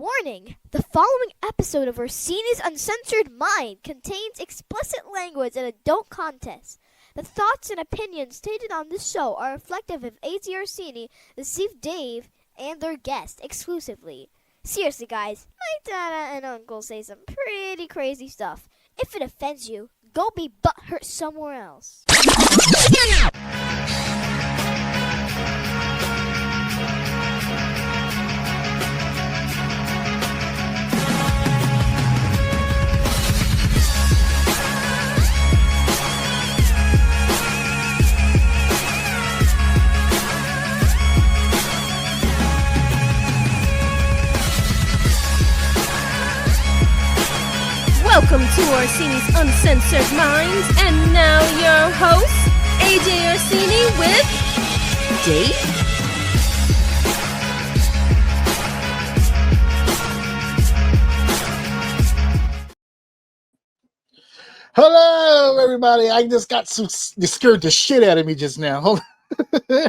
Warning! The following episode of Orsini's Uncensored Mind contains explicit language and adult content. The thoughts and opinions stated on this show are reflective of AZ Orsini, Deceive Dave, and their guests exclusively. Seriously, guys, my dada and uncle say some pretty crazy stuff. If it offends you, go be butthurt somewhere else. Welcome to Orsini's Uncensored Minds, and now your host, AJ Orsini with Dave. Hello, everybody. I just got you scared the shit out of me just now.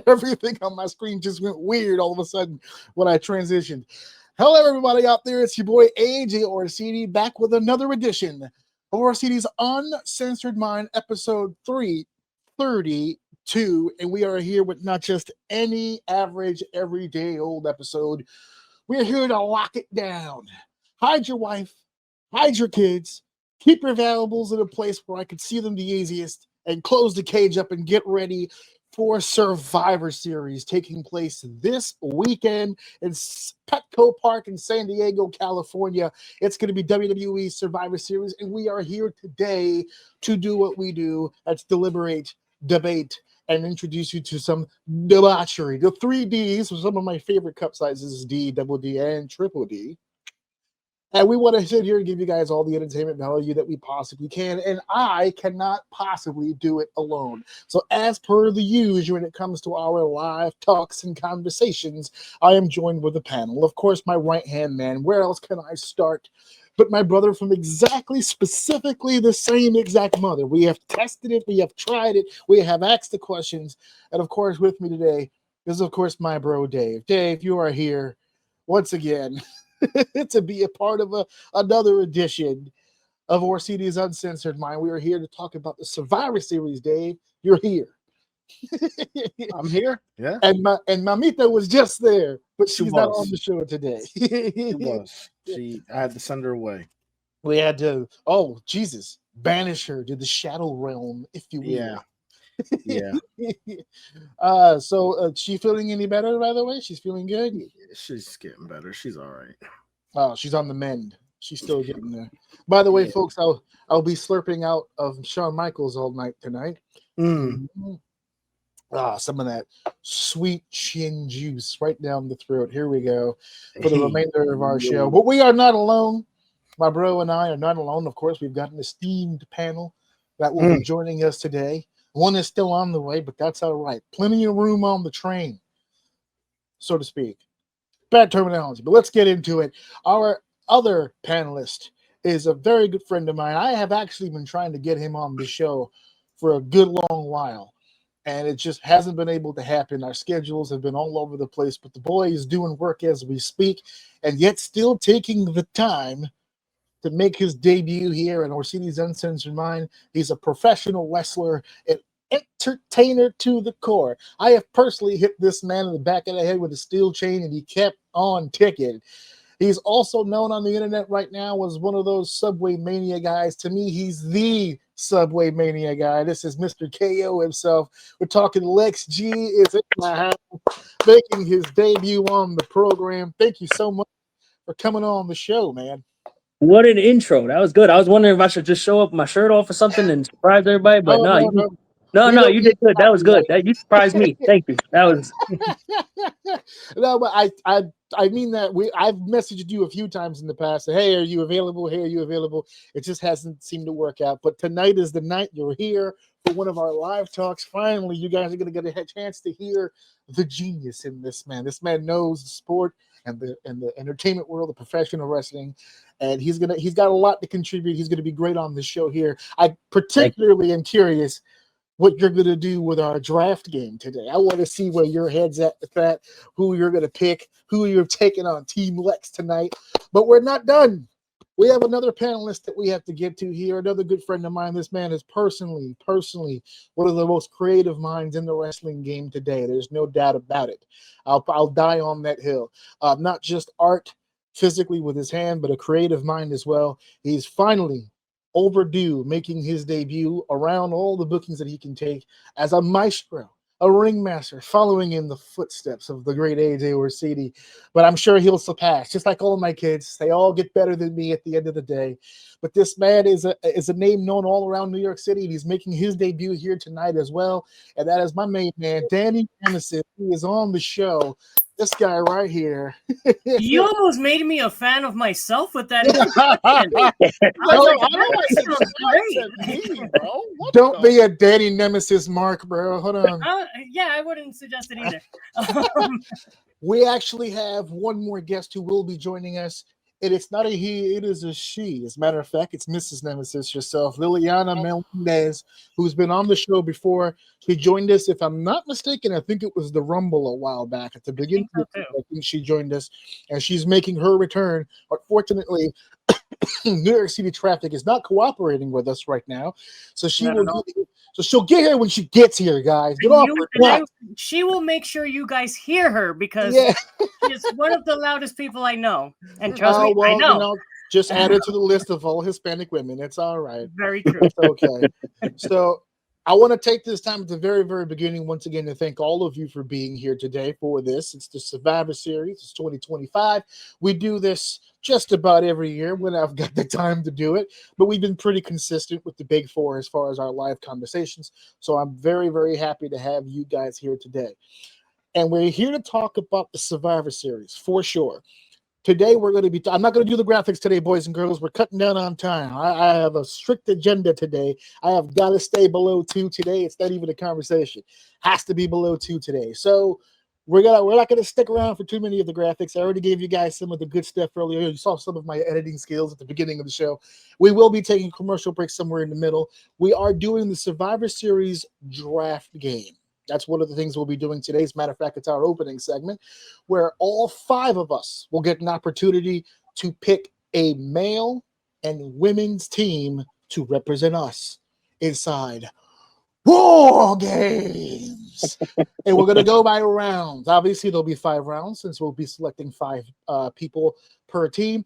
Everything on my screen just went weird all of a sudden when I transitioned. Hello, everybody out there. It's your boy AJ Orsini back with another edition of Orsini's Uncensored Mind, episode 332. And we are here with not just any average, everyday old episode. We're here to lock it down. Hide your wife, hide your kids, keep your valuables in a place where I can see them the easiest, and close the cage up and get ready for Survivor Series taking place this weekend in Petco Park in San Diego, California. It's going to be WWE Survivor Series, and we are here today to do what we do. That's deliberate, debate, and introduce you to some debauchery. The 3Ds, some of my favorite cup sizes, D, double D, and triple D. And we want to sit here and give you guys all the entertainment value that we possibly can. And I cannot possibly do it alone. So as per the usual, when it comes to our live talks and conversations, I am joined with a panel. Of course, my right-hand man. Where else can I start but my brother from specifically the same exact mother? We have tested it. We have tried it. We have asked the questions. And of course, with me today is, of course, my bro, Dave. Dave, you are here once again to be a part of another edition of Orsini's Uncensored Mind. We are here to talk about the Survivor Series, Dave. You're here. I'm here. Yeah. And Mamita was just there, but she's not on the show today. She was. I had to send her away. We had to, banish her to the shadow realm, if you will. Yeah. Yeah. So she feeling any better, by the way? She's feeling good? She's getting better. She's all right. Oh, she's on the mend. She's still getting there. By the way, folks, I'll be slurping out of Shawn Michaels all night tonight. Some of that sweet chin juice right down the throat. Here we go for the remainder of our show. But we are not alone. My bro and I are not alone. Of course, we've got an esteemed panel that will be joining us today. One is still on the way, but that's all right. Plenty of room on the train, so to speak. Bad terminology, but let's get into it. Our other panelist is a very good friend of mine. I have actually been trying to get him on the show for a good long while, and it just hasn't been able to happen. Our schedules have been all over the place, but the boy is doing work as we speak, and yet still taking the time to make his debut here in Orsini's Uncensored Mind. He's a professional wrestler, an entertainer to the core. I have personally hit this man in the back of the head with a steel chain, and he kept on ticking. He's also known on the internet right now as one of those Subway Mania guys. To me, he's the Subway Mania guy. This is Mr. KO himself. We're talking Lex G is in my house, making his debut on the program. Thank you so much for coming on the show, man. What an intro. That was good. I was wondering if I should just show up with my shirt off or something and surprise everybody, but no, you did good. That was good. You surprised me. Thank you. That was no, but I mean that I've messaged you a few times in the past. Hey, are you available? Hey, are you available? It just hasn't seemed to work out. But tonight is the night. You're here for one of our live talks. Finally, you guys are going to get a chance to hear the genius in this man. This man knows the sport and the entertainment world, the professional wrestling, and he's got a lot to contribute. He's going to be great on the show here. I particularly am curious what you're going to do with our draft game today. I want to see where your head's at with that, who you're going to pick, who you're taking on Team Lex tonight. But we're not done. We have another panelist that we have to get to here. Another good friend of mine. This man is personally one of the most creative minds in the wrestling game today. There's no doubt about it. I'll die on that hill. Not just art physically with his hand, but a creative mind as well. He's finally overdue making his debut around all the bookings that he can take as a maestro, a ringmaster, following in the footsteps of the great AJ Orsini. But I'm sure he'll surpass, just like all of my kids. They all get better than me at the end of the day. But this man is a name known all around New York City, and he's making his debut here tonight as well. And that is my main man, Danny Nemesis, who is on the show. This guy right here. You almost made me a fan of myself with that. Don't be a Danny Nemesis mark, bro. Hold on. Yeah, I wouldn't suggest it either. We actually have one more guest who will be joining us. And it's not a he, it is a she. As a matter of fact, it's Mrs. Nemesis herself, Liliana Melendez, who's been on the show before. She joined us, if I'm not mistaken, I think it was the Rumble a while back at the beginning. I think she joined us, and she's making her return. Unfortunately, New York City traffic is not cooperating with us right now, so she'll get here when she gets here, guys. Get off her butt. She will make sure you guys hear her because she's one of the loudest people I know. And trust me, I know. Just add her to the list of all Hispanic women. It's all right. Very true. It's okay. So I want to take this time at the very, very beginning once again to thank all of you for being here today for this. It's the Survivor Series. It's 2025. We do this just about every year when I've got the time to do it, but we've been pretty consistent with the Big Four as far as our live conversations. So I'm very, very happy to have you guys here today. And we're here to talk about the Survivor Series for sure. Today, we're going to be I'm not going to do the graphics today, boys and girls. We're cutting down on time. I have a strict agenda today. I have got to stay below 2 today. It's not even a conversation. Has to be below 2 today. So we're not going to stick around for too many of the graphics. I already gave you guys some of the good stuff earlier. You saw some of my editing skills at the beginning of the show. We will be taking commercial breaks somewhere in the middle. We are doing the Survivor Series draft game. That's one of the things we'll be doing today. As a matter of fact, it's our opening segment where all 5 of us will get an opportunity to pick a male and women's team to represent us inside War Games. And we're going to go by rounds. Obviously, there'll be 5 rounds since we'll be selecting 5 people per team.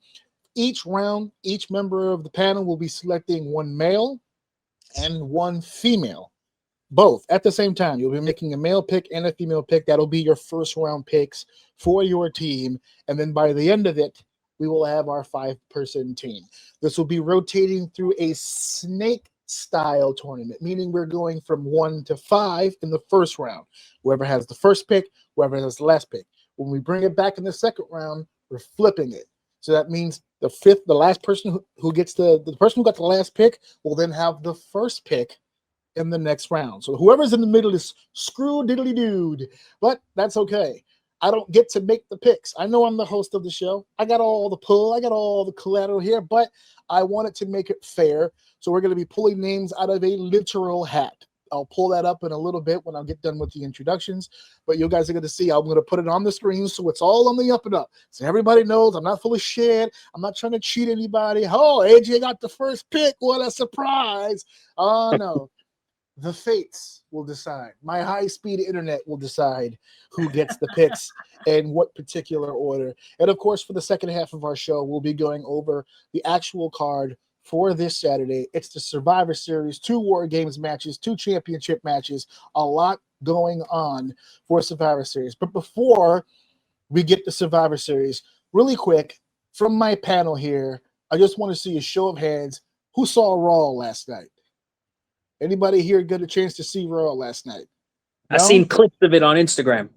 Each round, each member of the panel will be selecting 1 male and 1 female. Both at the same time. You'll be making a male pick and a female pick. That'll be your first round picks for your team. And then by the end of it, we will have our 5-person team. This will be rotating through a snake style tournament, meaning we're going from 1 to 5 in the first round. Whoever has the first pick, whoever has the last pick. When we bring it back in the second round, we're flipping it. So that means the last person who gets the person who got the last pick will then have the first pick in the next round. So whoever's in the middle is screw diddly dude, but that's okay. I don't get to make the picks. I know I'm the host of the show. I got all the pull. I got all the collateral here, but I wanted to make it fair. So we're going to be pulling names out of a literal hat. I'll pull that up in a little bit when I get done with the introductions, but you guys are going to see, I'm going to put it on the screen so it's all on the up and up. So everybody knows I'm not full of shit. I'm not trying to cheat anybody. Oh, AJ got the first pick. What a surprise. Oh, no. The fates will decide. My high-speed internet will decide who gets the picks and what particular order. And, of course, for the second half of our show, we'll be going over the actual card for this Saturday. It's the Survivor Series, 2 War Games matches, 2 championship matches, a lot going on for Survivor Series. But before we get to Survivor Series, really quick, from my panel here, I just want to see a show of hands. Who saw Raw last night? Anybody here get a chance to see Raw last night? No? I seen clips of it on Instagram.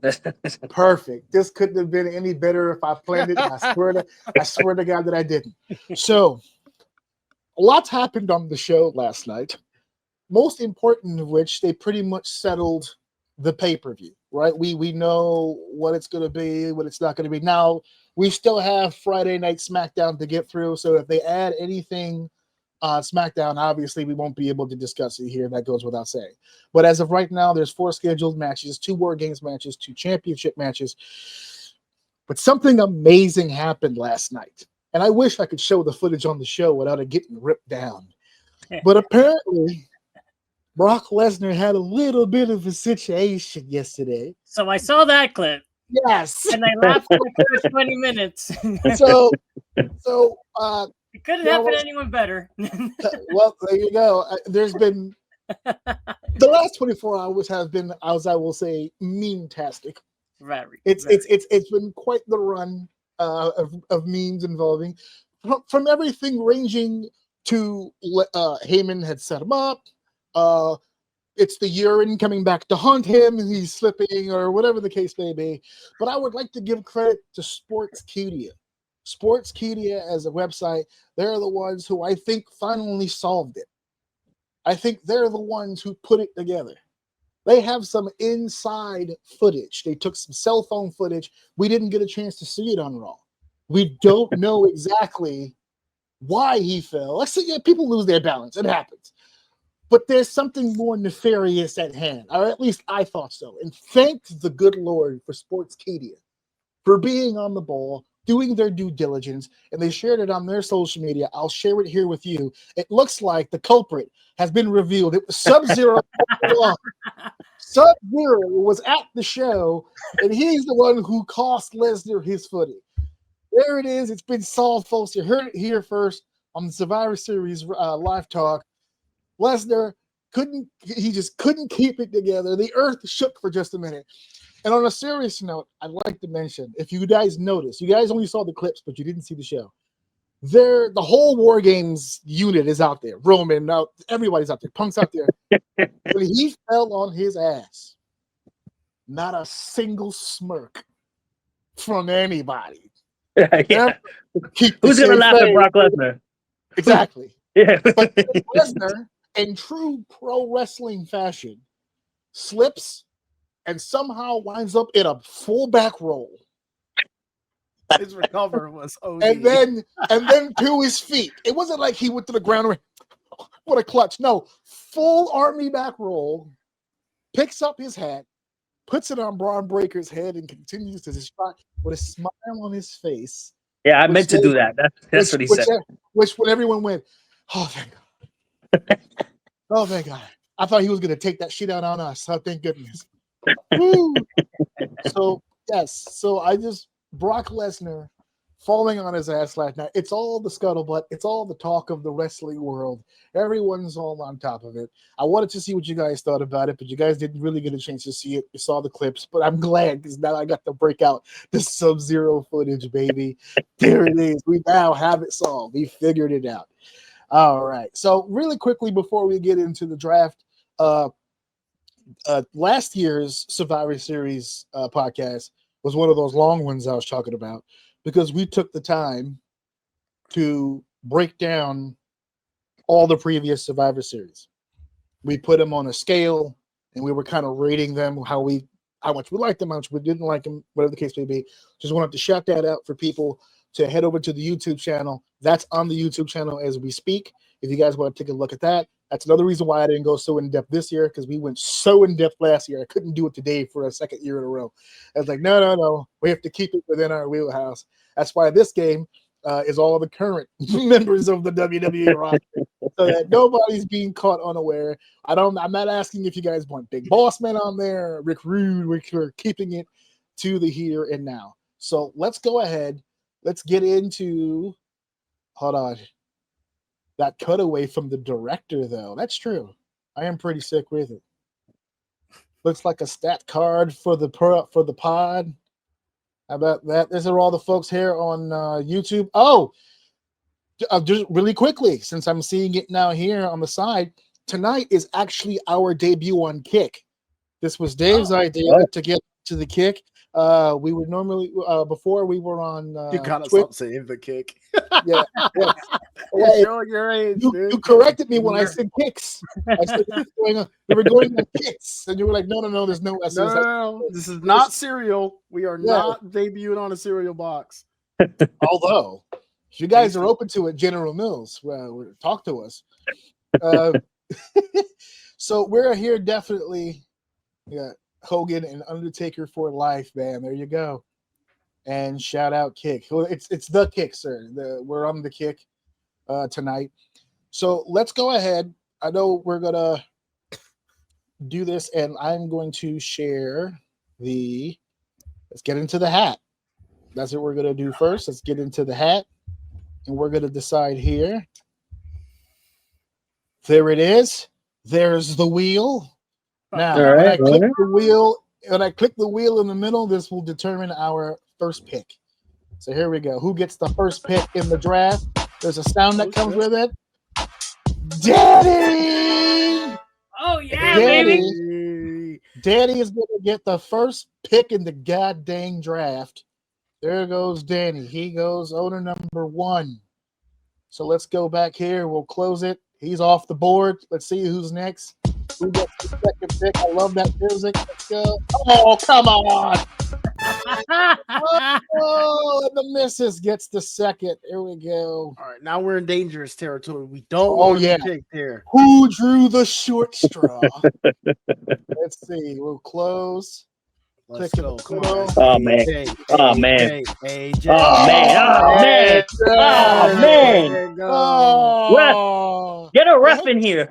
Perfect. This couldn't have been any better if I planned it. I swear to God that I didn't. So, a lot's happened on the show last night. Most important of which, they pretty much settled the pay-per-view, right? We know what it's going to be, what it's not going to be. Now, we still have Friday Night SmackDown to get through, so if they add anything SmackDown, obviously, we won't be able to discuss it here. That goes without saying. But as of right now, there's 4 scheduled matches, 2 War Games matches, 2 championship matches. But something amazing happened last night. And I wish I could show the footage on the show without it getting ripped down. But apparently, Brock Lesnar had a little bit of a situation yesterday. So I saw that clip. Yes. And I laughed for the first 20 minutes. So it couldn't happen to anyone better. Well, there you go. There's been the last 24 hours have been, as I will say, meme-tastic. It's been quite the run of memes involving from everything ranging to Heyman had set him up. It's the urine coming back to haunt him, and he's slipping, or whatever the case may be. But I would like to give credit to Sportskeeda. Sportskeeda as a website, they're the ones who I think finally solved it. I think they're the ones who put it together. They have some inside footage. They took some cell phone footage. We didn't get a chance to see it on Raw. We don't know exactly why he fell. Let's say people lose their balance. It happens. But there's something more nefarious at hand, or at least I thought so. And thank the good Lord for Sportskeeda for being on the ball, doing their due diligence, and they shared it on their social media. I'll share it here with you. It looks like the culprit has been revealed. It was Sub-Zero. Sub-Zero was at the show, and he's the one who cost Lesnar his footing. There it is. It's been solved, folks. You heard it here first on the Survivor Series live talk. Lesnar just couldn't keep it together. The earth shook for just a minute. And on a serious note, I'd like to mention, if you guys noticed, you guys only saw the clips, but you didn't see the show. The whole War Games unit is out there. Roman, everybody's out there. Punk's out there. When he fell on his ass, not a single smirk from anybody. Yeah. Who's going to laugh at Brock Lesnar? Exactly. Yeah. But Lesnar, in true pro wrestling fashion, slips and somehow winds up in a full back roll. His recovery was OD. And then to his feet. It wasn't like he went to the ground and what a clutch. No, full army back roll, picks up his hat, puts it on Braun Breaker's head, and continues to distract with a smile on his face. Yeah, I meant to do that. That's what he said. Which when everyone went, oh, thank God. Oh, thank God. I thought he was going to take that shit out on us. Oh, thank goodness. Woo. So, yes. So Brock Lesnar falling on his ass last night. It's all the scuttlebutt. It's all the talk of the wrestling world. Everyone's all on top of it. I wanted to see what you guys thought about it, but you guys didn't really get a chance to see it. You saw the clips, but I'm glad because now I got to break out the Sub-Zero footage, baby. There it is. We now have it solved. We figured it out. All right. So really quickly before we get into the draft, last year's Survivor Series podcast was one of those long ones I was talking about because we took the time to break down all the previous Survivor Series. We put them on a scale and we were kind of rating them how much we liked them, how much we didn't like them, whatever the case may be. Just wanted to shout that out for people to head over to the YouTube channel. That's on the YouTube channel as we speak. If you guys want to take a look at that, that's another reason why I didn't go so in-depth this year, because we went so in-depth last year. I couldn't do it today for a second year in a row. I was like, no. We have to keep it within our wheelhouse. That's why this game is all the current members of the WWE roster, so that nobody's being caught unaware. I'm not asking if you guys want Big Boss Man on there, Rick Rude. We're keeping it to the here and now. So let's go ahead. Let's get into, hold on, that cutaway from the director, though. That's true. I am pretty sick with it. Looks like a stat card for the pod. How about that? These are all the folks here on YouTube. Oh, just really quickly, since I'm seeing it now here on the side, tonight is actually our debut on Kick. This was Dave's idea to get to the Kick. We would normally before we were on you gotta Twitch. stop saying the Kick. Yeah. You're showing your age, you corrected me when I said Kicks. I said we were going on Kicks, and you were like, no, there's no S. No, this is not cereal. We are not debuting on a cereal box. Although If you guys are open to it, General Mills, talk to us. So we're here definitely. Yeah, Hogan and Undertaker for life, man. There you go. And shout out Kick. Well, it's the Kick, sir. We're on the Kick tonight. So let's go ahead. I know we're gonna do this, and I'm going to share the. Let's get into the hat. That's what we're gonna do first. Let's get into the hat, and we're gonna decide here. There it is. There's the wheel. Now, when I click the wheel in the middle, this will determine our first pick. So here we go. Who gets the first pick in the draft? There's a sound that comes with it. Daddy! Oh yeah, baby! Daddy is going to get the first pick in the goddamn draft. There goes Danny. He goes owner number 1. So let's go back here. We'll close it. He's off the board. Let's see who's next. Who gets the second pick? I love that music. Let's go. Oh, come on. Oh, and the missus gets the second. Here we go. All right, now we're in dangerous territory. We don't want to be picked here. Who drew the short straw? Let's see. We'll close. Let's go. Come on. Oh, man. Oh, man. AJ. Oh, man. Oh, man. Oh, Ref. Get a ref in here.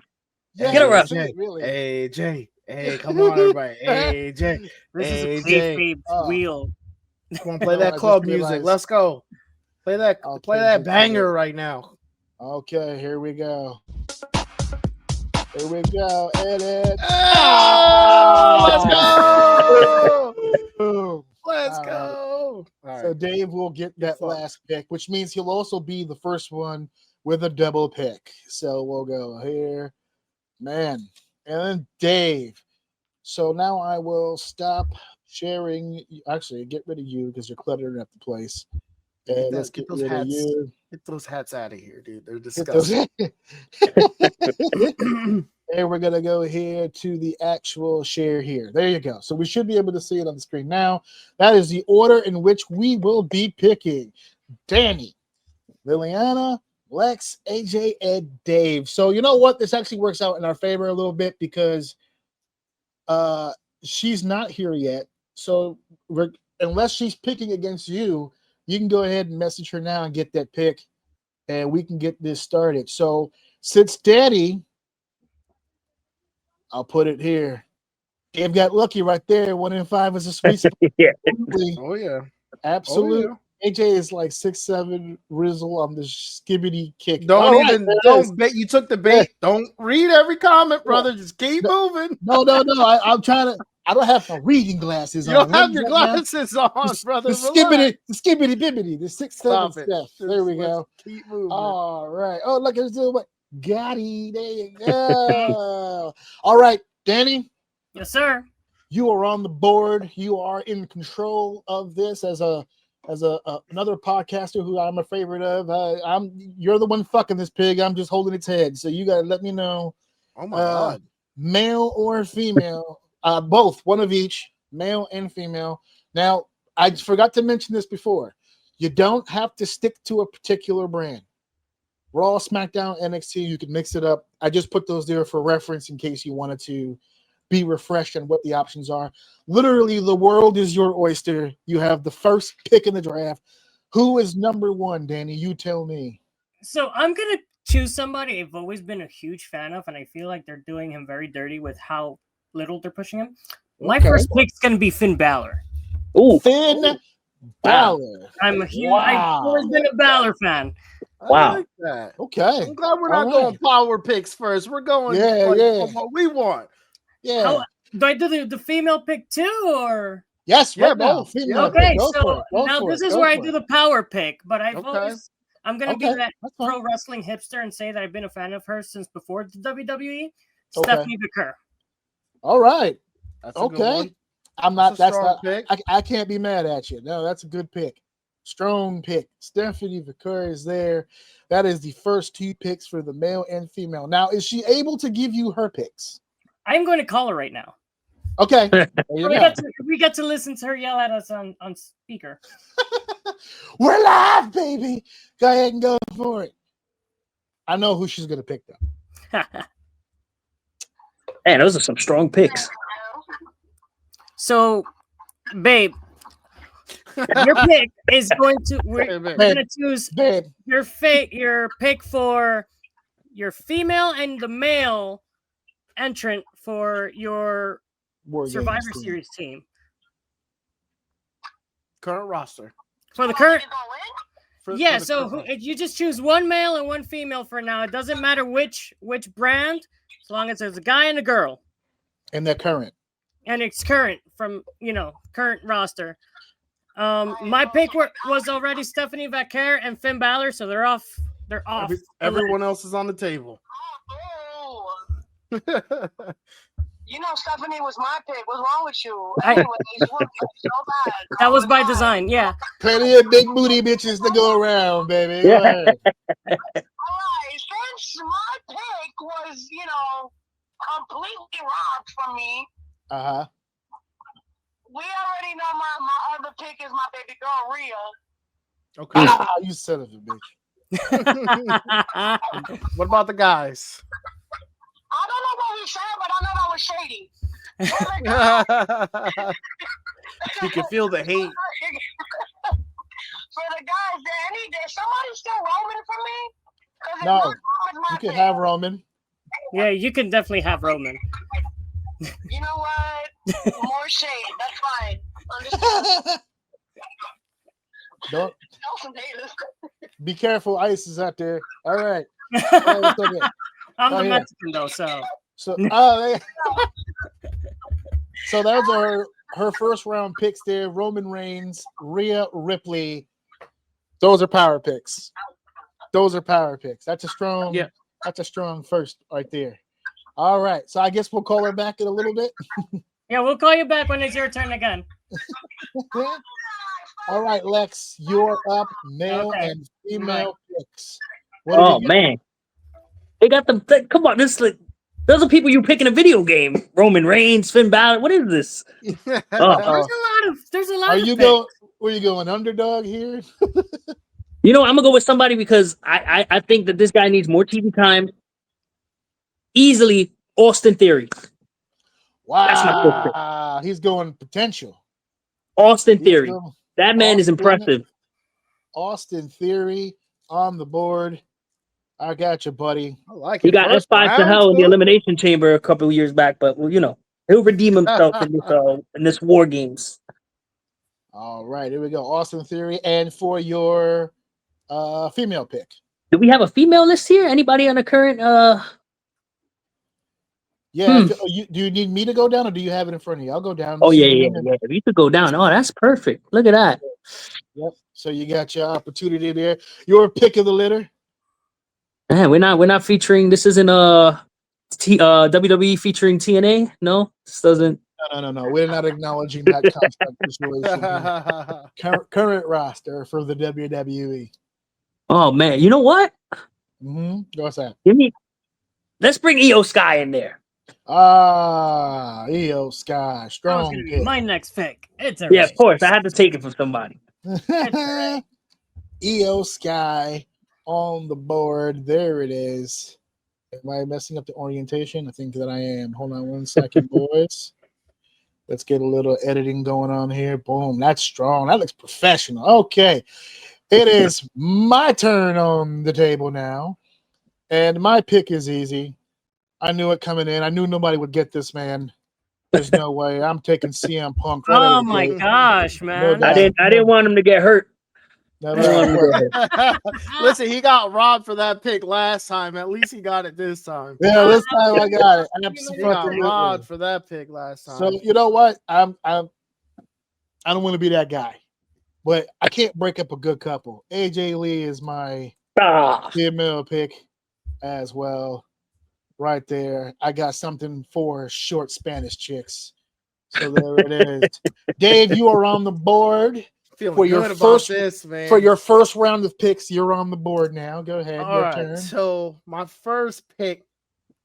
Yeah, Get a ref. Really. AJ. Hey, come on, everybody. AJ. This is a AJ. kayfabe wheel. Come on, play that club music. Let's go. Play that banger right now. Okay, here we go. Here we go. Edit. Oh, let's go. Let's All go. Right. So Dave will get that last pick, which means he'll also be the first one with a double pick. So we'll go here. Man. And then Dave. So now I will stop sharing. Actually, get rid of you because you're cluttering up the place. And let's get rid of you. Get those hats out of here, dude. They're disgusting. And we're going to go here to the actual share here. There you go. So we should be able to see it on the screen now. That is the order in which we will be picking Danny, Liliana, Lex, AJ, and Dave. So you know what? This actually works out in our favor a little bit because she's not here yet. So unless she's picking against you, you can go ahead and message her now and get that pick, and we can get this started. So since Daddy, I'll put it here. Dave got lucky right there. 1 in 5 is a sweet spot. Yeah. Oh, yeah. Absolutely. Oh, yeah. AJ is like 6'7" Rizzle on the skibbity kick. Don't bet you took the bait. Don't read every comment, brother. Just keep moving. No. I'm trying to. I don't have my reading glasses on. You don't have your glasses on, brother. The skibbity bibbity. The 6'7" stuff. There we go. Keep moving. All right. Oh, look, it's doing what? Gotti. There you go. All right, Danny. Yes, sir. You are on the board. You are in control of this as another podcaster who I'm a favorite of. You're the one fucking this pig. I'm just holding its head. So you gotta let me know. Oh my god, male or female, both, one of each, male and female. Now, I forgot to mention this before. You don't have to stick to a particular brand. Raw, SmackDown, NXT, you can mix it up. I just put those there for reference in case you wanted to be refreshed on what the options are. Literally, the world is your oyster. You have the first pick in the draft. Who is number 1, Danny? You tell me. So I'm going to choose somebody I've always been a huge fan of, and I feel like they're doing him very dirty with how little they're pushing him. My first pick's going to be Finn Balor. Ooh. Finn Balor. I'm a huge, I've always been a Balor fan. Wow. I like that. Okay. I'm glad we're not going power picks first. We're going what we want. Yeah. Do I do the female pick too, or? Yes, yeah, both. Okay, so now this is where I do the power pick, but I'm going to be that pro wrestling hipster and say that I've been a fan of her since before the WWE. Stephanie McCurr. All right. That's a good one. I'm not. That's not. Pick. I can't be mad at you. No, that's a good pick. Strong pick. Stephanie McCurr is there. That is the first 2 picks for the male and female. Now, is she able to give you her picks? I'm going to call her right now. Okay. We get to listen to her yell at us on speaker. We're live, baby. Go ahead and go for it. I know who she's gonna pick though. Man, those are some strong picks. So, babe, your pick is going to we're gonna choose your pick for your female and the male entrant for your Survivor Series team. Current roster. For the current. You just choose one male and one female for now. It doesn't matter which brand, as long as there's a guy and a girl. And they're current. And it's current from current roster. My pick was already Stephanie Vaquer and Finn Balor, so they're off. They're off. Everyone else is on the table. Stephanie was my pick. What's wrong with you? Anyways, so bad. That was by design, yeah. Plenty of big booty bitches to go around, baby. All right. Since my pick was, completely robbed from me. Uh-huh. We already know my other pick is my baby girl, Rhea. Okay. You son of a bitch. What about the guys? I don't know what he said, but I know that was shady. You can feel the hate. For the guys, is somebody still Roman for me? No, you can have Roman. Yeah, you can definitely have Roman. You know what? More shade. That's fine. Understand? Don't. Be careful, ICE is out there. All right. I'm the Mexican though, so. So those are her first round picks there. Roman Reigns, Rhea Ripley. Those are power picks. That's a strong. Yeah. That's a strong first right there. All right. So I guess we'll call her back in a little bit. Yeah, we'll call you back when it's your turn again. All right, Lex, you're up. Male and female picks. Man. They got them. Come on, those are people you pick in a video game. Roman Reigns, Finn Balor. What is this? There's a lot. Are you going? Where you going? Underdog here? I'm gonna go with somebody because I think that this guy needs more TV time. Easily, Austin Theory. Wow, that's my pick. He's going potential. Austin Theory. That man is impressive. Austin Theory on the board. I got you, buddy. I like he got F5 to hell in the Elimination Chamber a couple of years back, but he'll redeem himself in this War Games. All right, here we go. Austin Theory, and for your female pick. Do we have a female list here? Anybody on the current? Yeah. Do you need me to go down, or do you have it in front of you? I'll go down. Oh yeah. If you could go down. Oh, that's perfect. Look at that. Yep. So you got your opportunity there. Your pick of the litter. Man, we're not featuring. This isn't WWE featuring TNA. No, this doesn't. No. We're not acknowledging that contract situation. Current roster for the WWE. Oh man, you know what? What's that? Let's bring Io Sky in there. Io Sky, strong pick. My next pick. It's yeah, of course. I had to take it from somebody. Io Sky on the board. There it is. Am I messing up the orientation? I think that I am. Hold on one second, boys. Let's get a little editing going on here. Boom. That's strong. That looks professional. Okay. It is my turn on the table now. And my pick is easy. I knew it coming in. I knew nobody would get this, man. There's no way. I'm taking CM Punk. Right oh my gosh, man! No, I didn't want him to get hurt. Listen, he got robbed for that pick last time. At least he got it this time. Yeah, this time I got it. He got robbed for that pick last time. So you know what? I don't want to be that guy, but I can't break up a good couple. AJ Lee is my female pick as well. Right there. I got something for short Spanish chicks. So there it is. Dave, you are on the board. For your first round of picks, you're on the board now. Go ahead. All right. Turn. So my first pick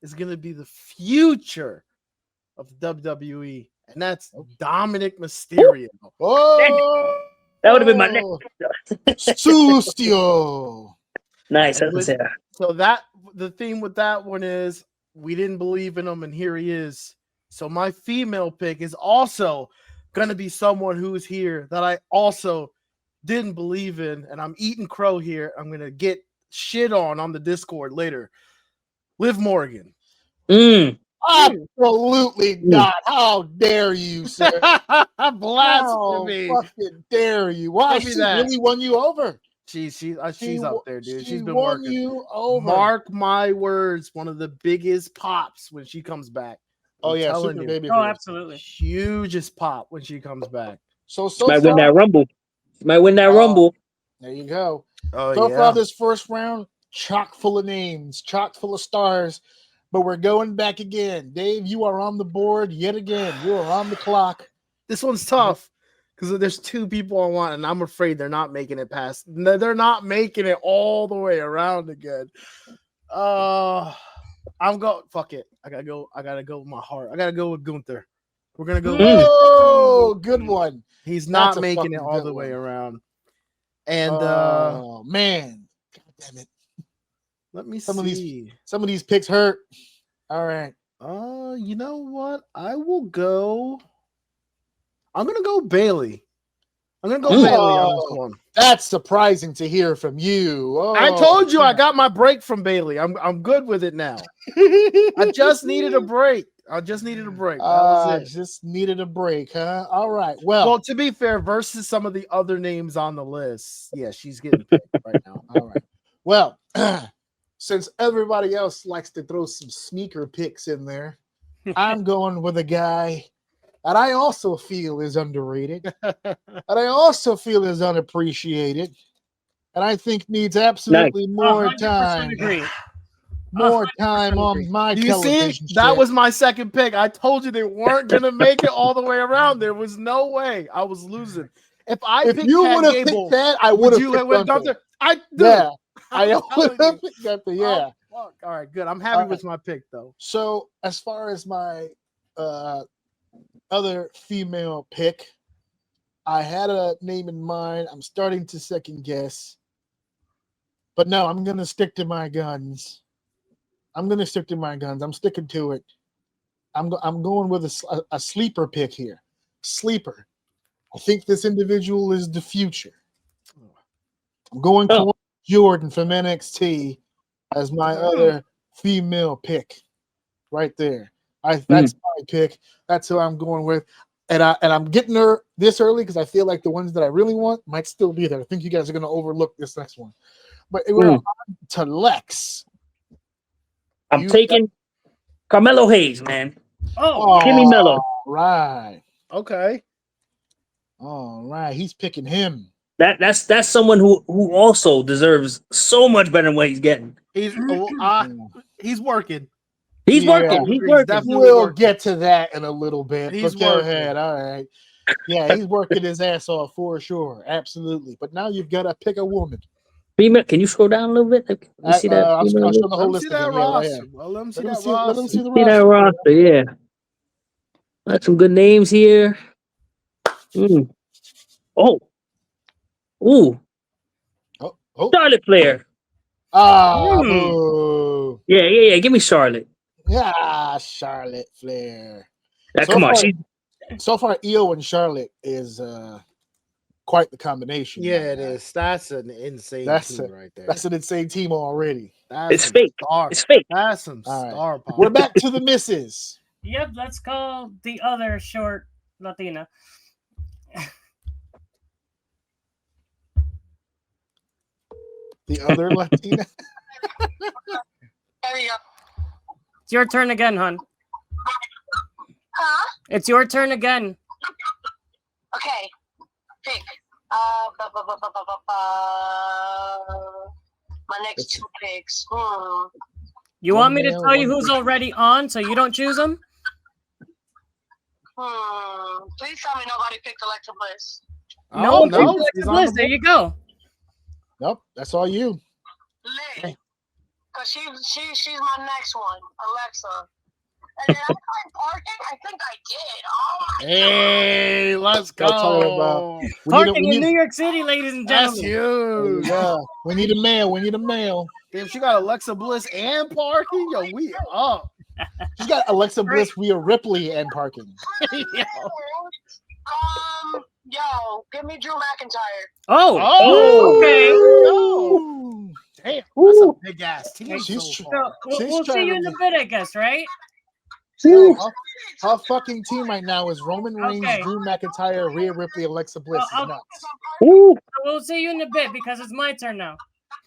is going to be the future of WWE and that's Dominic Mysterio. Oh, that would have been my next. Sustio. Nice. So that the theme with that one is we didn't believe in him, and here he is. So my female pick is also gonna be someone who's here that I also didn't believe in, and I'm eating crow here. I'm gonna get shit on the Discord later. Liv Morgan. Absolutely not. How dare you, sir? Blasphemy. How fucking dare you? Why? She really won you over. She's up there, dude. She's been won working. You over. Mark my words, one of the biggest pops when she comes back. I'm telling you. Baby. Oh, absolutely. Hugest pop when she comes back. So might win that Rumble. Might win that Rumble. There you go. So far this first round, chock full of names, chock full of stars. But we're going back again. Dave, you are on the board yet again. You are on the clock. This one's tough because there's two people I want, and I'm afraid they're not making it past. They're not making it all the way around again. I'm going. Fuck it. I gotta go with my heart. I gotta go with Gunther. We're gonna go. Oh, good one. He's not making it all the way around. And man, God damn it. Let me see. Some of these picks hurt. All right. You know what? I'm gonna go Bailey. I'm gonna go Bailey on this one. That's surprising to hear from you. I told you I got my break from Bailey. I'm good with it now. I just needed a break. That was it. Just needed a break, huh? All right. Well, to be fair, versus some of the other names on the list, yeah, she's getting picked right now. All right. Well, since everybody else likes to throw some sneaker picks in there, I'm going with a guy that I also feel is underrated, that I also feel is unappreciated, and I think needs absolutely more time. More time on my television. That was my second pick. I told you they weren't going to make it all the way around. There was no way. I was losing. If you would have picked that, I would have picked Gunther. I would have picked Gunther. Yeah. All right, good. I'm happy with my pick, though. So, as far as my other female pick, I had a name in mind. I'm starting to second guess, but no, I'm going to stick to my guns. I'm sticking to it. I'm going with a sleeper pick here. Sleeper. I think this individual is the future. I'm going to Jordan from NXT as my other female pick. Right there. That's my pick. That's who I'm going with. And I'm getting her this early because I feel like the ones that I really want might still be there. I think you guys are going to overlook this next one. But we're on to Lex. I'm taking Carmelo Hayes, man. Kimmy Mello. Right. Okay. All right. He's picking him. That's someone who also deserves so much better than what he's getting. He's working. He's working. We'll get to that in a little bit. Go ahead. All right. Yeah, he's working his ass off for sure. Absolutely. But now you've got to pick a woman. Female, can you scroll down a little bit? You see that? I'll show the whole list. Let me see that roster. Let me see the roster. See that roster, yeah. Got some good names here. Oh. Ooh. Charlotte Flair. Yeah. Give me Charlotte. Yeah, Charlotte Flair. So far, Io and Charlotte is quite the combination. Yeah, it is. That's an insane team right there. That's an insane team already. It's fake. It's fake. That's some star power. We're back to the misses. Yep, let's call the other short Latina. The other Latina? It's your turn again, hon. Huh? It's your turn again. Okay. Pick. My next two picks. You want me to tell you who's already on so you don't choose them? Please tell me nobody picked Alexa Bliss. No, Alexa Bliss. There you go. Nope, that's all you. Because she's my next one, Alexa. Did I find parking? I think I did. Oh my Hey, let's Y'all talking about go. Parking in New York City, ladies and That's gentlemen. huge. Yeah, we need a mail. We need a mail. Damn, she got Alexa Bliss and parking. Yo, we up. She's got Alexa Bliss, Rhea Ripley, and parking. Yo. Yo, give me Drew McIntyre. Oh, okay. Ooh. Damn, Ooh. that's a big ass team. She's so tr- far. We'll see trying you to in a be- bit, I guess, right? Yo, her fucking team right now is Roman Reigns, Okay. Drew McIntyre, Rhea Ripley, Alexa Bliss. Well, It's nuts. Ooh. We'll see you in a bit because it's my turn now.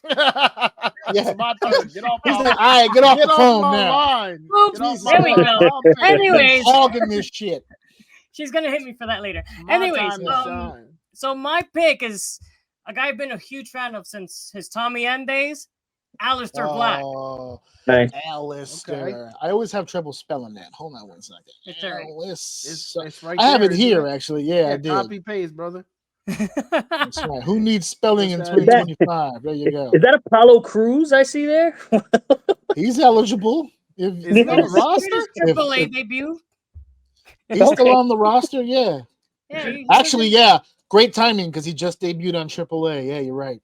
It's my turn. Get off He's my, like, all right, get off get the off phone my now. line. Oops, Get off Jesus my there we line. go. I'm pissed. Anyways, Hogging this shit. she's gonna hit me for that later. My Anyways, time to shine. so my pick is a guy I've been a huge fan of since his Tommy End days, Aleister Black. Oh, Nice. Alistair. Okay. I always have trouble spelling that. Hold on one second. It's all right. It's right I have there, it here, isn't actually. Yeah, I did. Copy paste, brother. That's right. Who needs spelling in What's that? 2025? There you go. Is that Apollo Cruz I see there? He's eligible. If Is he on the His roster? Triple A if- debut. he's still Okay. on the roster, yeah. Yeah, he Actually, yeah. Great timing because he just debuted on AAA. Yeah, you're right.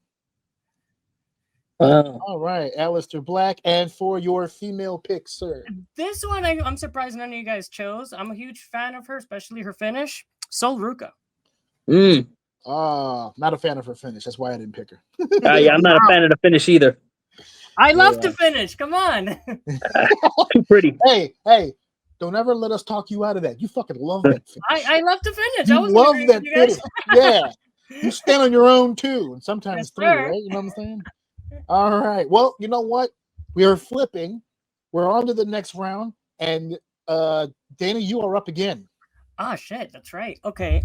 Wow. All right, Aleister Black. And for your female pick, sir. This one I'm surprised none of you guys chose. I'm a huge fan of her, especially her finish. Sol Ruka. Mm. Not a fan of her finish. That's why I didn't pick her. Yeah, I'm not a fan of the finish either. I love Yeah. to finish. Come on. Too pretty. Hey, don't ever let us talk you out of that. You fucking love that finish. I love to finish. You I was love that you guys. finish. Yeah. You stand on your own too, and sometimes Yes, three, sir. right? You know what I'm saying? All right. Well, you know what? We are flipping. We're on to the next round, and Dana, you are up again. Ah, shit. That's right. Okay.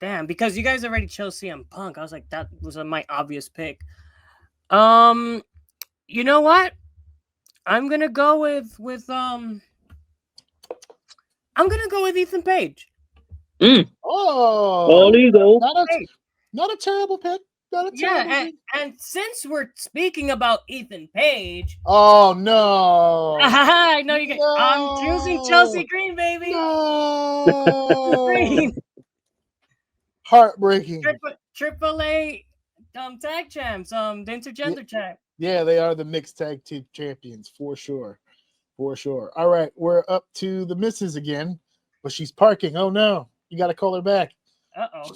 Damn. Because you guys already chose CM Punk. I was like, that was my obvious pick. You know what? I'm gonna go with Ethan Page. Oh, there you go. Not a terrible pick. Not a terrible pick. And since we're speaking about Ethan Page, Oh no! I know you guys. No. I'm choosing Chelsea Green, baby. No. Green. Heartbreaking. Triple A tag champs, the intergender champ. Yeah, they are the mixed tag team champions for sure. For sure. All right, we're up to the missus again, but she's parking. Oh no, you got to call her back. Uh-oh.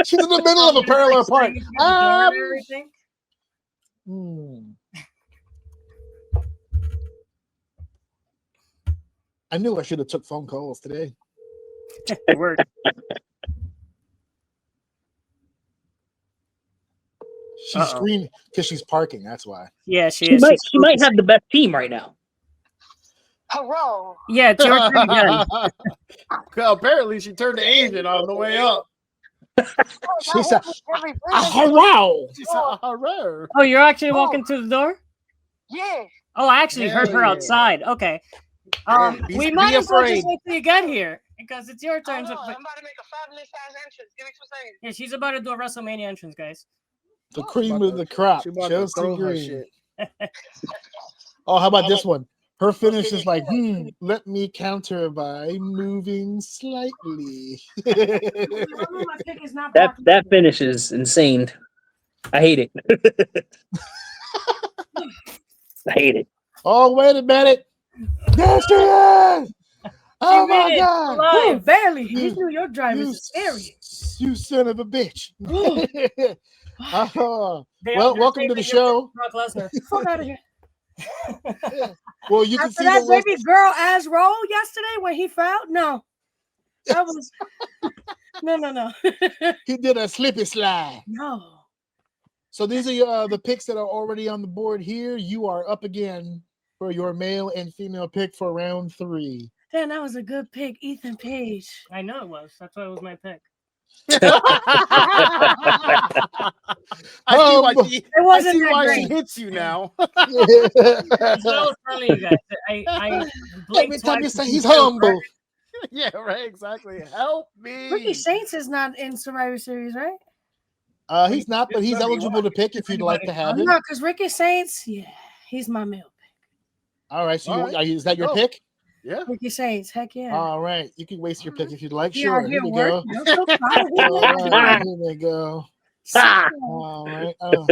She's in the middle of a parallel park. I knew I should have took phone calls today. Word. She's screaming because she's parking. That's why. Yeah, she is. She might have the best team right now. Hello. Yeah, it's your turn again. Well, apparently she turned to Asian on the way up. She said, "Hello." She said, "Hello." Oh, you're actually walking to the door? Yeah. Oh, I actually heard her outside. Okay. We might as well just wait till you get here because it's your turn. I'm about to make a fabulous ass entrance. Give me 2 seconds. Yeah, she's about to do a WrestleMania entrance, guys. The cream of the crop, She about to Chelsea throw her Green. shit. Oh, how about this one? Her finish is like, let me counter by moving slightly. That finish is insane. I hate it. I hate it. Oh, wait a minute. There she is! Oh my God! Oh, barely. These New York drivers are scary. You son of a bitch! Well, welcome to the show. Brock Lesnar. Fuck out of here. Well, you can After see that the baby girl ass roll yesterday when he fell, no. That was no. He did a slippy slide. No. So these are the picks that are already on the board here. You are up again for your male and female pick for round 3. Damn, that was a good pick, Ethan Page. I know it was. That's why it was my pick. I see why she great. hits you now. That's what I was telling you guys. I Every time you say he's humble. Yeah, right, exactly. Help me. Ricky Saints is not in Survivor Series, right? He's not, but he's eligible to pick if you'd like to have No, him. because Ricky Saints, yeah, he's my male pick. All right. So All right. is that your Go. pick? Yeah. Ricky Saints, heck yeah. All right. You can waste your pick if you'd like. Yeah, Sure. Here we go. I'm so proud of him. All right, here we go. All right. I'm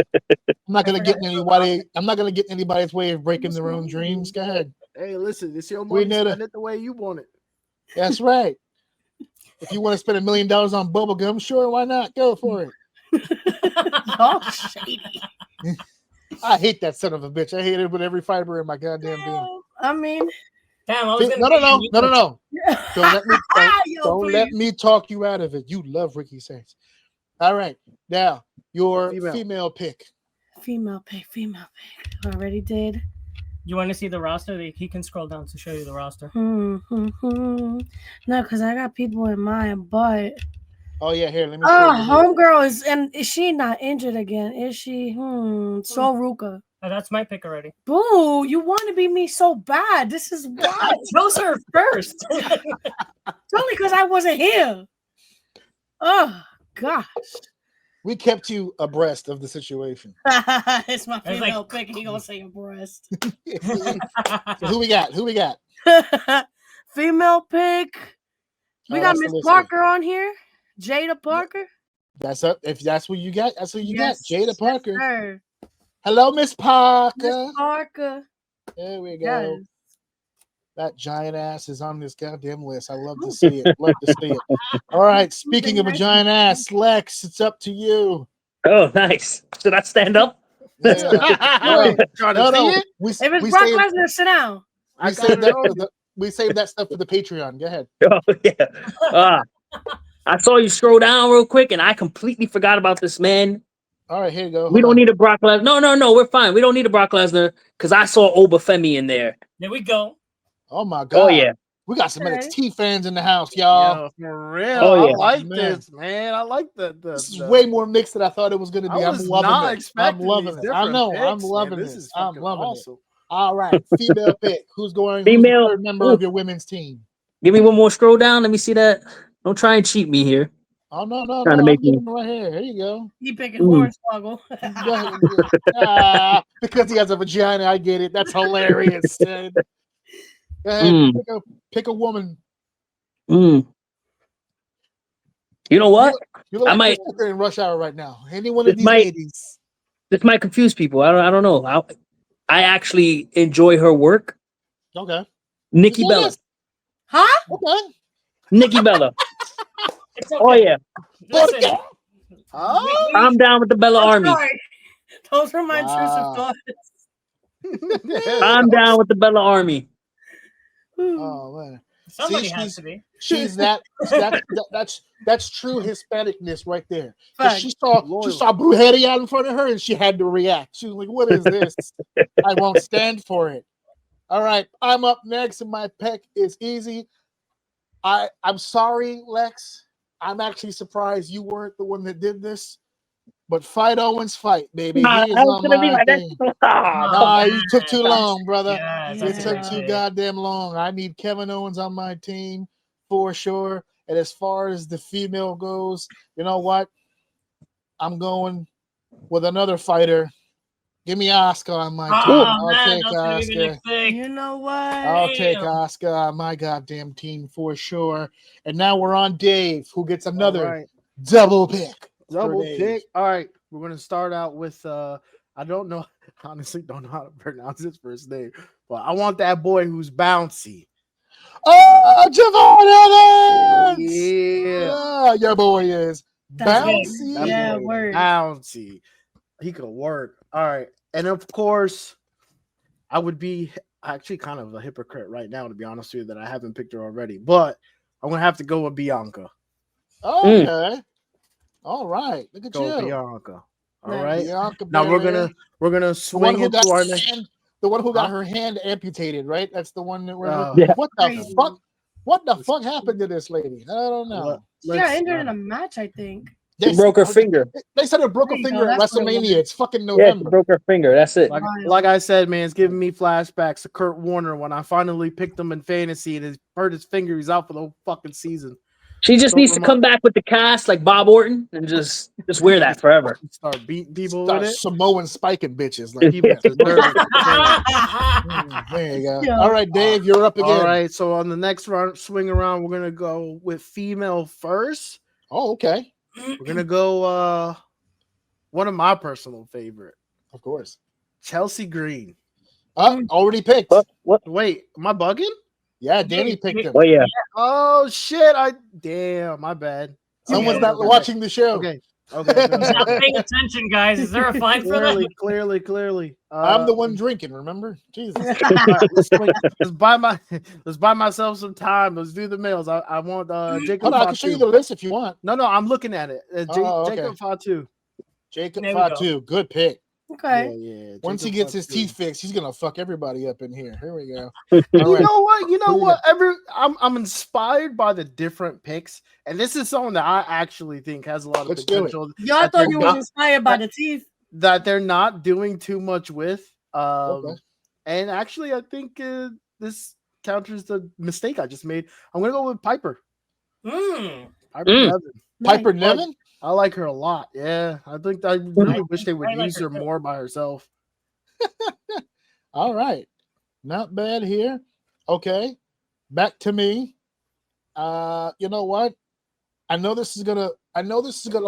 not gonna get anybody. I'm not gonna get anybody's way of breaking their own dreams. Go ahead. Hey, listen, it's your money. Spend it the way you want it. That's right. If you want to spend $1 million on bubblegum, sure, why not? Go for it. Oh, shady. I hate that son of a bitch. I hate it with every fiber in my goddamn being. I mean, damn, I was No. Don't let me talk you out of it. You love Ricky Saints. All right. Now, your female pick. Female pick. Already did. You want to see the roster? He can scroll down to show you the roster. No, because I got people in mind, but. Oh, yeah, here, let me. Homegirl is she not injured again? Is she? So Ruka. Oh, that's my pick already. Boo, you want to be me so bad. This is why. Chose her first. It's only because I wasn't here. Oh, gosh. We kept you abreast of the situation. It's my female pick, and he gonna say abreast. So who we got? Female pick. We got Miss Parker on here. Jada Parker. That's up. If that's what you got, that's what you got. Jada Parker. Yes, hello, Miss Parker. Miss Parker. There we go. Yes. That giant ass is on this goddamn list. I love to see it. All right. Speaking of a giant ass, Lex, it's up to you. Oh, nice. Should I stand up? Yeah. No. If it's Brock Lesnar, sit down. We saved that stuff for the Patreon. Go ahead. Oh, yeah. I saw you scroll down real quick, and I completely forgot about this man. All right, here you go. We don't need a Brock Lesnar. No, we're fine. We don't need a Brock Lesnar because I saw Obafemi in there. There we go. Oh my God! Oh yeah, we got some NXT fans in the house, y'all. Yo, for real. Oh, yeah. I like this, man. I like the This is way more mixed than I thought it was going to be. I'm loving it. I'm loving it. I know. I'm loving this. I'm loving it. All right, female pick. Who's going? Female. Who's the third member of your women's team? Give me one more scroll down. Let me see that. Don't try and cheat me here. Oh no! Trying to make me right here. Here you go. He picking Hornswoggle. Because he has a vagina. I get it. That's hilarious. Go ahead, pick a woman. You know what? You look I like might in rush hour right now. Any one of these ladies. This might confuse people. I don't know. I actually enjoy her work. Okay. Nikki Bella. Huh? Okay. Nikki Bella. Okay. Oh yeah. Listen. I'm down with the Bella Army. Sorry. Those are my intrusive thoughts. I'm down with the Bella Army. Oh man. Somebody has to be. She's that's true Hispanicness right there. She saw Brujeria out in front of her and she had to react. She was like, "What is this? I won't stand for it." All right, I'm up next, and my pick is easy. I'm sorry, Lex. I'm actually surprised you weren't the one that did this. But fight Owens, fight, baby. You took too long, brother. You took too goddamn long. I need Kevin Owens on my team for sure. And as far as the female goes, you know what? I'm going with another fighter. Give me Asuka on my team. I'll take Asuka. You know what? I'll take Asuka on my goddamn team for sure. And now we're on Dave, who gets another double pick. Double pick. All right, we're gonna start out with I honestly don't know how to pronounce his first name, but I want that boy who's bouncy. Oh, Javon Evans! Yeah, your boy is bouncy. Yeah, word. Bouncy. He could work. All right, and of course, I would be actually kind of a hypocrite right now, to be honest with you, that I haven't picked her already, but I'm gonna have to go with Bianca. Okay. All right, look at you, Bianca. All right, Bianca, now we're gonna swing into our next. The one who got her hand amputated, right? That's the one that we're. What the fuck? What the fuck happened to this lady? I don't know. She got injured in a match, I think. She broke her finger. They said her broke her finger at WrestleMania. It's fucking November. Yeah, she broke her finger. That's it. Like I said, man, it's giving me flashbacks to Kurt Warner when I finally picked him in fantasy and it hurt his finger. He's out for the whole fucking season. She just needs to come back with the cast like Bob Orton and just wear that forever. Start beating people Start with it. Samoan spiking bitches. Like People deserve it. there you go. All right, Dave, you're up again. All right, so on the next swing around, we're gonna go with female first. Oh, okay. We're gonna go one of my personal favorite. Of course. Chelsea Green. Already picked. What? Wait, am I bugging? Yeah, Danny picked him. Oh yeah. Oh shit! Damn, my bad. Someone's not watching the show. Okay. He's not paying attention, guys. Is there a flag for that? Clearly. I'm the one drinking. Remember? Jesus. Let's buy myself some time. Let's do the mails. I want Jacob. I can show you the list if you want. No, I'm looking at it. Jacob Fatu. Jacob Fatu, good pick. Okay. Yeah. Once he gets his teeth fixed, he's gonna fuck everybody up in here. Here we go. You know what? I'm inspired by the different picks, and this is something that I actually think has a lot of potential. Y'all thought you was inspired by the teeth that they're not doing too much with. And actually, I think this counters the mistake I just made. I'm gonna go with Piper. Piper Nevin. I like her a lot. Yeah, I really wish they would use her more by herself. All right, not bad here. Okay, back to me. You know what? I know this is gonna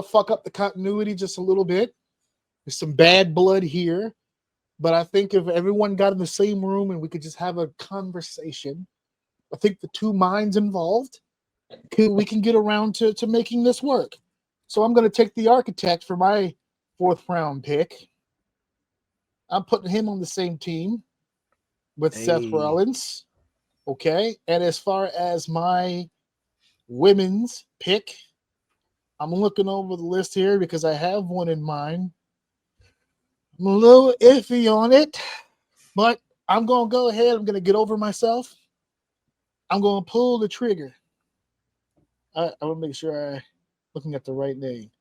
fuck up the continuity just a little bit. There's some bad blood here, but I think if everyone got in the same room and we could just have a conversation, I think the two minds involved, we can get around to making this work. So I'm going to take the architect for my 4th round pick. I'm putting him on the same team with Seth Rollins. Okay. And as far as my women's pick, I'm looking over the list here because I have one in mind. I'm a little iffy on it, but I'm going to go ahead. I'm going to get over myself. I'm going to pull the trigger. I want to make sure I'm looking at the right name.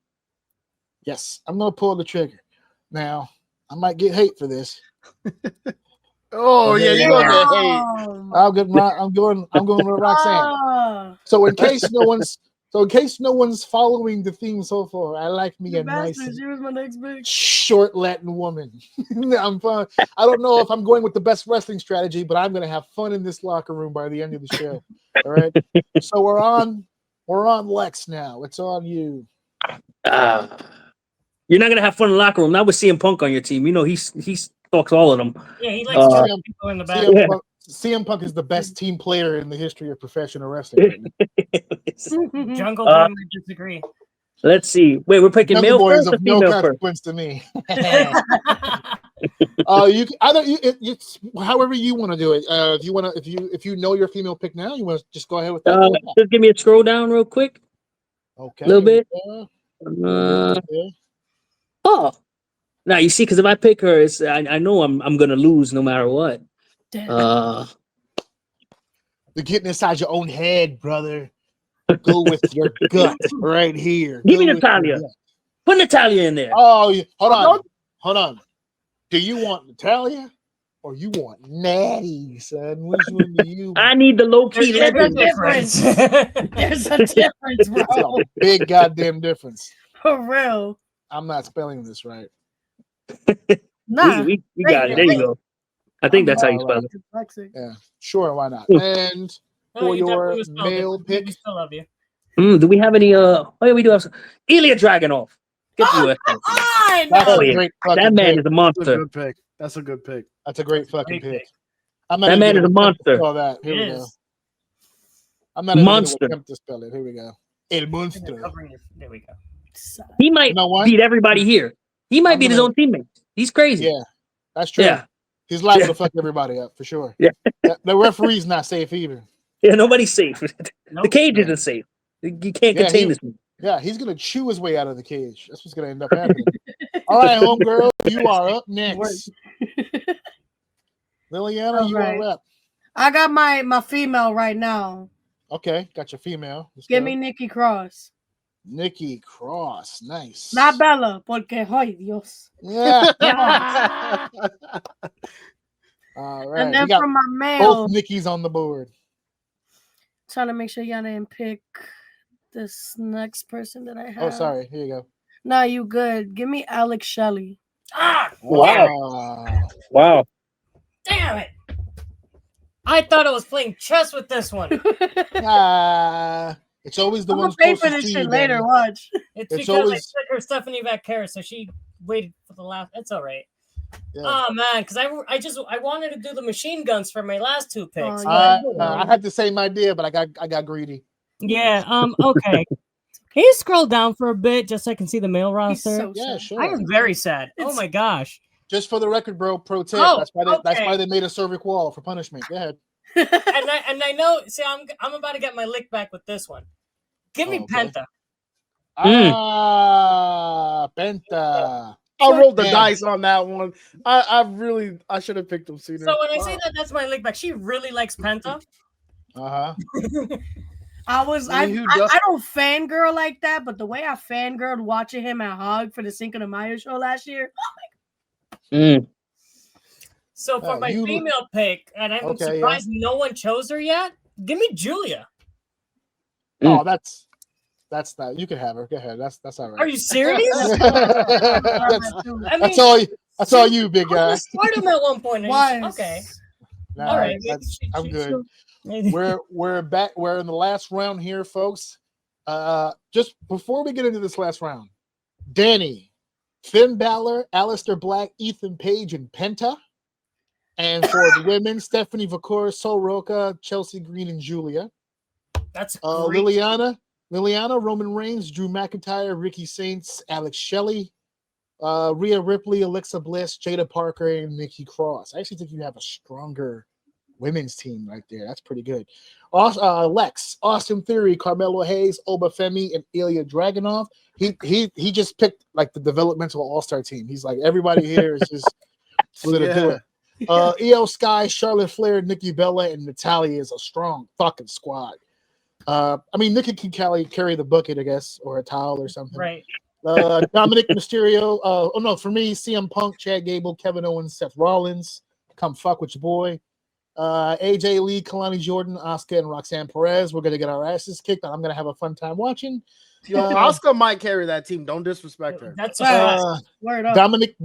Yes, I'm going to pull the trigger. Now, I might get hate for this. Oh, yeah, you're going to get hate. I'm going with Roxanne. So in case no one's following the theme so far, I like me a nice she was my next pick. short Latin woman. I'm fun. I don't know if I'm going with the best wrestling strategy, but I'm going to have fun in this locker room by the end of the show. All right. So we're on Lex now. It's on you. You're not gonna have fun in the locker room. Not with CM Punk on your team. You know he stalks all of them. Yeah, he likes people in the back. CM Punk is the best team player in the history of professional wrestling. Jungle Boy might disagree. Let's see. Wait, we're picking Jungle male Boy first is or of no female first? consequence to me. It's however you want to do it. If you know your female pick now, you want to just go ahead with that. Just give me a scroll down real quick. Okay, a little bit. Now you see, because if I pick her, I know I'm gonna lose no matter what. You're getting inside your own head, brother. Go with your gut right here. Give me Natalia. Put Natalia in there. Oh, hold on. Do you want Natalia or you want Natty, son? Which one do you want? I need the low key legend. There's a difference, bro. It's a big goddamn difference. For real. I'm not spelling this right. Nah, we got it. There you go. I think that's how you spell it. Yeah, sure, why not? And for your male pick, we still love you. Do we have any? Oh yeah, we do have some. Ilya Dragunov. Get the that man is a monster. That's a good pick. That's a good pick. That's a great fucking pick. That man is a monster. That. Here we go. I'm not even going to attempt to spell it. Here we go. El Monstro. There we go. He might beat everybody here. He might beat his own teammate. He's crazy. Yeah, that's true. Yeah. He's liable to fuck everybody up for sure. Yeah. The referee's not safe either. Yeah, nobody's safe. The cage isn't safe. You can't contain this one. Yeah, he's gonna chew his way out of the cage. That's what's gonna end up happening. All right, homegirl, you are up next. Liliana, you are up. I got my female right now. Okay, got your female. Give me Nikki Cross. Nikki Cross, nice. Not Bella, porque hoy Dios. Yeah. All right. And then from my male, both Nikki's on the board. Trying to make sure y'all didn't pick this next person that I have. Oh, sorry. Here you go. Nah, you good. Give me Alex Shelley. Ah, Wow. Damn it. I thought I was playing chess with this one. It's always the I'm ones gonna pay for closest this to you, shit later. Danny. Watch. it's It's because I always- took her Stephanie Vaquera, so she waited for the last. It's all right. Yeah. Oh man, because I wanted to do the machine guns for my last two picks. Oh, I had the same idea, but I got greedy. Yeah. Okay. Can you scroll down for a bit just so I can see the male He's roster? so Yeah, sad. sure. I am very sad. Oh my gosh. Just for the record, bro. Pro tip. Oh, that's why they made a cervic wall for punishment. Go ahead. And I know. See, I'm about to get my lick back with this one. Give me Okay. Penta. Penta. I rolled the Man. dice on that one. I should have picked him sooner. So when I say that, that's my lick back. She really likes Penta. Uh-huh. I mean, who does- don't fangirl like that, but the way I fangirled watching him at Hog for the Cinco de Mayo show last year. So for my female pick, and I'm surprised no one chose her yet. Give me Julia. Oh, that's not. You can have her. Go ahead. That's all right. Are you serious? That's all you, big guy. I was Stardom at one point. Okay. Nah, All right. I'm good. We're back. We're in the last round here, folks. Just before we get into this last round, Danny, Finn Balor, Aleister Black, Ethan Page, and Penta. And for the women, Stephanie Vaquera, Sol Roca, Chelsea Green, and Julia. That's great. Liliana, Roman Reigns, Drew McIntyre, Ricky Saints, Alex Shelley, Rhea Ripley, Alexa Bliss, Jada Parker, and Nikki Cross. I actually think you have a stronger women's team right there. That's pretty good. Lex, Austin Theory, Carmelo Hayes, Oba Femi, and Ilya Dragunov. He just picked like the developmental all-star team. He's like, everybody here is just we're gonna do it. Io Sky, Charlotte Flair, Nikki Bella, and Natalia is a strong fucking squad. I mean, Nikki can carry the bucket, I guess, or a towel or something. Right. Dominic Mysterio. For me, CM Punk, Chad Gable, Kevin Owens, Seth Rollins. Come fuck with your boy. AJ Lee, Kalani Jordan, Asuka, and Roxanne Perez. We're gonna get our asses kicked, and I'm gonna have a fun time watching. Asuka might carry that team. Don't disrespect her. That's Word up. Dominic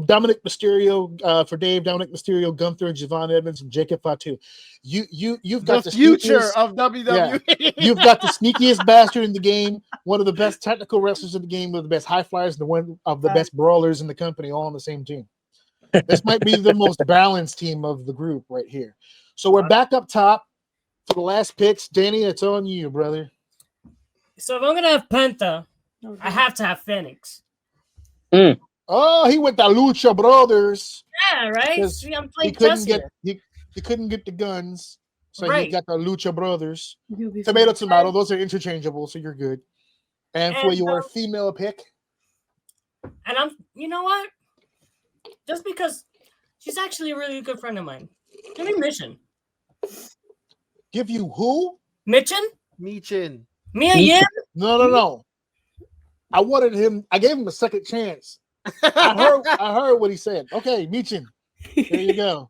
Mysterio for Dave. Dominic Mysterio, Gunther, Javon Evans, and Jacob Fatu. You've got the future of WWE. Yeah, you've got the sneakiest bastard in the game. One of the best technical wrestlers in the game. One of the best high flyers, and one of the best brawlers in the company, all on the same team. This might be the most balanced team of the group right here. So we're back up top for the last picks. Danny, it's on you, brother. So if I'm gonna have Penta, I have to have Phoenix. Oh, he went the Lucha Brothers. Yeah, right. See, I'm playing he couldn't chess get here. he couldn't get the guns, so Right. he got the Lucha Brothers. Tomato, those are interchangeable, so you're good. And for your female pick, and you know what? Just because she's actually a really good friend of mine. Give me Mission. give you who? Michin? Michin. Mia Yim? No. I gave him a second chance. I heard what he said. Okay, Michin. There you go.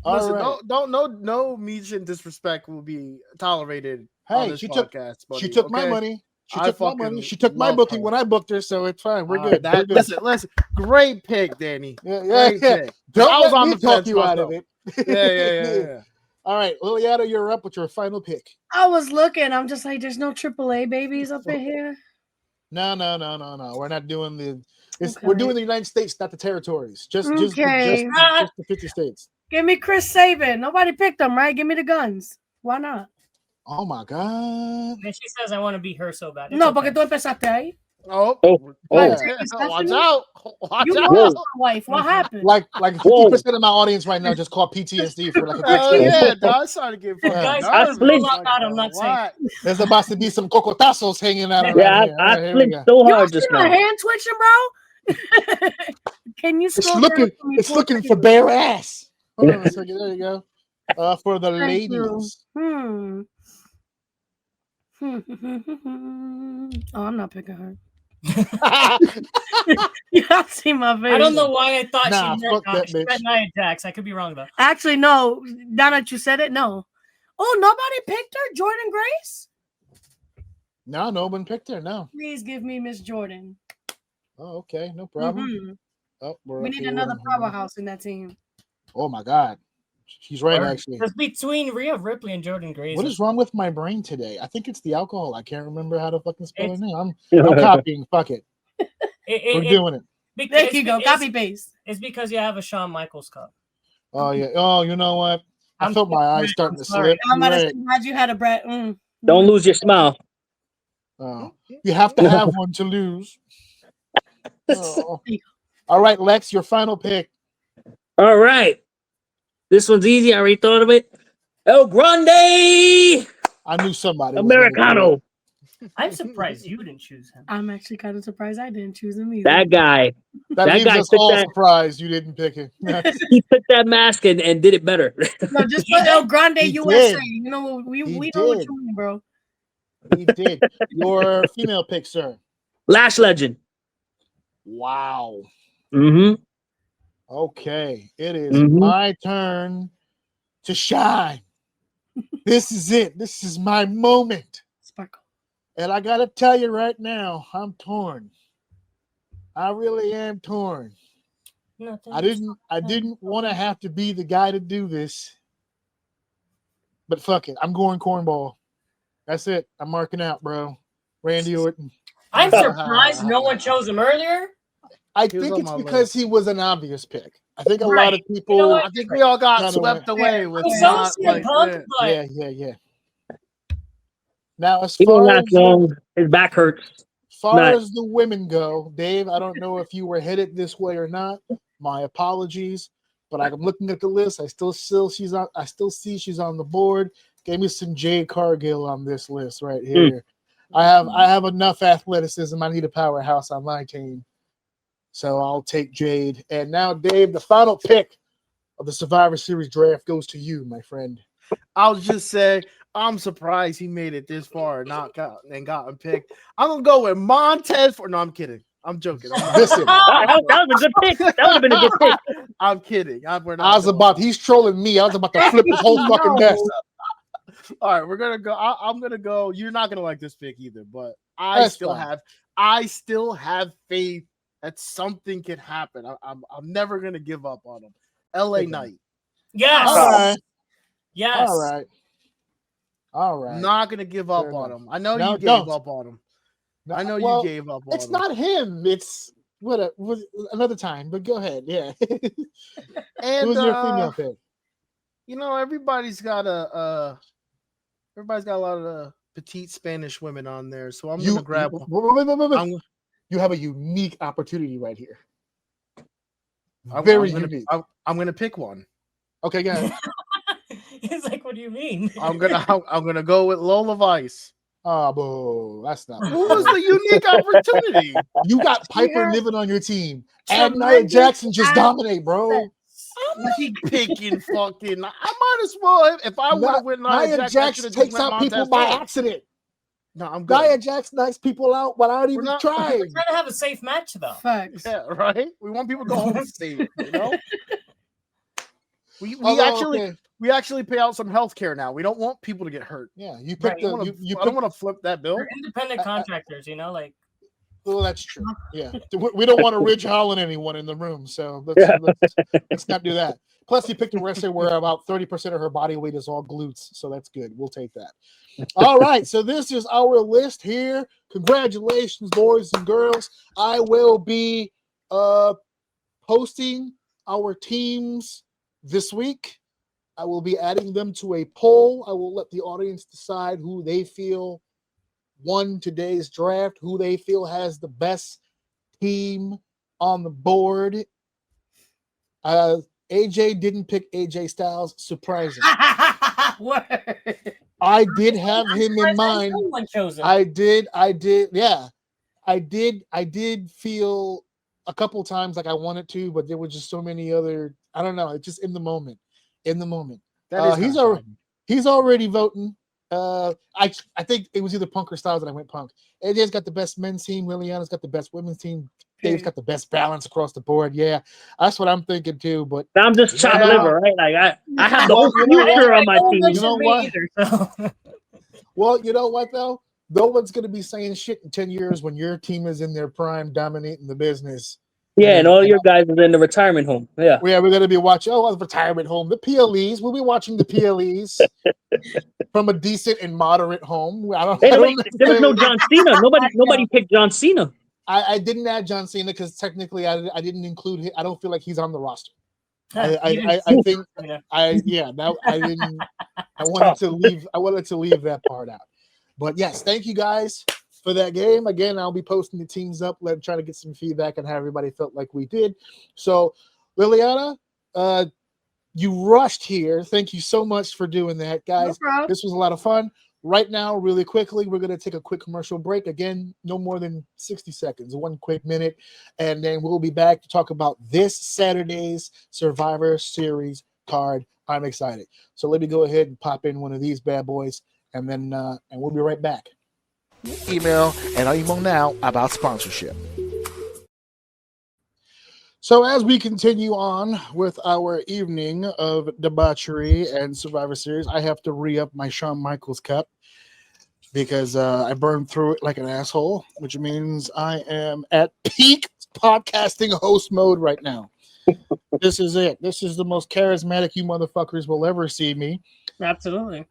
Listen, right. no Michin disrespect will be tolerated on Hey, this she podcast. She took my money. She took my money. She took my love booking her. when I booked her, so it's fine. We're good. We're good. Listen. Great pick, Danny. Yeah. Great pick. Don't I was let on me the talk fence you out of myself. it. Yeah. All right, Liliana, you're up with your final pick. I was looking. I'm just like, there's no AAA babies up in here. No. We're not doing the. We're doing the United States, not the territories. Just the 50 states. Give me Chris Sabin. Nobody picked him, right? Give me the guns. Why not? Oh my God. And she says I want to beat her so bad. No, porque tú empezaste ahí. Watch out. You lost my wife. What happened? Like 50% of my audience right now just caught PTSD for like a Oh yeah, I started to get Guys, I'm not saying. There's about to be some cocotazos hanging out. I flipped so hard just my now. hand twitching, bro. Can you scroll down for me, It's looking please? for bare ass. Hold on a second. There you go. For the Thank ladies. you. Oh, I'm not picking her. You have seen my face. I don't know why I thought she bitch. meant Nia Jax. I could be wrong though. Actually, no. Now that you said it, no. Oh, nobody picked her? Jordan Grace? No, no one picked her. No. Please give me Miss Jordan. Oh, okay, no problem. Mhm. Oh, we're We up need here another with- powerhouse in that team. Oh my God, she's right. Or Actually, it's between Rhea Ripley and Jordan Grace. what is wrong with my brain today? I think it's the alcohol. I can't remember how to fucking spell her It's- name. I'm copying. Fuck it. We're doing it. There you go. Copy paste. It's because you have a Shawn Michaels cup. Oh yeah. Oh, you know what? I felt my eyes starting to slip. I'm You're about to right. say, glad you had a Brett. Don't lose your smile. Oh, you have to have one to lose. Oh. All right, Lex, your final pick. All right. This one's easy. I already thought of it. El Grande I knew somebody. Americano. I'm surprised you didn't choose him. I'm actually kind of surprised I didn't choose him either. That guy. That That leaves guy us took all that- surprised you didn't pick him. He took that mask and did it better. No, just put El Grande He USA. did. You know, we He know what did. you mean, bro. He did. Your female pick, sir. Lash Legend. Wow. Mm-hmm. Okay, it is Mhm. my turn to shine. This is it. This is my moment. Sparkle. And I gotta tell you right now, I'm torn. I really am torn. I didn't want to have to be the guy to do this. But fuck it. I'm going cornball. That's it. I'm marking out, bro. Randy Orton. I'm surprised no one chose him earlier. I He was think on it's my because list. he was an obvious pick. I think a lot Right. of You know people. what? I think we all got Kinda swept went- away with So not CM like Punk, that. but Yeah. Now, as He didn't far last as long. His back hurts. Not- as the women go, Dave, I don't know if you were headed this way or not. My apologies, but I'm looking at the list. I still see she's on the board. Gave me some Jade Cargill on this list right here. I have enough athleticism. I need a powerhouse on my team, so I'll take Jade. And now, Dave, the final pick of the Survivor Series draft goes to you, my friend. I'll just say I'm surprised he made it this far and gotten picked. I'm gonna go with Montez for. No, I'm kidding. I'm joking. Listen, that was a good pick. That would have been a good pick. I'm kidding. He's trolling me. I was about to flip his whole fucking mess. All right, we're gonna go. I'm gonna go. You're not gonna like this pick either, but I That's still have faith that something can happen. I'm never gonna give up on him. LA Knight. yes, All right. yes. All right. I'm not gonna give up Fair on enough. him. I know No, you gave don't. up on him. No, I know well, you gave up on It's him. not him. It's another time. But go ahead. Yeah. And Who's your female pick? you know, everybody's got a lot of petite Spanish women on there, so I'm gonna grab one. Wait. You have a unique opportunity right here. I'm Very gonna, unique. I'm gonna pick one. Okay, go ahead. He's like, what do you mean? I'm gonna go with Lola Vice. Oh, boo. That's not. What was the unique opportunity? You got Piper Niven on your team. And Nia Jackson just dominate, bro. I'm not picking fucking. I might as well if I would have went Nia Jackson takes out people by accident. No, I'm good. Nia Jackson knocks people out without even trying. We're trying to have a safe match, though. Facts. Yeah, right. We want people to go home safe. You know. We actually pay out some health care now. We don't want people to get hurt. Yeah, you picked Right. I don't want to flip that bill. We're independent contractors, you know, like. Well, that's true. Yeah, we don't want to Ridge Holland anyone in the room, so let's not do that. Plus, you picked a wrestler where about 30% of her body weight is all glutes, so that's good. We'll take that. All right, so this is our list here. Congratulations, boys and girls. I will be posting our teams this week. I will be adding them to a poll. I will let the audience decide who they feel won today's draft, who they feel has the best team on the board. AJ didn't pick AJ Styles. Surprising. I did have him in mind. I did. Yeah, I did feel a couple times like I wanted to, but there were just so many other. I don't know. It's just in the moment. That he's already voting. I think it was either Punk or Styles that I went Punk. AJ's got the best men's team. Liliana's got the best women's team. Dave's got the best balance across the board. Yeah, that's what I'm thinking too. But I'm just chopped liver, right? Like I have the whole future on my team. You know what? Well, you know what though? no one's going to be saying shit in 10 years when your team is in their prime, dominating the business. Yeah, and all your guys are in the retirement home. Yeah. Yeah, we're going to be watching, the retirement home, the PLEs. We'll be watching the PLEs from a decent and moderate home. I don't There was no John Cena. Nobody picked John Cena. I didn't add John Cena because technically I didn't include him. I don't feel like he's on the roster. I think I wanted to leave that part out. But yes, thank you guys for that game. Again, I'll be posting the teams up, trying to get some feedback on how everybody felt like we did. So, Liliana, you rushed here. Thank you so much for doing that, guys. No this was a lot of fun. Right now, really quickly, we're going to take a quick commercial break. Again, no more than 60 seconds, 1 quick minute. And then we'll be back to talk about this Saturday's Survivor Series card. I'm excited. So let me go ahead and pop in one of these bad boys, and then and we'll be right back. Email and email now about sponsorship. So as we continue on with our evening of debauchery and Survivor Series, I have to re-up my Shawn Michaels cup because I burned through it like an asshole, which means I am at peak podcasting host mode right now. This is it. This is the most charismatic you motherfuckers will ever see me. Absolutely.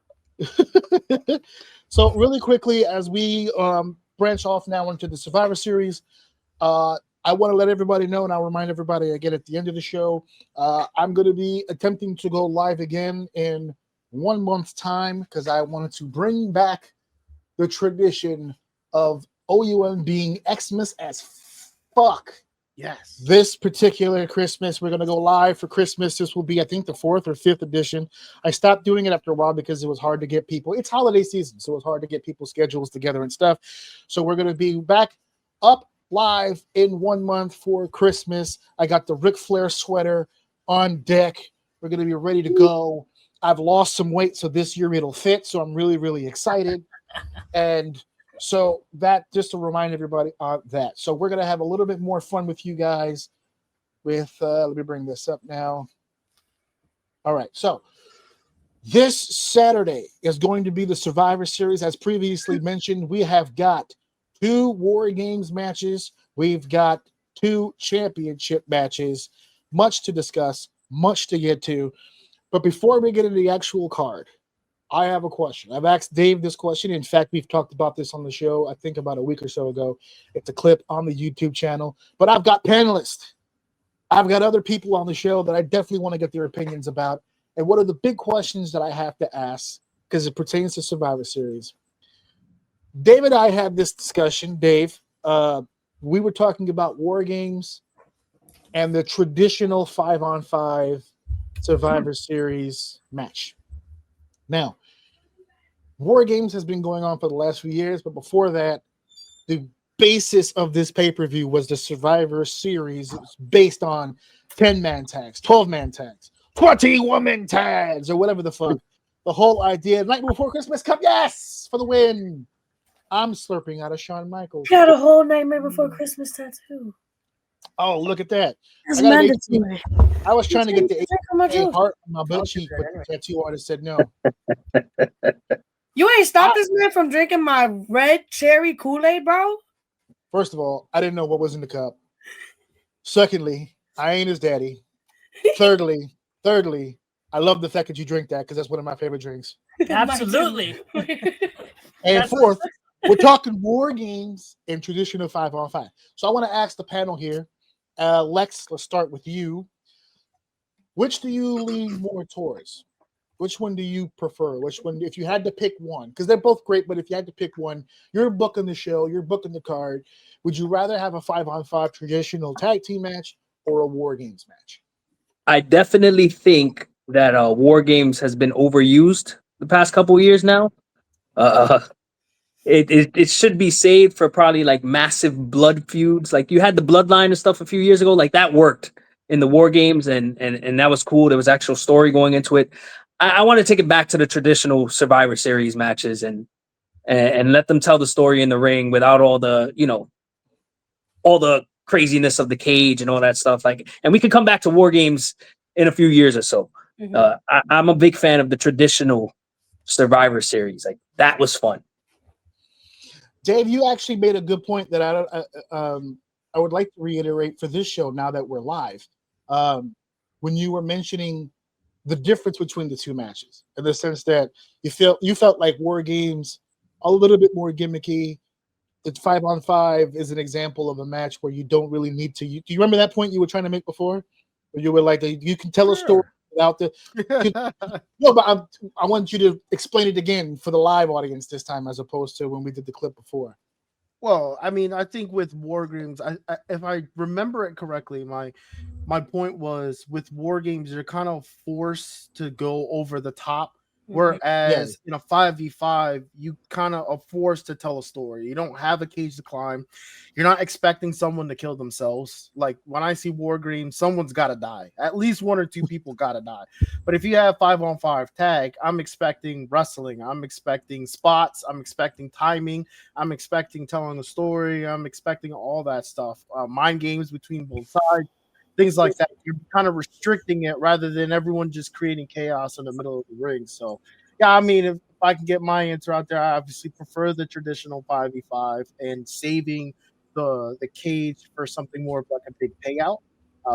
So really quickly, as we branch off now into the Survivor Series, I want to let everybody know, and I'll remind everybody again at the end of the show, I'm going to be attempting to go live again in 1 month's time because I wanted to bring back the tradition of OUM being Xmas as fuck. Yes. This particular Christmas, we're going to go live for Christmas. This will be, I think, the 4th or 5th edition. I stopped doing it after a while because it was hard to get people. It's holiday season, so it's hard to get people's schedules together and stuff. So we're going to be back up live in 1 month for Christmas. I got the Ric Flair sweater on deck. We're going to be ready to go. I've lost some weight, so this year it'll fit. So I'm really, really excited. And so that, just to remind everybody on that. So we're going to have a little bit more fun with you guys with, let me bring this up now. All right. So this Saturday is going to be the Survivor Series. As previously mentioned, we have got 2 War Games matches. We've got 2 championship matches. Much to discuss, much to get to. But before we get into the actual card, I have a question. I've asked Dave this question. In fact, we've talked about this on the show, I think about a week or so ago. It's a clip on the YouTube channel. But I've got panelists. I've got other people on the show that I definitely want to get their opinions about. And what are the big questions that I have to ask because it pertains to Survivor Series? Dave and I had this discussion. Dave, we were talking about War Games and the traditional 5-on-5 Survivor Series match. Now, War Games has been going on for the last few years, but before that, the basis of this pay-per-view was the Survivor Series. It was based on 10-man tags, 12-man tags, 20-woman tags, or whatever the fuck. The whole idea, Night Before Christmas, come, yes, for the win. I'm slurping out of Shawn Michaels. Got a whole Nightmare Before Christmas tattoo. Oh, look at that. That's mandatory. I was trying to get the heart on my butt cheek, but the tattoo artist said no. You ain't stopped this man from drinking my red cherry Kool-Aid, bro? First of all, I didn't know what was in the cup. Secondly, I ain't his daddy. Thirdly, I love the fact that you drink that because that's one of my favorite drinks. Absolutely. And fourth, we're talking War Games and traditional 5-on-5. So I want to ask the panel here. Lex, let's start with you. Which do you lean more towards? Which one do you prefer? Which one, if you had to pick one, because they're both great, but if you had to pick one, you're booking the show, you're booking the card. Would you rather have a 5-on-5 traditional tag team match or a War Games match? I definitely think that War Games has been overused the past couple of years now. It should be saved for probably like massive blood feuds. Like you had the Bloodline and stuff a few years ago. Like that worked in the War Games, and that was cool. There was actual story going into it. I want to take it back to the traditional Survivor Series matches and let them tell the story in the ring without all the, all the craziness of the cage and all that stuff. Like, and we could come back to War Games in a few years or so. Mm-hmm. I'm a big fan of the traditional Survivor Series. Like that was fun. Dave, you actually made a good point that I would like to reiterate for this show now that we're live. When you were mentioning the difference between the two matches, in the sense that you felt like War Games a little bit more gimmicky. The 5-on-5 is an example of a match where you don't really need to. Do you remember that point you were trying to make before? Where you were like, you can tell a story without the. No, but I want you to explain it again for the live audience this time, as opposed to when we did the clip before. Well, I mean, I think with War Games, if I remember it correctly, my point was with War Games, you're kind of forced to go over the top. Whereas in a 5v5, you kind of are forced to tell a story. You don't have a cage to climb. You're not expecting someone to kill themselves. Like when I see War Games, someone's got to die. At least 1 or 2 people got to die. But if you have 5-on-5 tag, I'm expecting wrestling. I'm expecting spots. I'm expecting timing. I'm expecting telling a story. I'm expecting all that stuff. Mind games between both sides. Things like that. You're kind of restricting it rather than everyone just creating chaos in the middle of the ring. So, yeah, I mean, if I can get my answer out there, I obviously prefer the traditional 5v5 and saving the cage for something more of like a big payout.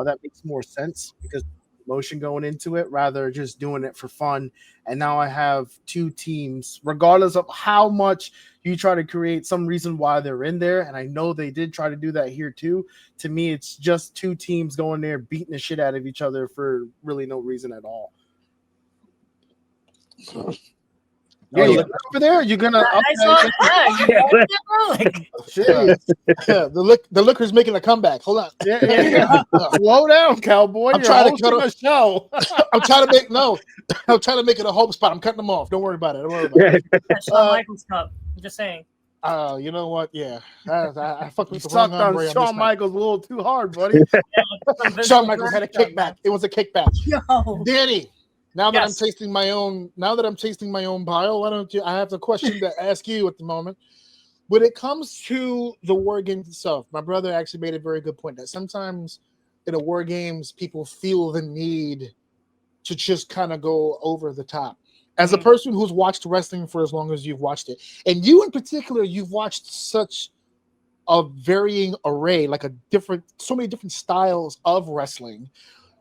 That makes more sense because emotion going into it rather just doing it for fun. And now I have 2 teams, regardless of how much you try to create some reason why they're in there. And I know they did try to do that here too. To me, it's just 2 teams going there, beating the shit out of each other for really no reason at all. Yeah, you over there? You're gonna. The liquor's making a comeback. Hold on. Yeah. Slow down, cowboy. I'm trying to cut a show. I'm trying to make it a hope spot. I'm cutting them off. Don't worry about it. That's Shawn Michaels Cup. I'm just saying. You know what? Yeah, I fucked with the sucked wrong on Shawn Michaels a little too hard, buddy. Shawn Michaels had a kickback. It was a kickback. Yo. Danny. Now that I'm tasting my own bile, why don't you? I have a question to ask you at the moment. When it comes to the War Games itself, my brother actually made a very good point that sometimes in a War Games, people feel the need to just kind of go over the top. As a person who's watched wrestling for as long as you've watched it, and you in particular, you've watched such a varying array, like so many different styles of wrestling.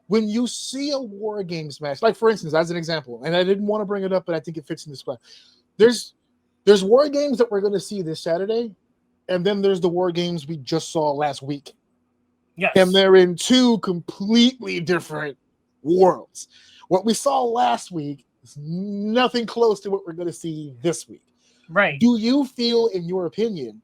When you see a War Games match, like for instance, as an example, and I didn't want to bring it up, but I think it fits in this way. There's War Games that we're going to see this Saturday, and then there's the War Games we just saw last week. Yes. And they're in 2 completely different worlds. What we saw last week is nothing close to what we're going to see this week. Right. Do you feel, in your opinion,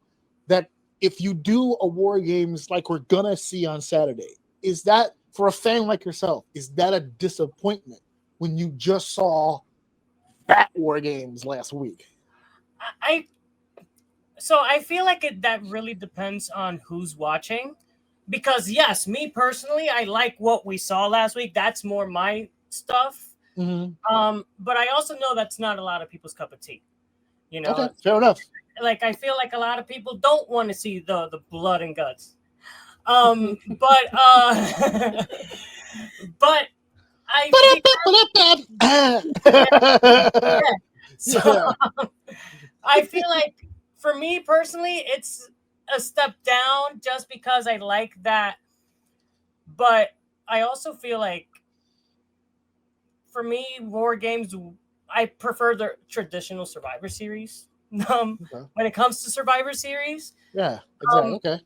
that if you do a War Games like we're going to see on Saturday, is that, for a fan like yourself, is that a disappointment when you just saw that War Games last week? I feel like that really depends on who's watching, because yes, me personally, I like what we saw last week. That's more my stuff. But I also know that's not a lot of people's cup of tea. You know, okay, fair enough. Like I feel like a lot of people don't want to see the blood and guts. But I feel like for me personally, it's a step down just because I like that. But I also feel like for me, War Games, I prefer the traditional Survivor Series. When it comes to Survivor Series, yeah, exactly. Okay.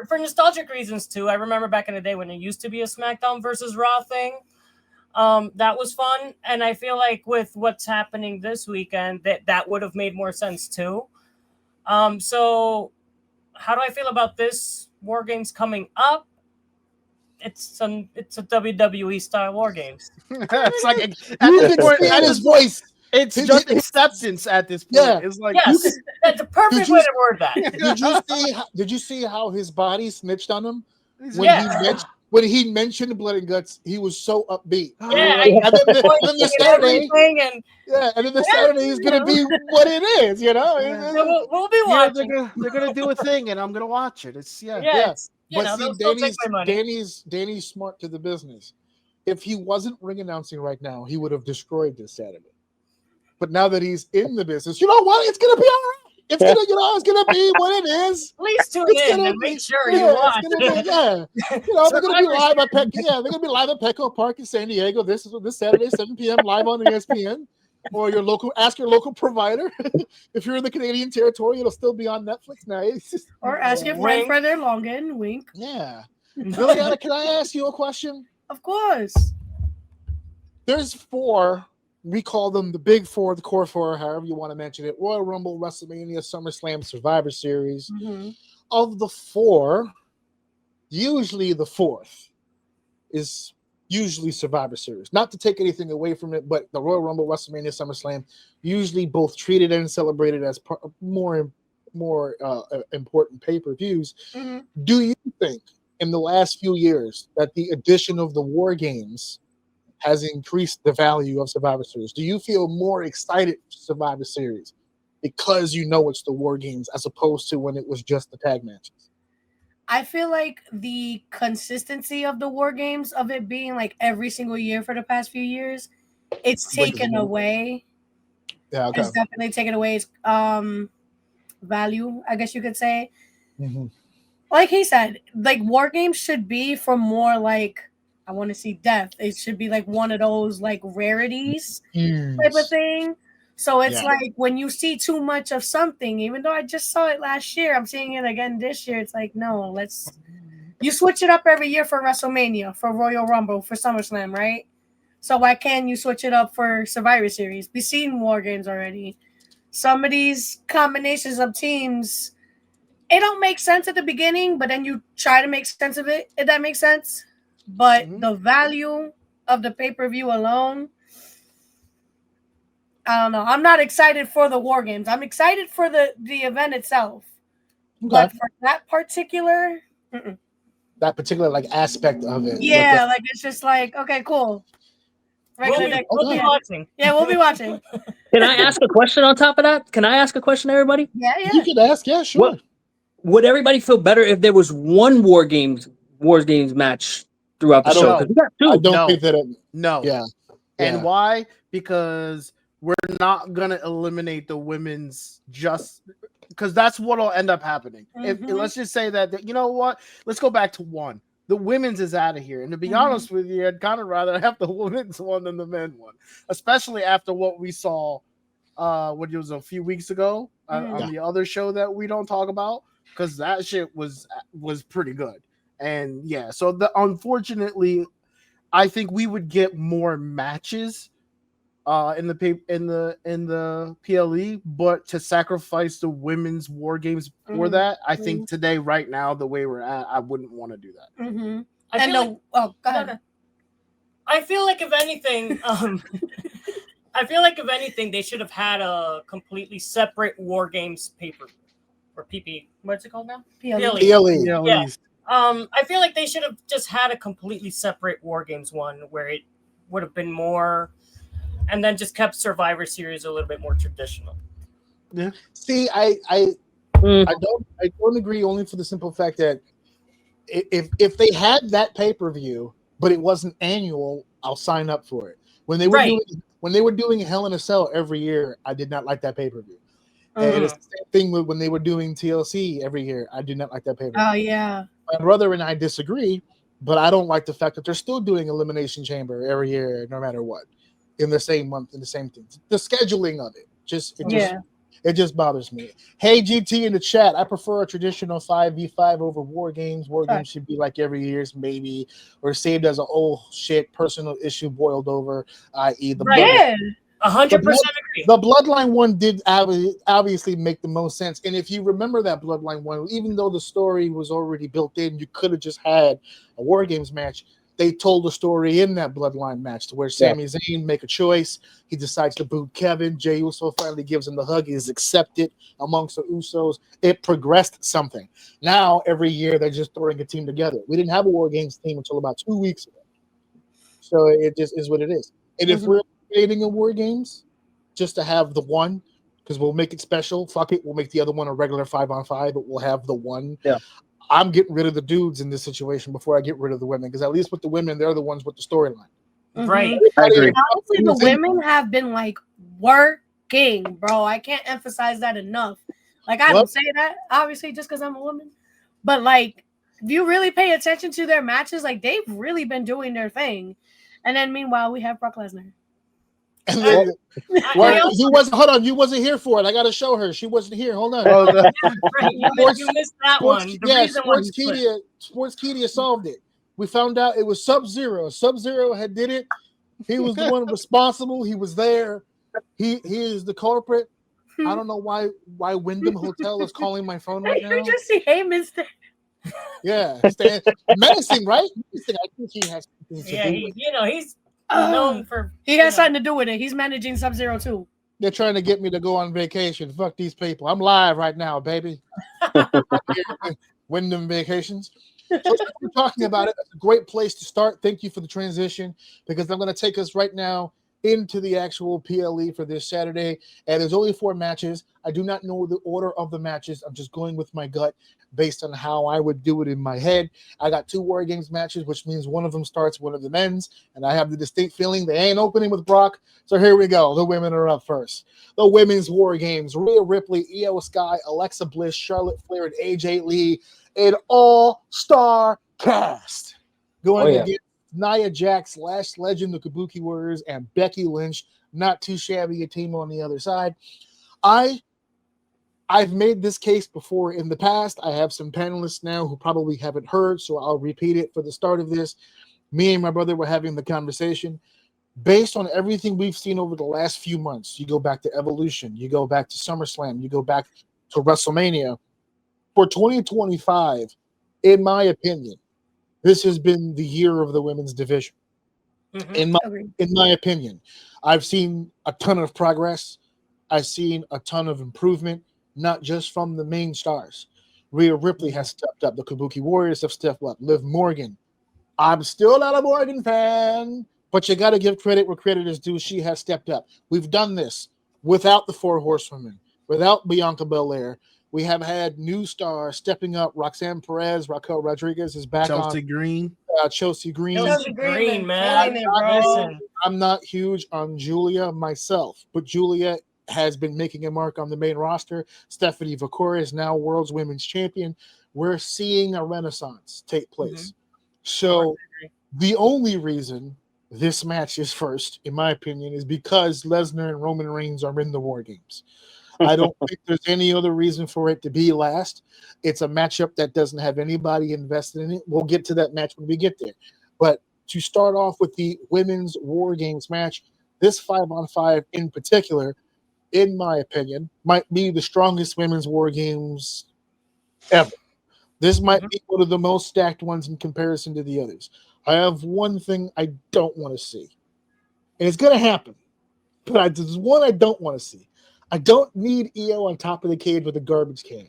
For nostalgic reasons too. I remember back in the day when it used to be a SmackDown versus Raw thing. That was fun, and I feel like with what's happening this weekend, that would have made more sense too. So how do I feel about this War Games coming up? It's a WWE style War Games. It's like at his voice. It's just acceptance at this point. Yeah. It's like yes, that's the perfect way to word that. Did you see how his body snitched on him when he mentioned blood and guts? He was so upbeat. Yeah, and then the Saturday, and then the Saturday is going to be what it is. You know, we'll be watching. They're gonna do a thing, and I'm gonna watch it. It's But see, Danny's smart to the business. If he wasn't ring announcing right now, he would have destroyed this Saturday. But now that he's in the business, you know what? It's gonna be all right. It's gonna, it's gonna be what it is. Please tune in and make sure you watch. They're gonna be live at they're gonna be live at Petco Park in San Diego this Saturday, 7 p.m. live on ESPN. Or ask your local provider. If you're in the Canadian territory, it'll still be on Netflix now. Or ask your friend for their login. Wink. Yeah. Liliana, can I ask you a question? Of course. There's 4. We call them the big 4, the core 4, however you want to mention it. Royal Rumble, WrestleMania, SummerSlam, Survivor Series. Mm-hmm. Of the 4, usually the 4th is usually Survivor Series. Not to take anything away from it, but the Royal Rumble, WrestleMania, SummerSlam, usually both treated and celebrated as more important pay-per-views. Mm-hmm. Do you think in the last few years that the addition of the War Games has increased the value of Survivor Series? Do you feel more excited for Survivor Series because it's the War Games as opposed to when it was just the tag matches? I feel like the consistency of the War Games, of it being like every single year for the past few years, it's taken away. Yeah, okay. It's definitely taken away its value, I guess you could say. Mm-hmm. Like he said, like War Games should be for more like, I want to see death. It should be like one of those like rarities type of thing. So it's like when you see too much of something, even though I just saw it last year, I'm seeing it again this year. It's like, no, you switch it up every year for WrestleMania, for Royal Rumble, for SummerSlam, right? So why can't you switch it up for Survivor Series? We've seen War Games already. Some of these combinations of teams, it don't make sense at the beginning, but then you try to make sense of it, if that makes sense. But the value of the pay-per-view alone, I don't know. I'm not excited for the War Games. I'm excited for the event itself. Okay. But for that particular like aspect of it. Yeah, like it's just like, okay, cool. We'll be watching. Yeah, we'll be watching. Can I ask a question on top of that? Can I ask a question to everybody? Yeah. You can ask, yeah, sure. Would everybody feel better if there was one War Games match throughout the show? I don't think that no. Yeah. And why? Because we're not gonna eliminate the women's just because that's what'll end up happening. If let's just say that you know what, let's go back to one. The women's is out of here, and to be honest with you, I'd kind of rather have the women's one than the men one, especially after what we saw. What it was a few weeks ago on the other show that we don't talk about, because that shit was pretty good. And so unfortunately, I think we would get more matches in the PLE, but to sacrifice the women's War Games for that, I think today, right now, the way we're at, I wouldn't want to do that. Mm-hmm. Go ahead. I feel like if anything, they should have had a completely separate War Games paper or PP. What's it called now? PLE. Yeah. I feel like they should have just had a completely separate War Games one where it would have been more, and then just kept Survivor Series a little bit more traditional. Yeah. See, I don't agree, only for the simple fact that if they had that pay-per-view but it wasn't annual, I'll sign up for it. When they were doing Hell in a Cell every year, I did not like that pay-per-view. And it's the same thing when they were doing TLC every year. I do not like that pay-per-view. Oh yeah. My brother and I disagree, but I don't like the fact that they're still doing Elimination Chamber every year, no matter what, in the same month, in the same thing. The scheduling of it it just bothers me. Hey, GT in the chat, I prefer a traditional 5v5 over War Games. War Games should be like every year's maybe, or saved as an personal issue boiled over, i.e. the 100% agree. The Bloodline one did obviously make the most sense. And if you remember that Bloodline one, even though the story was already built in, you could have just had a War Games match. They told the story in that Bloodline match to where Sami Zayn make a choice. He decides to boot Kevin. Jey Uso finally gives him the hug. He is accepted amongst the Usos. It progressed something. Now, every year, they're just throwing a team together. We didn't have a War Games team until about 2 weeks ago. So it just is what it is. And if we're creating a War Games just to have the one, because we'll make it special, fuck it, we'll make the other one a regular 5-on-5, but we'll have the one. Yeah. I'm getting rid of the dudes in this situation before I get rid of the women, because at least with the women, they're the ones with the storyline. Right. I agree. Honestly, the women have been like working, bro. I can't emphasize that enough. Like, I don't say that, obviously, just because I'm a woman. But, like, if you really pay attention to their matches, like, they've really been doing their thing. And then, meanwhile, we have Brock Lesnar. And then, he wasn't. Hold on, you wasn't here for it. I got to show her. She wasn't here. Hold on. Oh, right. You missed that one. Sportskeeda solved it. We found out it was Sub-Zero. Sub-Zero had did it. He was the one responsible. He was there. He is the culprit. I don't know why Wyndham Hotel is calling my phone right now. You just see Heyman's there. Yeah, menacing, right? I think he has. Yeah, he's known for. He has something to do with it. He's managing Sub-Zero too. They're trying to get me to go on vacation. Fuck these people. I'm live right now, baby. Wyndham Vacations. So we're talking about it. It's a great place to start. Thank you for the transition, because I'm going to take us right now into the actual PLE for this Saturday. And there's only 4 matches. I do not know the order of the matches. I'm just going with my gut based on how I would do it in my head. I got 2 War Games matches, which means one of them starts, one of them ends. And I have the distinct feeling they ain't opening with Brock. So here we go. The women are up first. The women's War Games: Rhea Ripley, Io Sky, Alexa Bliss, Charlotte Flair, and AJ Lee. An all-star cast going against Nia Jax, Lash Legend, the Kabuki Warriors, and Becky Lynch. Not too shabby a team on the other side. I've made this case before in the past. I have some panelists now who probably haven't heard, so I'll repeat it for the start of this. Me and my brother were having the conversation. Based on everything we've seen over the last few months, you go back to Evolution, you go back to SummerSlam, you go back to WrestleMania. For 2025, in my opinion, this has been the year of the women's division. In my opinion, I've seen a ton of progress. I've seen a ton of improvement, not just from the main stars. Rhea Ripley has stepped up. The Kabuki Warriors have stepped up. Liv Morgan. I'm still not a Morgan fan, but you got to give credit where credit is due. She has stepped up. We've done this without the 4 horsewomen, without Bianca Belair. We have had new stars stepping up. Roxanne Perez, Raquel Rodriguez is back Chelsea on. Green. Chelsea Green. Chelsea Green, man. I'm not huge on Julia myself, but Julia has been making a mark on the main roster. Stephanie Vakora is now world's women's champion. We're seeing a renaissance take place. So the only reason this match is first, in my opinion, is because Lesnar and Roman Reigns are in the War Games. I don't think there's any other reason for it to be last. It's a matchup that doesn't have anybody invested in it. We'll get to that match when we get there. But to start off with the women's War Games match, this 5-on-5 in particular, in my opinion, might be the strongest women's War Games ever. This might be one of the most stacked ones in comparison to the others. I have one thing I don't want to see. And it's going to happen. But there's one I don't want to see. I don't need EO on top of the cage with a garbage can.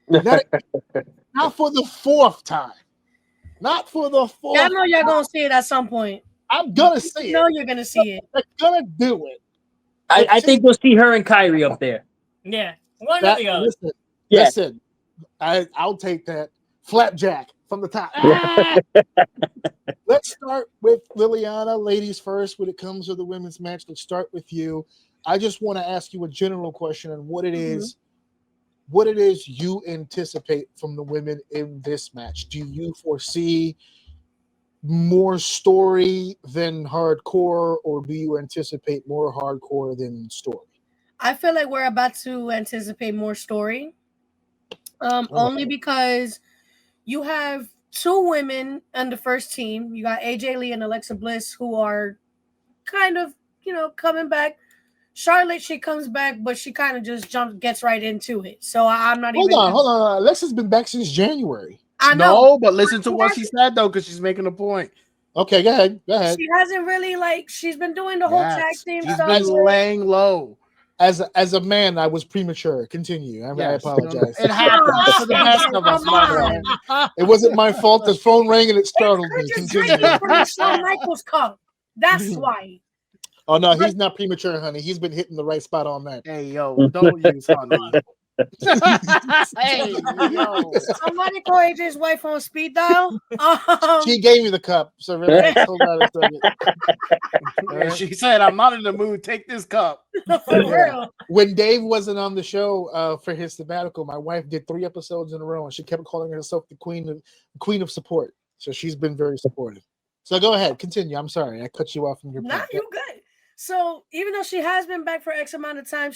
Not for the 4th time. Not for the 4th I know you're going to see it at some point. I'm going to see it. No, you're going to see it. I'm going to do it. I think we'll see her and Kyrie up there. Yeah. One or the other. Listen, I'll take that. Flapjack from the top. Let's start with Liliana, ladies first, when it comes to the women's match. Let's start with you. I just want to ask you a general question on what it is you anticipate from the women in this match. Do you foresee more story than hardcore, or do you anticipate more hardcore than story? I feel like we're about to anticipate more story. Only because you have 2 women on the first team. You got AJ Lee and Alexa Bliss, who are kind of, coming back. Charlotte, she comes back, but she kind of just gets right into it. So I'm not Hold on. Alexa's been back since January. I know. No, but listen to what she said, though, because she's making a point. Okay, go ahead. She hasn't really, she's been doing the whole tag team stuff. She's been laying low. As a man, I was premature. Continue. I apologize. It happens to the best of us, my friend. It wasn't my fault. The phone rang and it startled me. Continue. Shawn Michaels Cup. That's why. Oh no, he's not premature, honey. He's been hitting the right spot on that. Hey, yo, don't use honey. Hey, yo. Somebody call AJ's wife on speed dial. She gave me the cup, so relax. Hold on a second. And she said, "I'm not in the mood. Take this cup." For real. When Dave wasn't on the show for his sabbatical, my wife did 3 episodes in a row, and she kept calling herself the queen of support. So she's been very supportive. So go ahead, continue. I'm sorry, I cut you off from your. Nah, you good. So even though she has been back for X amount of time,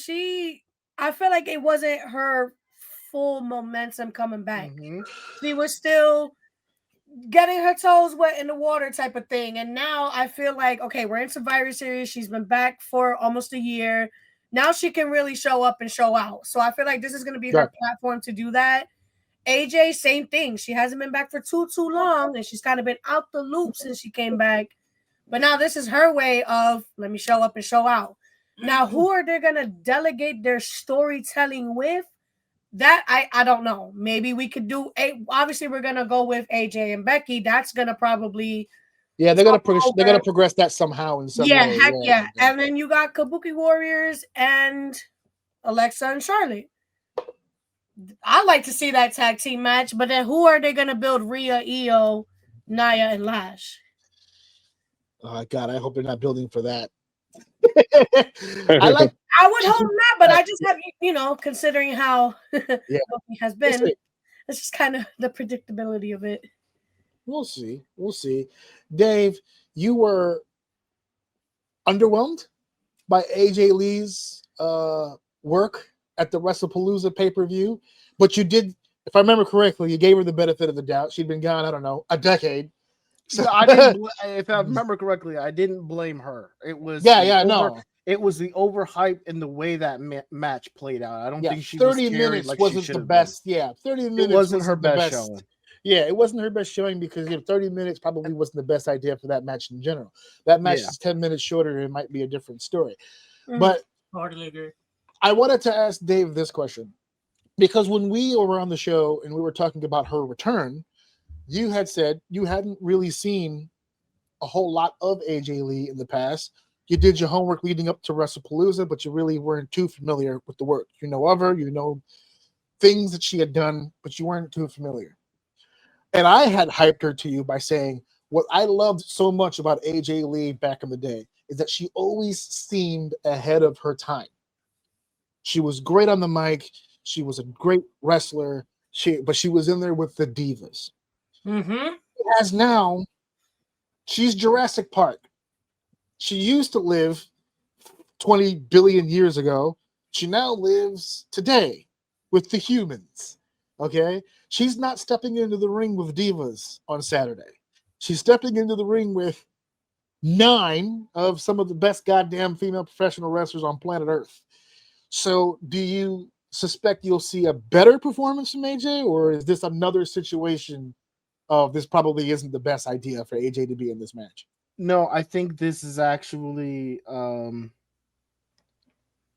I feel like it wasn't her full momentum coming back. Mhm. She was still getting her toes wet in the water type of thing. And now I feel like, okay, we're in Survivor Series. She's been back for almost a year. Now she can really show up and show out. So I feel like this is going to be her platform to do that. AJ, same thing. She hasn't been back for too long, and she's kind of been out the loop since she came back. But now this is her way of, let me show up and show out. Now, who are they going to delegate their storytelling with? That I don't know. Maybe we could do obviously we're gonna go with AJ and Becky. That's gonna probably they're gonna progress that somehow in some way. Heck yeah. And then you got Kabuki Warriors and Alexa and Charlotte. I like to see that tag team match, but then who are they gonna build? Rhea, Io, Naya, and Lash. Oh God, I hope they're not building for that. I would hope not, but I just have, considering how Loki has been, it's just kind of the predictability of it. We'll see. Dave, you were underwhelmed by AJ Lee's work at the WrestlePalooza pay-per-view, but you did, if I remember correctly, you gave her the benefit of the doubt. She'd been gone, I don't know, a decade. So I didn't. If I remember correctly, I didn't blame her. It was It was the overhype and the way that match played out. I don't think she 30 was minutes like wasn't the best. Been. 30 minutes wasn't her best showing. Yeah, it wasn't her best showing because 30 minutes probably wasn't the best idea for that match in general. That match is 10 minutes shorter. It might be a different story. But hardly agree. I wanted to ask Dave this question because when we were on the show and we were talking about her return, you had said you hadn't really seen a whole lot of AJ Lee in the past. You did your homework leading up to WrestlePalooza, but you really weren't too familiar with the work. You know of her, you know things that she had done, but you weren't too familiar. And I had hyped her to you by saying what I loved so much about AJ Lee back in the day is that she always seemed ahead of her time. She was great on the mic. She was a great wrestler. But she was in there with the divas. Mm-hmm. As now, she's Jurassic Park. She used to live 20 billion years ago. She now lives today with the humans. Okay? She's not stepping into the ring with divas on Saturday. She's stepping into the ring with 9 of some of the best goddamn female professional wrestlers on planet Earth. So do you suspect you'll see a better performance from AJ, or is this another situation of this probably isn't the best idea for AJ to be in this match? No, I think this is actually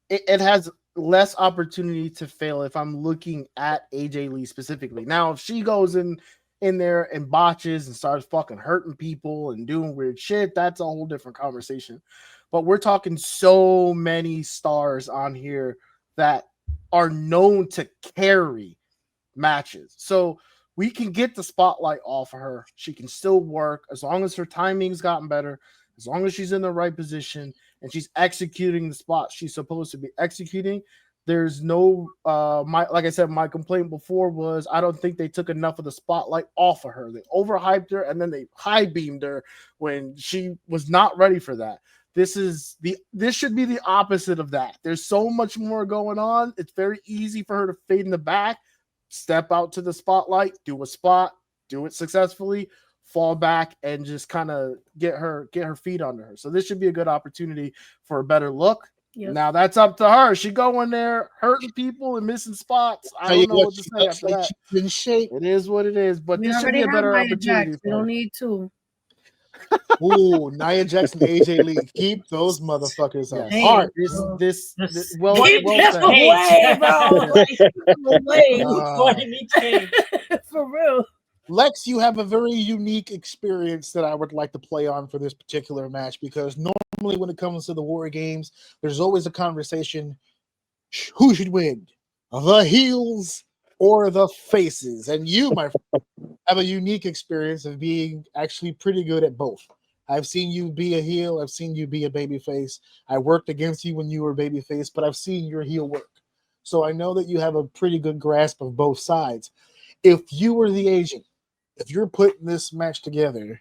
it has less opportunity to fail if I'm looking at AJ Lee specifically. Now, if she goes in there and botches and starts fucking hurting people and doing weird shit, that's a whole different conversation. But we're talking so many stars on here that are known to carry matches. So we can get the spotlight off of her. She can still work as long as her timing's gotten better, as long as she's in the right position and she's executing the spot she's supposed to be executing. There's no like I said, my complaint before was I don't think they took enough of the spotlight off of her. They overhyped her and then they high beamed her when she was not ready for that. This should be the opposite of that. There's so much more going on. It's very easy for her to fade in the back, step out to the spotlight, do a spot, do it successfully, fall back, and just kind of get her feet under her. So this should be a good opportunity for a better look. Yep. Now that's up to her. She going there hurting people and missing spots. I don't know what to say after that. In shape. It is what it is, but this should be a better opportunity. We don't need to. Ooh, Nia Jax and AJ Lee, keep those motherfuckers apart. This well said. For real. Lex, you have a very unique experience that I would like to play on for this particular match because normally when it comes to the War Games, there's always a conversation: who should win, the heels or the faces. And you, my friend, have a unique experience of being actually pretty good at both. I've seen you be a heel. I've seen you be a babyface. I worked against you when you were babyface, but I've seen your heel work. So I know that you have a pretty good grasp of both sides. If you were the agent, if you're putting this match together,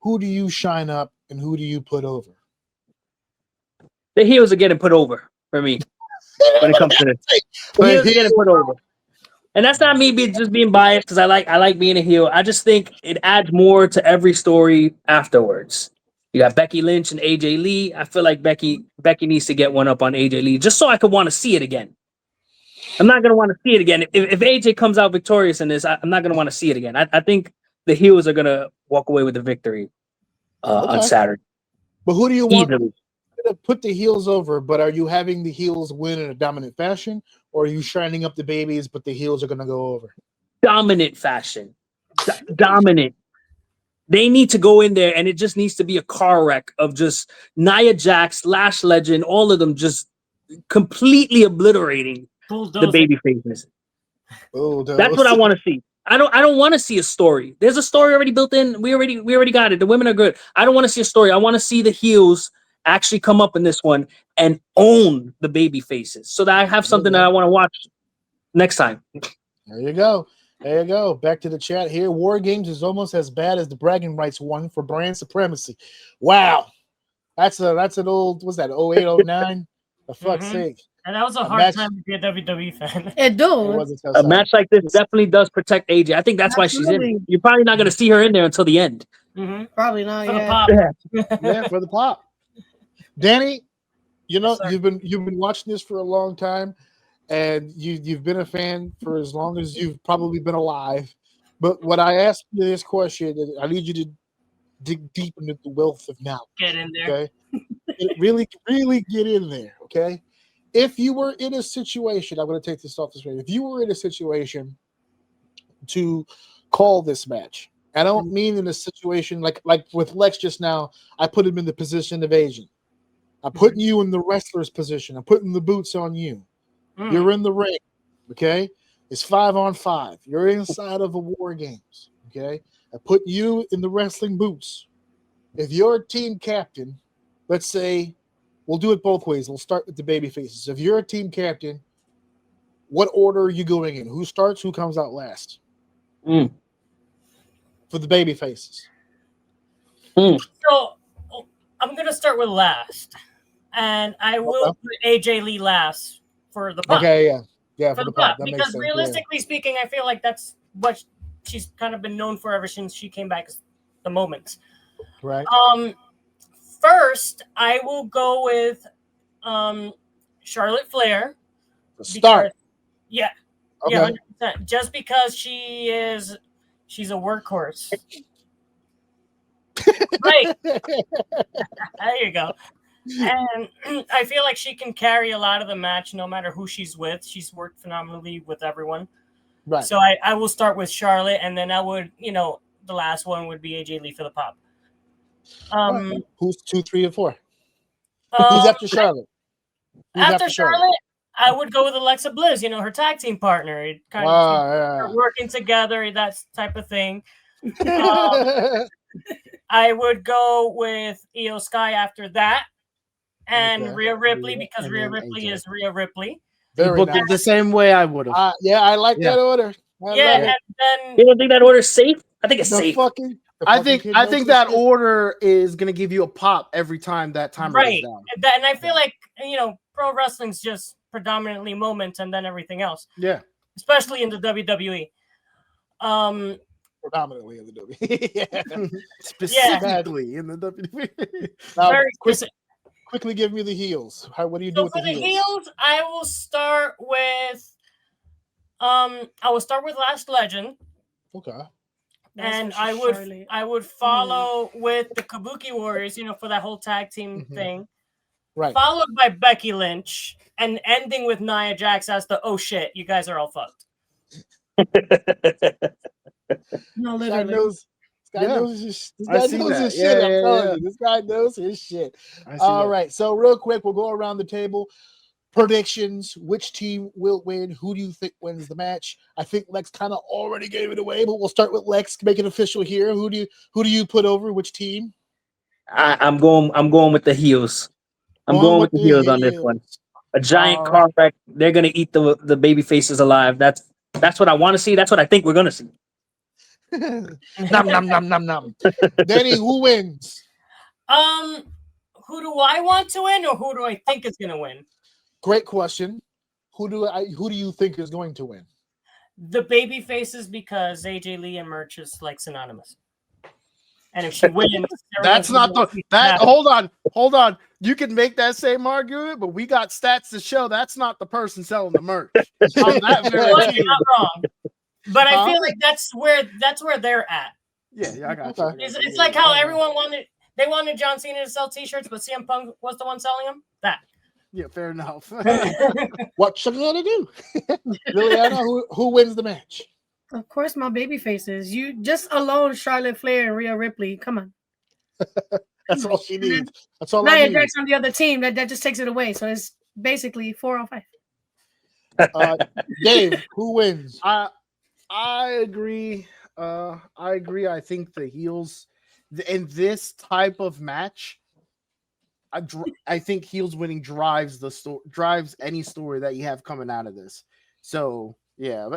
who do you shine up and who do you put over? The heels are getting put over for me when it comes to this. The heels are getting put over. And that's not me just being biased because I like being a heel. I just think it adds more to every story afterwards. You got Becky Lynch and AJ Lee. I feel like Becky needs to get one up on AJ Lee just so I could want to see it again. I'm not gonna want to see it again. If AJ comes out victorious in this, I'm not gonna want to see it again. I think the heels are gonna walk away with the victory on Saturday. But who do you want Easily. to put the heels over? But are you having the heels win in a dominant fashion, or are you shining up the babies, but the heels are going to go over? Dominant fashion. Dominant. They need to go in there, and it just needs to be a car wreck of just Nia Jax, Lash Legend, all of them just completely obliterating the baby faces. That's what I want to see. I don't want to see a story. There's a story already built in. We already got it. The women are good. I don't want to see a story. I want to see the heels actually come up in this one and own the baby faces so that I have something that I want to watch next time. There you go. There you go. Back to the chat here. War Games is almost as bad as the bragging rights one for brand supremacy. Wow. That's an old, what's that, 08, 09? For fuck's sake. And that was a hard time to be a WWE fan. It do. A match like this definitely does protect AJ. I think that's why she's in it. You're probably not going to see her in there until the end. Probably not. For Yeah. the pop. Yeah, for the pop. Danny, you know, you've been watching this for a long time, and you've been a fan for as long as you've probably been alive. But when I asked you this question, I need you to dig deep into the wealth of knowledge. Get in there. Okay, really get in there. Okay, if you were in a situation, I'm going to take this off the screen. If you were in a situation to call this match, I don't mean in a situation like with Lex just now. I put him in the position of agent. I'm putting you in the wrestler's position. I'm putting the boots on you. You're in the ring, okay? It's 5-on-5. You're inside of a War Games, okay? I put you in the wrestling boots. If you're a team captain, let's say, we'll do it both ways. We'll start with the baby faces. If you're a team captain, what order are you going in? Who starts? Who comes out last? For the baby faces. So I'm going to start with last. And I will put AJ Lee last for the pop. Okay, yeah, for the pop. Because realistically speaking, I feel like that's what she's kind of been known for ever since she came back. The Moments. Right. First, I will go with Charlotte Flair. Start. Yeah. Okay. Yeah, 100%. Just because she's a workhorse. Right. There you go. And I feel like she can carry a lot of the match no matter who she's with. She's worked phenomenally with everyone. Right. So I will start with Charlotte, and then I would, the last one would be AJ Lee for the pop. Who's 2, 3, and 4? Who's after Charlotte? After Charlotte, I would go with Alexa Bliss, her tag team partner. It kind of working together, that type of thing. I would go with Io Sky after that. And Rhea Ripley, because Rhea Ripley is Rhea Ripley. You booked it the same way I would have. Yeah, I like that order. And then you don't think that order is safe? I think it's safe. I think that order is gonna give you a pop every time that timer goes down. And I feel like pro wrestling's just predominantly moments and then everything else. Yeah, especially in the WWE. Predominantly in the WWE. Specifically in the WWE. Now, quickly give me the heels. What do you do with the heels? For the heels, I will start with Last Legend. Okay. And I would follow with the Kabuki Warriors, for that whole tag team thing. Right. Followed by Becky Lynch and ending with Nia Jax as the shit, you guys are all fucked. No, literally. This guy knows his shit. I'm telling you. This guy knows his shit. All right. So real quick, we'll go around the table. predictions. Which team will win? Who do you think wins the match? I think Lex kind of already gave it away, but we'll start with Lex. Make it official here. Who do you put over? Which team? I'm going with the heels. I'm going with the heels on this one. A giant car wreck. They're gonna eat the baby faces alive. That's what I want to see. That's what I think we're gonna see. Nom nom nom nom nom. Danny, who wins? Who do I want to win, or who do I think is going to win? Great question. Who do you think is going to win? The baby faces, because AJ Lee and Merch is like synonymous. And if she wins, that's not that. Hold on. You can make that same argument, but we got stats to show that's not the person selling the merch. On that very team. Not wrong. But I feel like that's where they're at. Yeah, I got you. It's like how everyone wanted John Cena to sell T-shirts, but CM Punk was the one selling them. That. Yeah, fair enough. What you gonna do? Liliana, who wins the match? Of course, my baby faces. You just alone, Charlotte Flair and Rhea Ripley. Come on. That's all she needs. That's all Nia I need. Jax on the other team. That just takes it away. So it's basically 4 on 5. Dave, who wins? I agree. I think the heels in this type of match. I think heels winning drives any story that you have coming out of this. So yeah,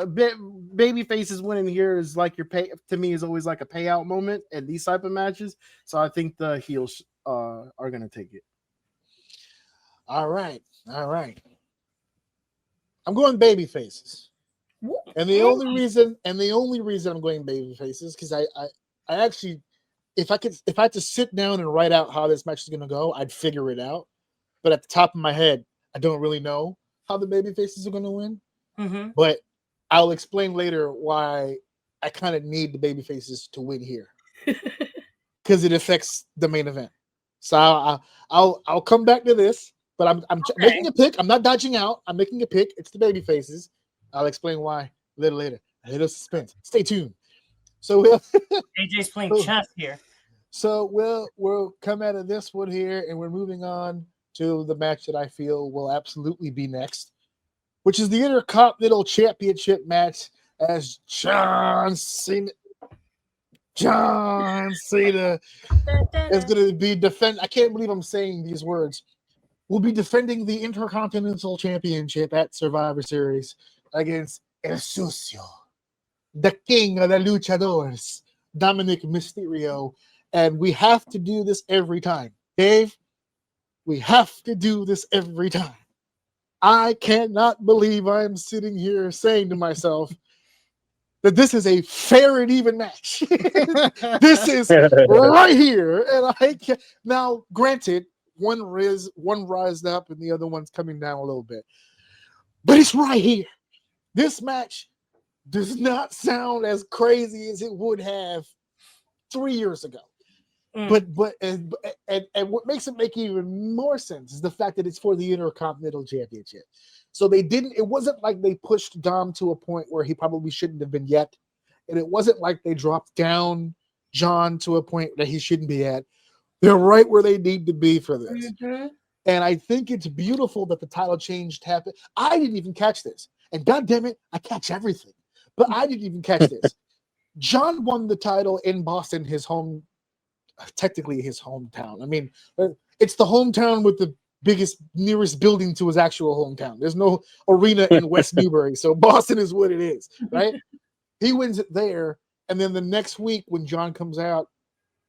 baby faces winning here is like your pay to me is always like a payout moment in these type of matches. So I think the heels are gonna take it. All right. I'm going baby faces. And the only reason I'm going baby faces because I actually if I had to sit down and write out how this match is gonna go, I'd figure it out. But at the top of my head, I don't really know how the baby faces are gonna win. Mm-hmm. But I'll explain later why I kind of need the baby faces to win here. Because it affects the main event. So I'll come back to this, but I'm making a pick. I'm not dodging out. I'm making a pick. It's the baby faces. I'll explain why a little later. A little suspense. Stay tuned. So AJ's playing chess here. So we'll come out of this one here, and we're moving on to the match that I feel will absolutely be next, which is the Intercontinental Championship match as John Cena is going to be I can't believe I'm saying these words. Will be defending the Intercontinental Championship at Survivor Series against El Sucio, the king of the luchadores, Dominic Mysterio. And we have to do this every time. Dave, we have to do this every time. I cannot believe I am sitting here saying to myself that this is a fair and even match. This is right here. And I can't. Now, granted, one rised up and the other one's coming down a little bit. But it's right here. This match does not sound as crazy as it would have 3 years ago. But what makes it make even more sense is the fact that it's for the Intercontinental Championship. So it wasn't like they pushed Dom to a point where he probably shouldn't have been yet. And it wasn't like they dropped down John to a point that he shouldn't be at. They're right where they need to be for this. Mm-hmm. And I think it's beautiful that the title change happened. I didn't even catch this. And God damn it, I catch everything. But I didn't even catch this. John won the title in Boston, technically his hometown. I mean, it's the hometown with the nearest building to his actual hometown. There's no arena in West Newbury, so Boston is what it is, right? He wins it there, and then the next week when John comes out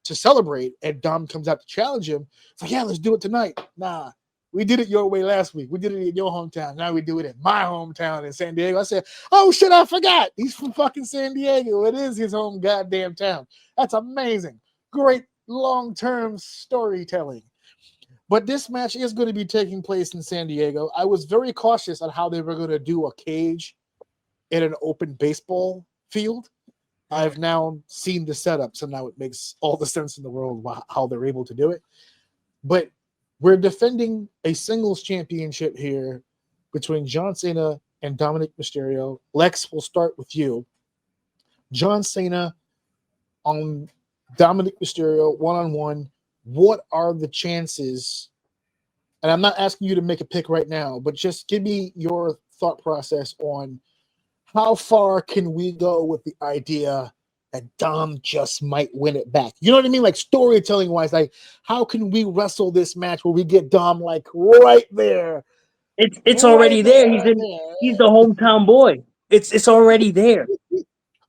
to celebrate and Dom comes out to challenge him, it's like, yeah, let's do it tonight. Nah, we did it your way last week. We did it in your hometown. Now we do it in my hometown in San Diego. I said, oh shit, I forgot. He's from fucking San Diego. It is his home goddamn town. That's amazing. Great long-term storytelling. But this match is going to be taking place in San Diego. I was very cautious on how they were going to do a cage in an open baseball field. I've now seen the setup, so now it makes all the sense in the world how they're able to do it. But we're defending a singles championship here between John Cena and Dominic Mysterio. Lex, we'll start with you. John Cena on Dominic Mysterio one-on-one. What are the chances and I'm not asking you to make a pick right now, but just give me your thought process on how far can we go with the idea that Dom just might win it back. You know what I mean? Like storytelling wise, like how can we wrestle this match where we get Dom like right there? It's already there. He's the hometown boy. It's already there.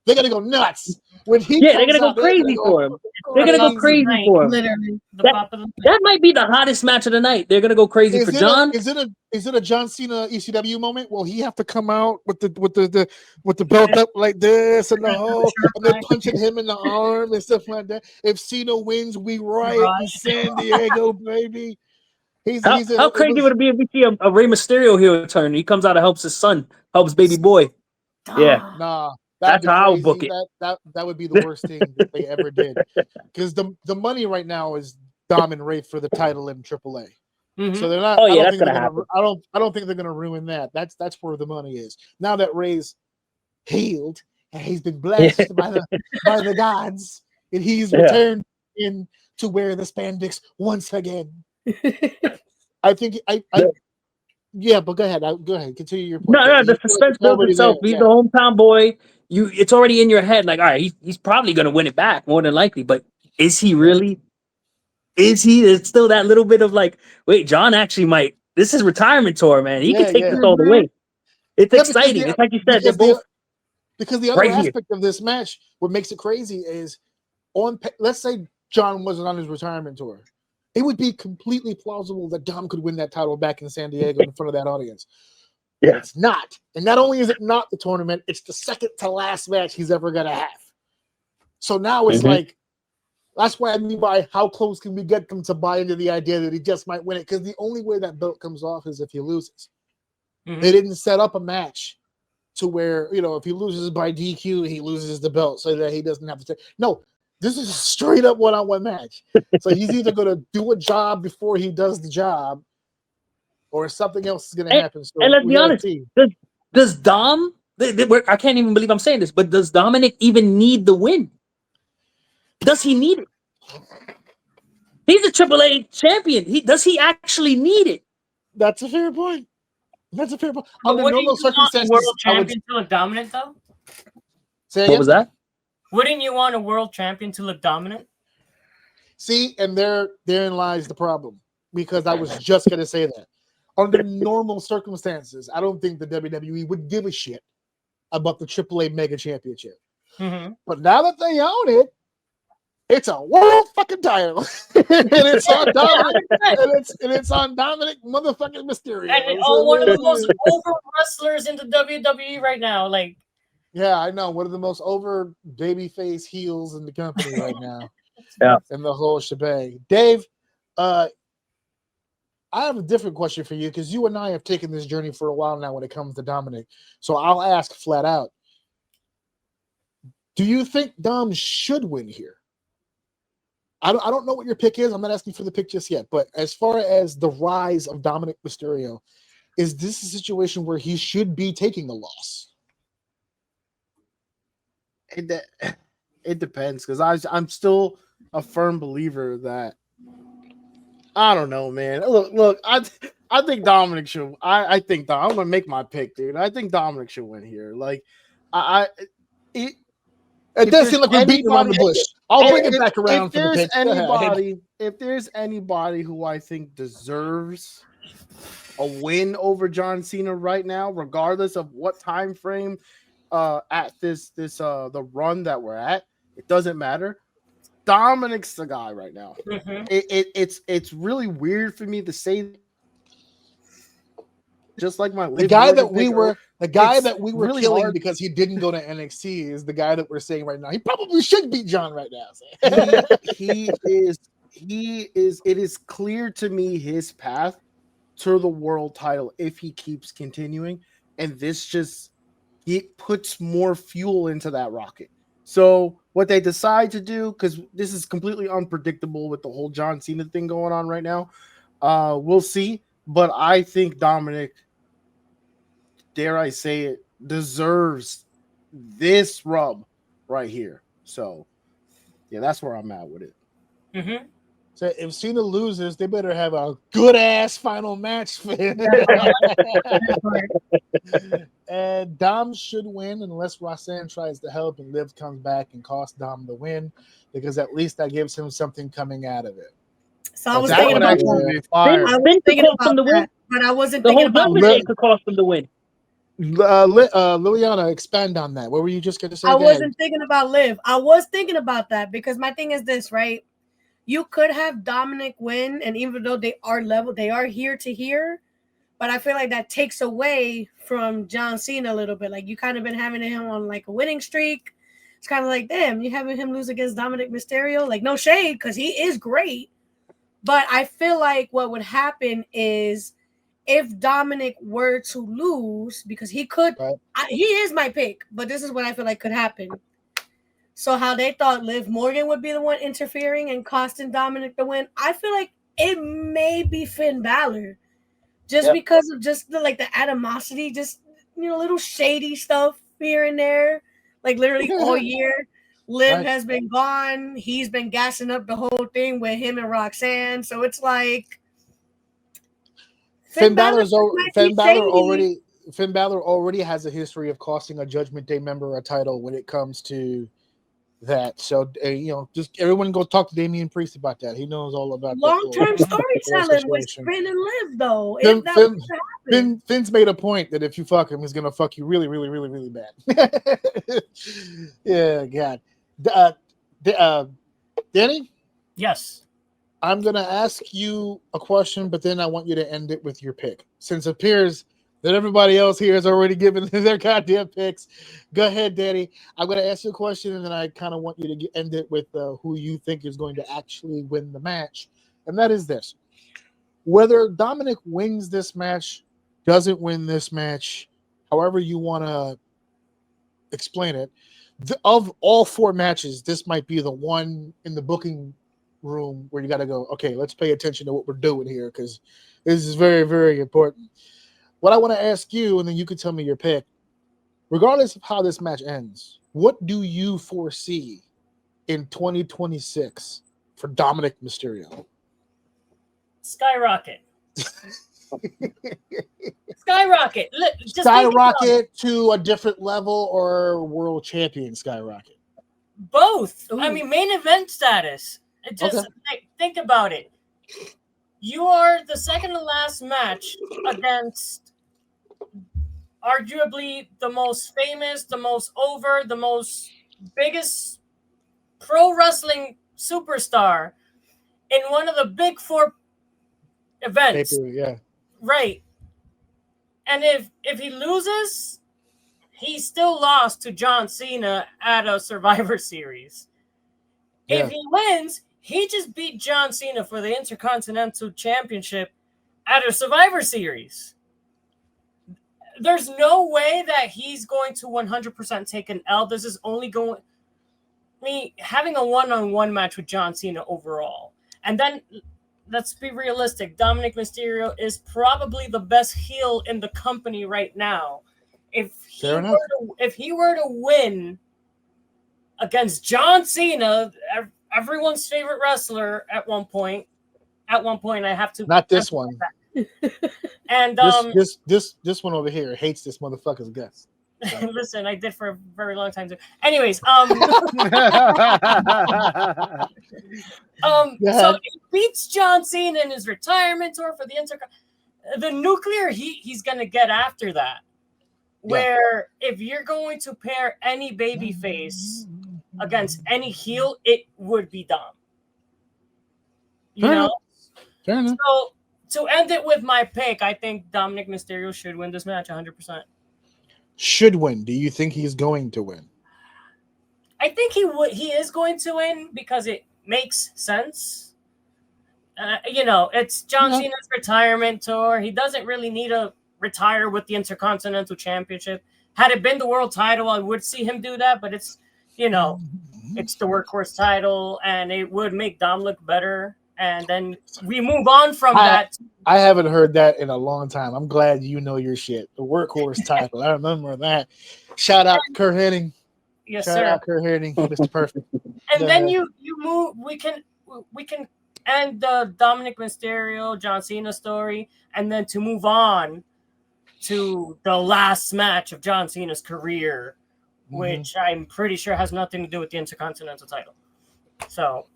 They're gonna go nuts when he Yeah, they're comes gonna go out. They're crazy for him. They're gonna go crazy for him. Literally. That might be the hottest match of the night. They're gonna go crazy for John. Is it a John Cena ECW moment? Will he have to come out with the belt up like this and the whole and they're punching him in the arm and stuff like that? If Cena wins, we riot in San Diego, baby. How crazy would it be if we see a Rey Mysterio heel turn? He comes out and helps his son, helps baby boy. Yeah, nah. That's how I'll book it. That would be the worst thing that they ever did, because the money right now is Dom and Ray for the title in AAA. Mm-hmm. So they're not. Oh yeah, that's gonna happen. I don't think they're gonna ruin that. That's where the money is. Now that Ray's healed and he's been blessed by the gods, and he's returned in to wear the spandex once again. I think yeah, but go ahead. Go ahead. Continue your point. No, the suspense builds itself. He's the hometown boy. It's already in your head. Like, all right, he's probably gonna win it back more than likely. But is he really? Is he? It's still that little bit of like, wait, John actually might. This is retirement tour, man. He can take this all the way. It's exciting. It's like you said, they're both. Because the other aspect of this match, what makes it crazy is, let's say John wasn't on his retirement tour. It would be completely plausible that Dom could win that title back in San Diego in front of that audience. Yeah. But it's not. And not only is it not the tournament, it's the second to last match he's ever going to have. So now it's like, that's why I mean by how close can we get them to buy into the idea that he just might win it? Because the only way that belt comes off is if he loses. They didn't set up a match to where, if he loses by DQ, he loses the belt so that he doesn't have to take. No. This is a straight up one-on-one match. So he's either going to do a job before he does the job, or something else is going to happen. So and let's be honest, does Dom? I can't even believe I'm saying this, but does Dominic even need the win? Does he need it? He's a AAA champion. Does he actually need it? That's a fair point. Under normal circumstances, world champion to look dominant though. What was that? Wouldn't you want a world champion to look dominant? See, and therein lies the problem, because I was just going to say that. Under normal circumstances, I don't think the WWE would give a shit about the AAA Mega Championship. But now that they own it, it's a world fucking title, and it's on Dominic, and it's on Dominic motherfucking Mysterio. And one of the most over wrestlers in the WWE right now, like. Yeah, I know. One of the most over babyface heels in the company right now. And the whole shebang. Dave, I have a different question for you, because you and I have taken this journey for a while now when it comes to Dominic. So I'll ask flat out. Do you think Dom should win here? I don't know what your pick is. I'm not asking for the pick just yet. But as far as the rise of Dominic Mysterio, is this a situation where he should be taking a loss? It depends, because I'm still a firm believer that I don't know, man. Look, I think Dominic should. I think I'm gonna make my pick, dude. I think Dominic should win here. Like, it does seem like we're beating around the bush. I'll bring it back around for the pick. If there's anybody who I think deserves a win over John Cena right now, regardless of what time frame. At the run that we're at, it doesn't matter. Dominic's the guy right now. It's really weird for me to say, just like the guy that we were really killing because he didn't go to NXT is the guy that we're saying right now. He probably should beat John right now. He is. It is clear to me his path to the world title if he keeps continuing, and this just. It puts more fuel into that rocket. So what they decide to do, because this is completely unpredictable with the whole John Cena thing going on right now, we'll see. But I think Dominic, dare I say it, deserves this rub right here. So, yeah, that's where I'm at with it. So if Cena loses, they better have a good ass final match. And Dom should win unless Roxanne tries to help and Liv comes back and costs Dom the win, because at least that gives him something coming out of it. So I was That thinking would about actually that. be fire. I was Finn could thinking cost about them the win. that, but I wasn't The thinking whole about Judgment Day could cost them the win. Liliana, expand on that. What were you just going to say? I Go ahead. wasn't thinking about Liv. I was thinking about that because my thing is this, right? You could have Dominic win, and even though they are level, they are here to here, but I feel like that takes away from John Cena a little bit. Like you kind of been having him on like a winning streak. It's kind of like, damn, you having him lose against Dominic Mysterio. Like no shade, because he is great. But I feel like what would happen is if Dominic were to lose, because he could, Right. he is my pick, but this is what I feel like could happen. So how they thought Liv Morgan would be the one interfering and costing Dominic the win, I feel like it may be Finn Balor, just because of just the animosity, just little shady stuff here and there, like literally all year. Liv Right. has been gone. He's been gassing up the whole thing with him and Roxanne. So it's like Finn Balor already has a history of costing a Judgment Day member a title when it comes to that. So just everyone go talk to Damian Priest about that. He knows all about long-term storytelling with situation. Finn and Liv, though. If that was to happen. Finn's made a point that if you fuck him, he's gonna fuck you really, really, really, really bad. Yeah, God. Danny? Yes. I'm going to ask you a question, but then I want you to end it with your pick. Since it appears that everybody else here has already given their goddamn picks, go ahead, Danny. I'm going to ask you a question, and then I kind of want you to end it with who you think is going to actually win the match. And that is this. Whether Dominic wins this match, doesn't win this match, however you want to explain it, of all four matches, this might be the one in the booking room where you got to go, okay, let's pay attention to what we're doing here, because this is very, very important. What I want to ask you, and then you can tell me your pick, regardless of how this match ends, what do you foresee in 2026 for Dominic Mysterio? Skyrocket. Skyrocket. Just Skyrocket to a different level, or world champion skyrocket? Both. Ooh. I mean, main event status. Just think about it. You are the second to last match against arguably the most famous, the most over, the most biggest pro wrestling superstar in one of the big four events. Yeah. Right. And if he loses, he still lost to John Cena at a Survivor Series. Yeah. If he wins, he just beat John Cena for the Intercontinental Championship at a Survivor Series. There's no way that he's going to 100% take an L. This is only going... having a one-on-one match with John Cena overall. And then, let's be realistic, Dominic Mysterio is probably the best heel in the company right now. If he were to win against John Cena, everyone's favorite wrestler at one point, I have to... Not this one. And this one over here hates this motherfucker's guts. So. Listen, I did for a very long time too. Anyways, so he beats John Cena in his retirement tour for the Nuclear Heat. He's gonna get after that. Where if you're going to pair any babyface against any heel, it would be Dom. You know. Fair enough. So to end it with my pick, I think Dominic Mysterio should win this match 100%. Should win. Do you think he's going to win? I think he is going to win because it makes sense. It's John Cena's retirement tour. He doesn't really need to retire with the Intercontinental Championship. Had it been the world title, I would see him do that, but it's it's the workhorse title, and it would make Dom look better. And then we move on from that. I haven't heard that in a long time. I'm glad you know your shit. The workhorse title. I remember that. Shout out to Kurt Hennig. Yes, Shout sir. out Kurt Hennig, Mr. Perfect. And then you move. We can and the Dominic Mysterio, John Cena story, and then to move on to the last match of John Cena's career, which I'm pretty sure has nothing to do with the Intercontinental title. So,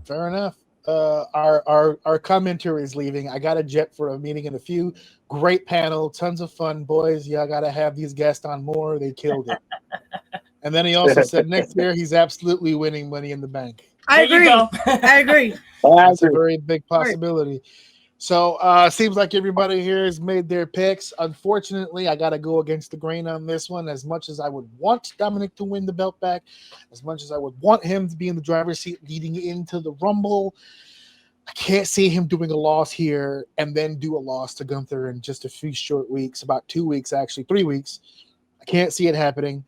fair enough. Our commentator is leaving. I got a jet for a meeting in a few. Great panel, tons of fun, boys. Yeah, I gotta have these guests on more. They killed it. And then he also said next year he's absolutely winning Money in the Bank. I agree. I agree. That's a very big possibility. So seems like everybody here has made their picks. Unfortunately, I got to go against the grain on this one. As much as I would want Dominic to win the belt back, as much as I would want him to be in the driver's seat leading into the Rumble, I can't see him doing a loss here and then do a loss to Gunther in just a few short weeks, about 2 weeks, actually 3 weeks. I can't see it happening.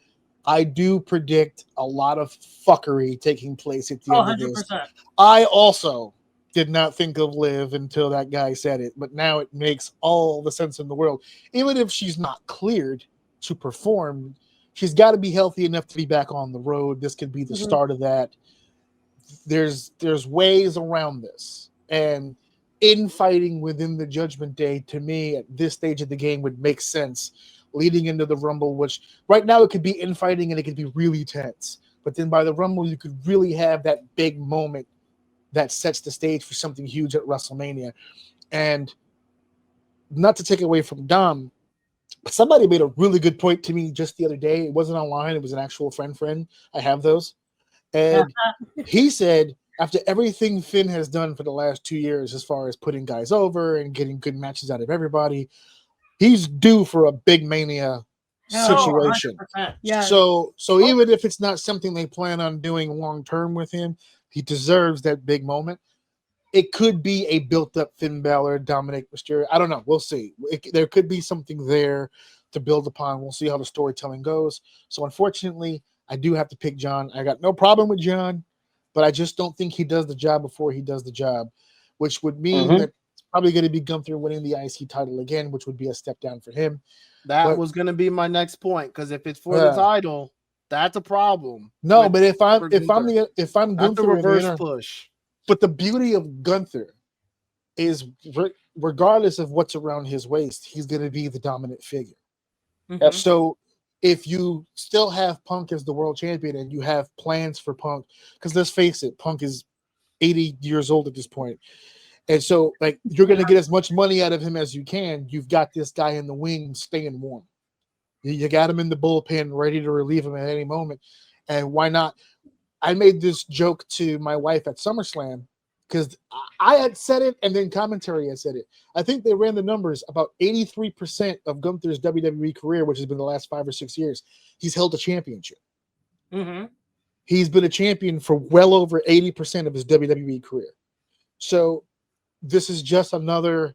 I do predict a lot of fuckery taking place at the end of this. 100%. I also did not think of Liv until that guy said it, but now it makes all the sense in the world. Even if she's not cleared to perform, she's got to be healthy enough to be back on the road. This could be the start of that. There's ways around this, and infighting within the Judgment Day, to me, at this stage of the game, would make sense leading into the Rumble, which right now it could be infighting and it could be really tense. But then by the Rumble, you could really have that big moment that sets the stage for something huge at WrestleMania. And not to take away from Dom, but somebody made a really good point to me just the other day. It wasn't online. It was an actual friend. I have those. And he said, after everything Finn has done for the last 2 years, as far as putting guys over and getting good matches out of everybody, he's due for a big Mania situation. Yeah. So even if it's not something they plan on doing long term with him, he deserves that big moment. It could be a built-up Finn Balor, Dominic Mysterio. I don't know. We'll see. There could be something there to build upon. We'll see how the storytelling goes. So unfortunately, I do have to pick John. I got no problem with John, but I just don't think he does the job before he does the job, which would mean that it's probably going to be Gunther winning the IC title again, which would be a step down for him. That was going to be my next point, because if it's for the title, that's a problem. No, but if I'm Gunther, that's a reverse push. But the beauty of Gunther is, regardless of what's around his waist, he's going to be the dominant figure. So if you still have Punk as the world champion and you have plans for Punk, because let's face it, Punk is 80 years old at this point. And so, like, you're going to get as much money out of him as you can. You've got this guy in the wing staying warm. You got him in the bullpen ready to relieve him at any moment. And why not? I made this joke to my wife at SummerSlam because I had said it and then commentary had said it. I think they ran the numbers. About 83% of Gunther's WWE career, which has been the last 5 or 6 years, he's held a championship. He's been a champion for well over 80% of his WWE career. So this is just another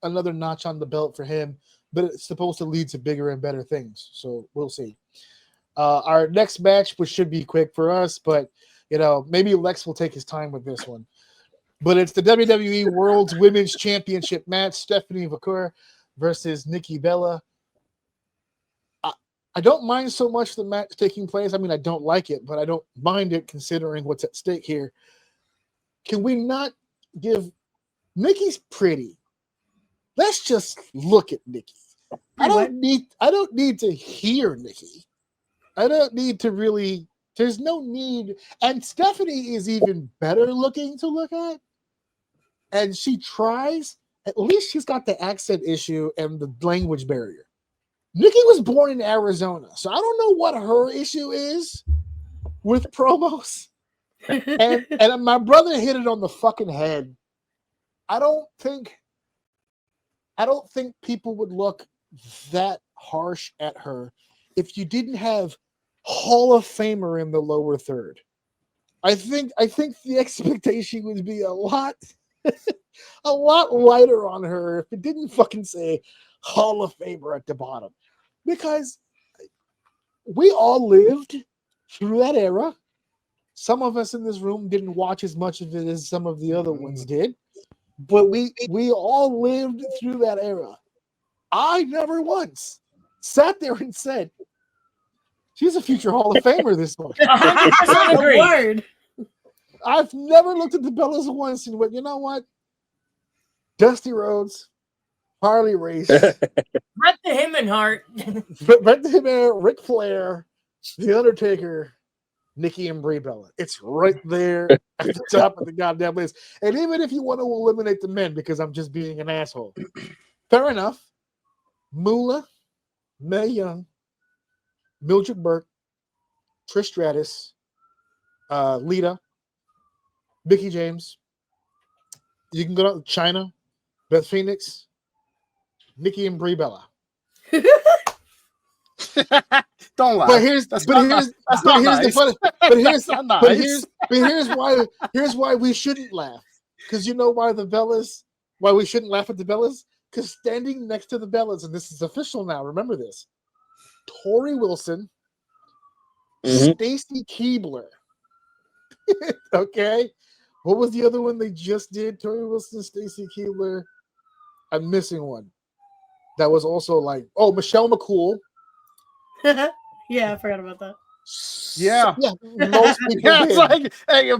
notch on the belt for him, but it's supposed to lead to bigger and better things. So we'll see. Our next match, which should be quick for us, but maybe Lex will take his time with this one. But it's the WWE World's Women's Championship match: Stephanie Vaquer versus Nikki Bella. I don't mind so much the match taking place. I mean, I don't like it, but I don't mind it considering what's at stake here. Can we not give Nikki's pretty? Let's just look at Nikki. I don't need to hear Nikki. I don't need to really. There's no need. And Stephanie is even better looking to look at. And she tries. At least she's got the accent issue and the language barrier. Nikki was born in Arizona, so I don't know what her issue is with promos. and my brother hit it on the fucking head. I don't think people would look that harsh at her if you didn't have Hall of Famer in the lower third. I think the expectation would be a lot lighter on her if it didn't fucking say Hall of Famer at the bottom. Because we all lived through that era. Some of us in this room didn't watch as much of it as some of the other ones did. But we all lived through that era. I never once sat there and said, she's a future Hall of Famer this month. 100% agree. Word. I've never looked at the Bellas once and went, you know what? Dusty Rhodes, Harley Race, Bret the Hitman Hart, Bret the Hitman, Ric Flair, The Undertaker, Nikki and Brie Bella. It's right there at the top of the goddamn list. And even if you want to eliminate the men because I'm just being an asshole, fair enough. Moolah, Mae Young, Mildred Burke, Trish Stratus, Lita, Mickey James. You can go to China, Beth Phoenix, Nikki and Brie Bella. Don't laugh. But here's the funny. But here's why we shouldn't laugh. Because you know why we shouldn't laugh at the Bellas? Because standing next to the Bellas, and this is official now, remember this, Tori Wilson, Stacy Keibler. Okay. What was the other one they just did? Tori Wilson, Stacy Keibler. I'm missing one. That was also like, Michelle McCool. Yeah, I forgot about that. Yeah. Most people It's did. like, hey,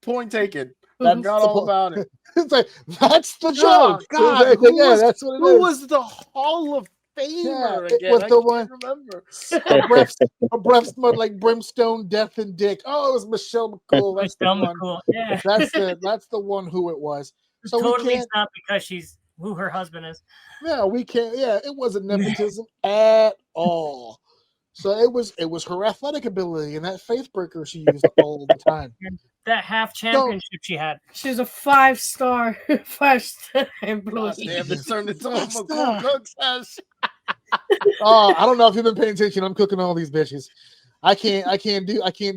point taken. I got all about it. It's like, that's the Oh, joke. God, Like, that's what it who is. was the Hall of Famer again? Was I the can't one remember. a breath smelled like brimstone, death, and dick. Oh, it was Michelle McCool. That's Michelle the one. McCool. Yeah, That's the one who it was. So totally we can't. not because she's who her husband is. No, we can't. Yeah, it wasn't nepotism at all. So it was her athletic ability and that faith breaker she used all the time. And that half championship she had. She's a 5-star employee. Damn, it turned into a Stop. McCool Cooks ass. Oh, I don't know if you've been paying attention. I'm cooking all these bitches. I can't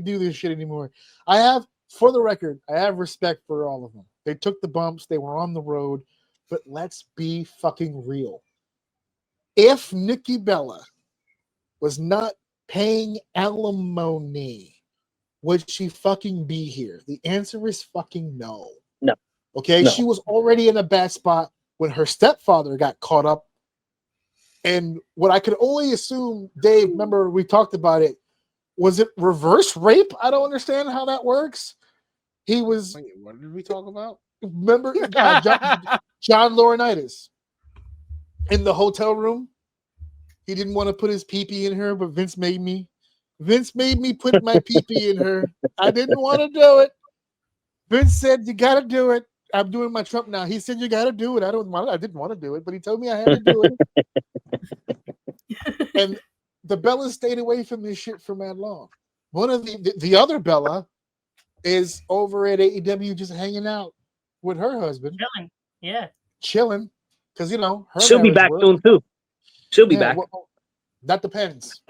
do this shit anymore. For the record, I have respect for all of them. They took the bumps, they were on the road, but let's be fucking real. If Nikki Bella was not paying alimony, would she fucking be here? The answer is fucking no. No. Okay, No. she was already in a bad spot when her stepfather got caught up. And what I could only assume, Dave, remember we talked about it, was it reverse rape? I don't understand how that works. He was. Wait, what did we talk about? Remember John Laurinaitis in the hotel room? He didn't want to put his pee-pee in her, but Vince made me. Vince made me put my pee-pee in her. I didn't want to do it. Vince said, you got to do it. I'm doing my Trump now. He said, you got to do it. I didn't want to do it, but he told me I had to do it. And the Bellas stayed away from this shit for mad long. One of the other Bella is over at AEW just hanging out with her husband. Chilling. Yeah. Chilling. Because, her She'll be marriage back worked. soon too. She'll be back. Well, that depends.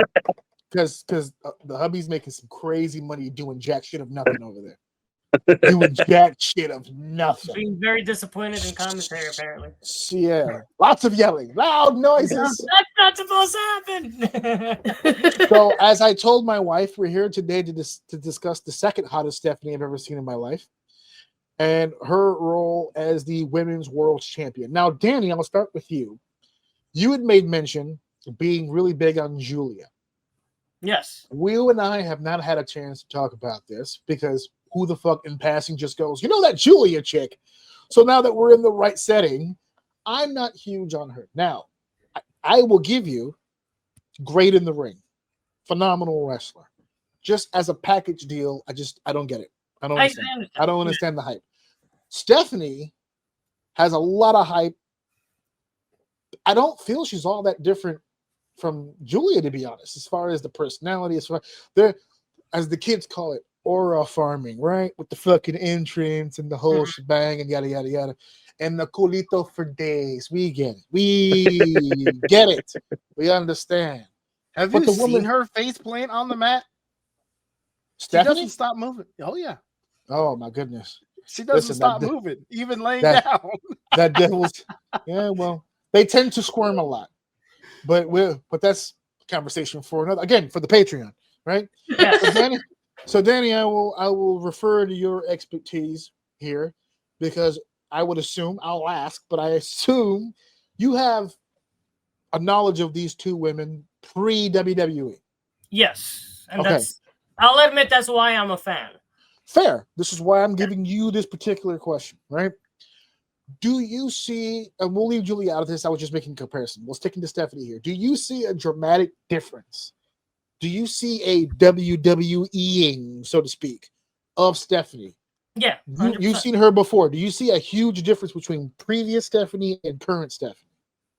Because the hubby's making some crazy money doing jack shit of nothing over there. Doing jack shit of nothing. Being very disappointed in commentary, apparently. Yeah. Lots of yelling. Loud noises. That's not supposed to happen. So, as I told my wife, we're here today to discuss the second hottest Stephanie I've ever seen in my life and her role as the women's world champion. Now, Danny, I'll start with you. You had made mention of being really big on Julia. Yes. Will and I have not had a chance to talk about this because who the fuck in passing just goes, that Julia chick. So now that we're in the right setting, I'm not huge on her. Now, I will give you great in the ring, phenomenal wrestler. Just as a package deal, I don't get it. I don't understand. I don't understand the hype. Stephanie has a lot of hype. I don't feel she's all that different from Julia, to be honest, as far as the personality, as the kids call it, aura farming, right? With the fucking entrance and the whole shebang and yada, yada, yada. And the culito for days. We get it. We get it. We understand. Have But you seen her face plant on the mat? Stephanie? She doesn't stop moving. Oh, yeah. Oh, my goodness. She doesn't stop moving, even laying down. That devil's, yeah, well, they tend to squirm a lot. But that's a conversation for another, again, for the Patreon, right? Yes. So Danny, I will refer to your expertise here because I would assume, I'll ask, but I assume you have a knowledge of these two women pre-WWE. Yes. And I'll admit that's why I'm a fan. Fair. This is why I'm giving you this particular question, right? Do you see, and we'll leave Julie out of this, I was just making a comparison. We'll stick into Stephanie here. Do you see a dramatic difference? Do you see a WWEing, so to speak, of Stephanie? Yeah. You've seen her before. Do you see a huge difference between previous Stephanie and current Stephanie?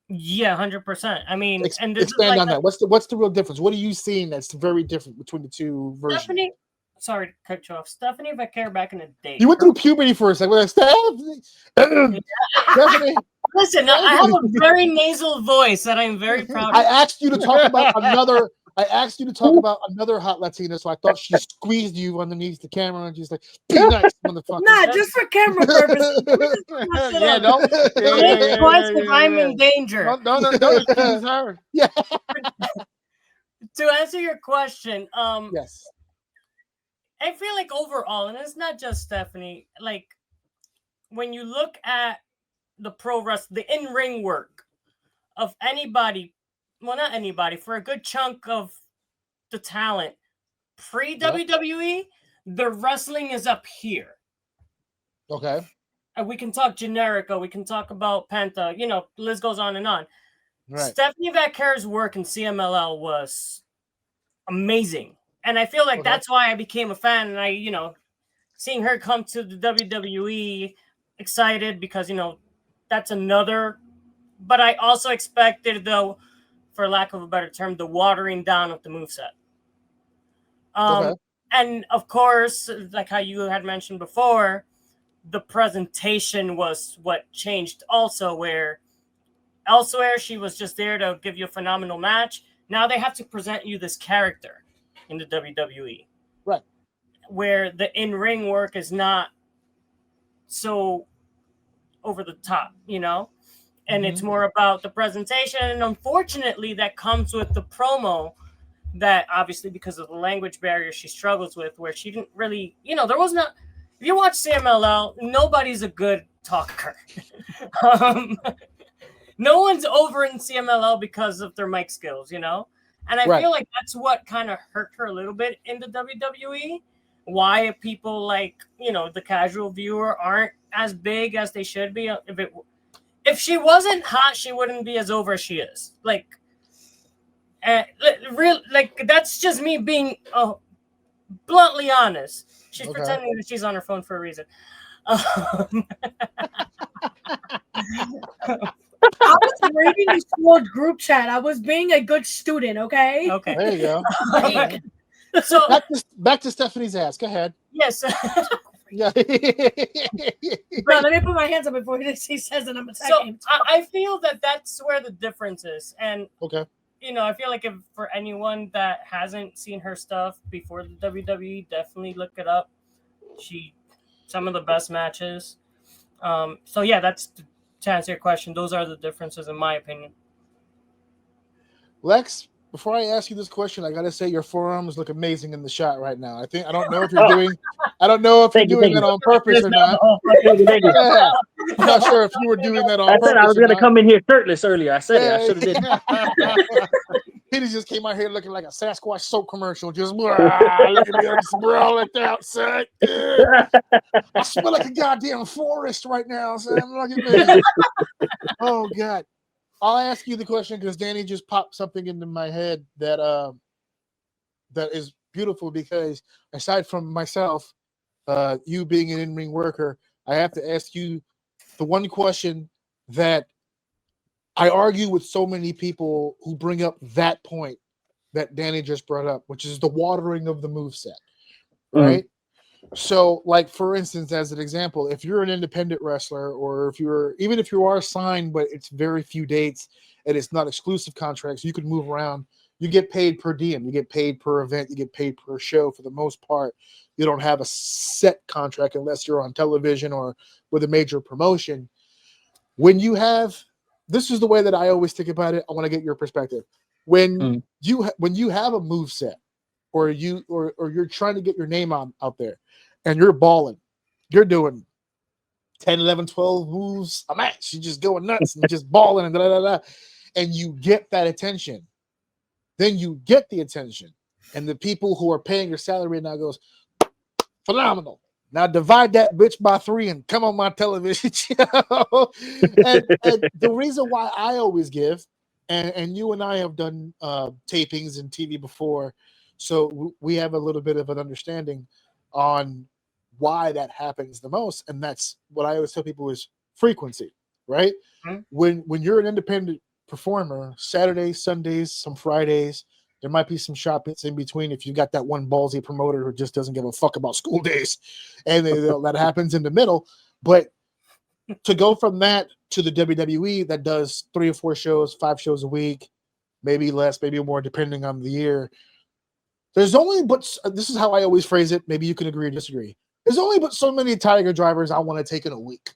Yeah, 100%. I mean, and expand on that. What's the real difference? What are you seeing that's very different between the two versions? Stephanie, sorry to cut you off. Stephanie Vaquer back in the day. You went through puberty for a second. Stephanie. Listen, I have a very nasal voice that I'm very proud of. I asked you to talk about another hot Latina, so I thought she squeezed you underneath the camera and she's like, "Be nice, motherfucker." Nah, just for camera purposes. Yeah, no. Twice if I'm in danger. No, excuse her. Yeah. To answer your question, yes, I feel like overall, and it's not just Stephanie, like when you look at the pro wrestling, the in-ring work of anybody, well, not anybody, for a good chunk of the talent pre-WWE, the wrestling is up here. Okay. And we can talk Generico, we can talk about Penta, Liz goes on and on. Right. Stephanie Vaquer's work in CMLL was amazing. And I feel like that's why I became a fan. And I, seeing her come to the WWE, excited because, that's another. But I also expected, though, for lack of a better term, the watering down of the moveset. And, of course, like how you had mentioned before, the presentation was what changed also, where elsewhere she was just there to give you a phenomenal match. Now they have to present you this character in the WWE. Right. Where the in-ring work is not so over the top, and it's more about the presentation. And unfortunately, that comes with the promo that obviously because of the language barrier she struggles with, where she didn't really, there was not, if you watch CMLL, nobody's a good talker. No one's over in CMLL because of their mic skills, And I feel like that's what kind of hurt her a little bit in the WWE. Why people like, the casual viewer aren't as big as they should be. If she wasn't hot, she wouldn't be as over as she is. That's just me being bluntly honest. She's pretending that she's on her phone for a reason. I was reading this old group chat. I was being a good student, okay? Okay. There you go. So back to Stephanie's ass. Go ahead. Yes. Yeah. Bro, let me put my hands up before he says that I'm attacking. So I feel that that's where the difference is. And I feel like if for anyone that hasn't seen her stuff before the WWE, definitely look it up. Some of the best matches. So yeah, that's to answer your question. Those are the differences in my opinion. Lex, before I ask you this question, I gotta say your forearms look amazing in the shot right now. I don't know if you're doing that on purpose or not. Yeah. I'm not sure if you were doing that on purpose. I said I was gonna come in here shirtless earlier. I said it. I should have did. He just came out here looking like a Sasquatch soap commercial. Just look at me, I'm sprawling outside. I smell like a goddamn forest right now, son. Look at me. Oh God. I'll ask you the question because Danny just popped something into my head that is beautiful, because aside from myself, you being an in-ring worker, I have to ask you the one question that I argue with so many people who bring up that point that Danny just brought up, which is the watering of the moveset, right? So, like, for instance, as an example, if you're an independent wrestler, or even if you are signed, but it's very few dates and it's not exclusive contracts, you can move around. You get paid per diem. You get paid per event. You get paid per show. For the most part, you don't have a set contract unless you're on television or with a major promotion. When you have, this is the way that I always think about it. I want to get your perspective. When you have a move set, or you're trying to get your name out there, and you're balling, you're doing 10, 11, 12 moves a match. You're just going nuts and just balling and and you get that attention. Then you get the attention, and the people who are paying your salary now goes, phenomenal. Now divide that bitch by 3 and come on my television show. and the reason why I always give, and you and I have done tapings and TV before, so we have a little bit of an understanding on why that happens the most, and that's what I always tell people is frequency, right? Mm-hmm. When you're an independent performer, Saturdays, Sundays, some Fridays, there might be some shop-ins in between if you got that one ballsy promoter who just doesn't give a fuck about school days, and that happens in the middle. But to go from that to the WWE that does 3 or 4 shows, 5 shows a week, maybe less, maybe more, depending on the year. There's only but this is how I always phrase it. Maybe you can agree or disagree. There's only but so many Tiger drivers I want to take in a week,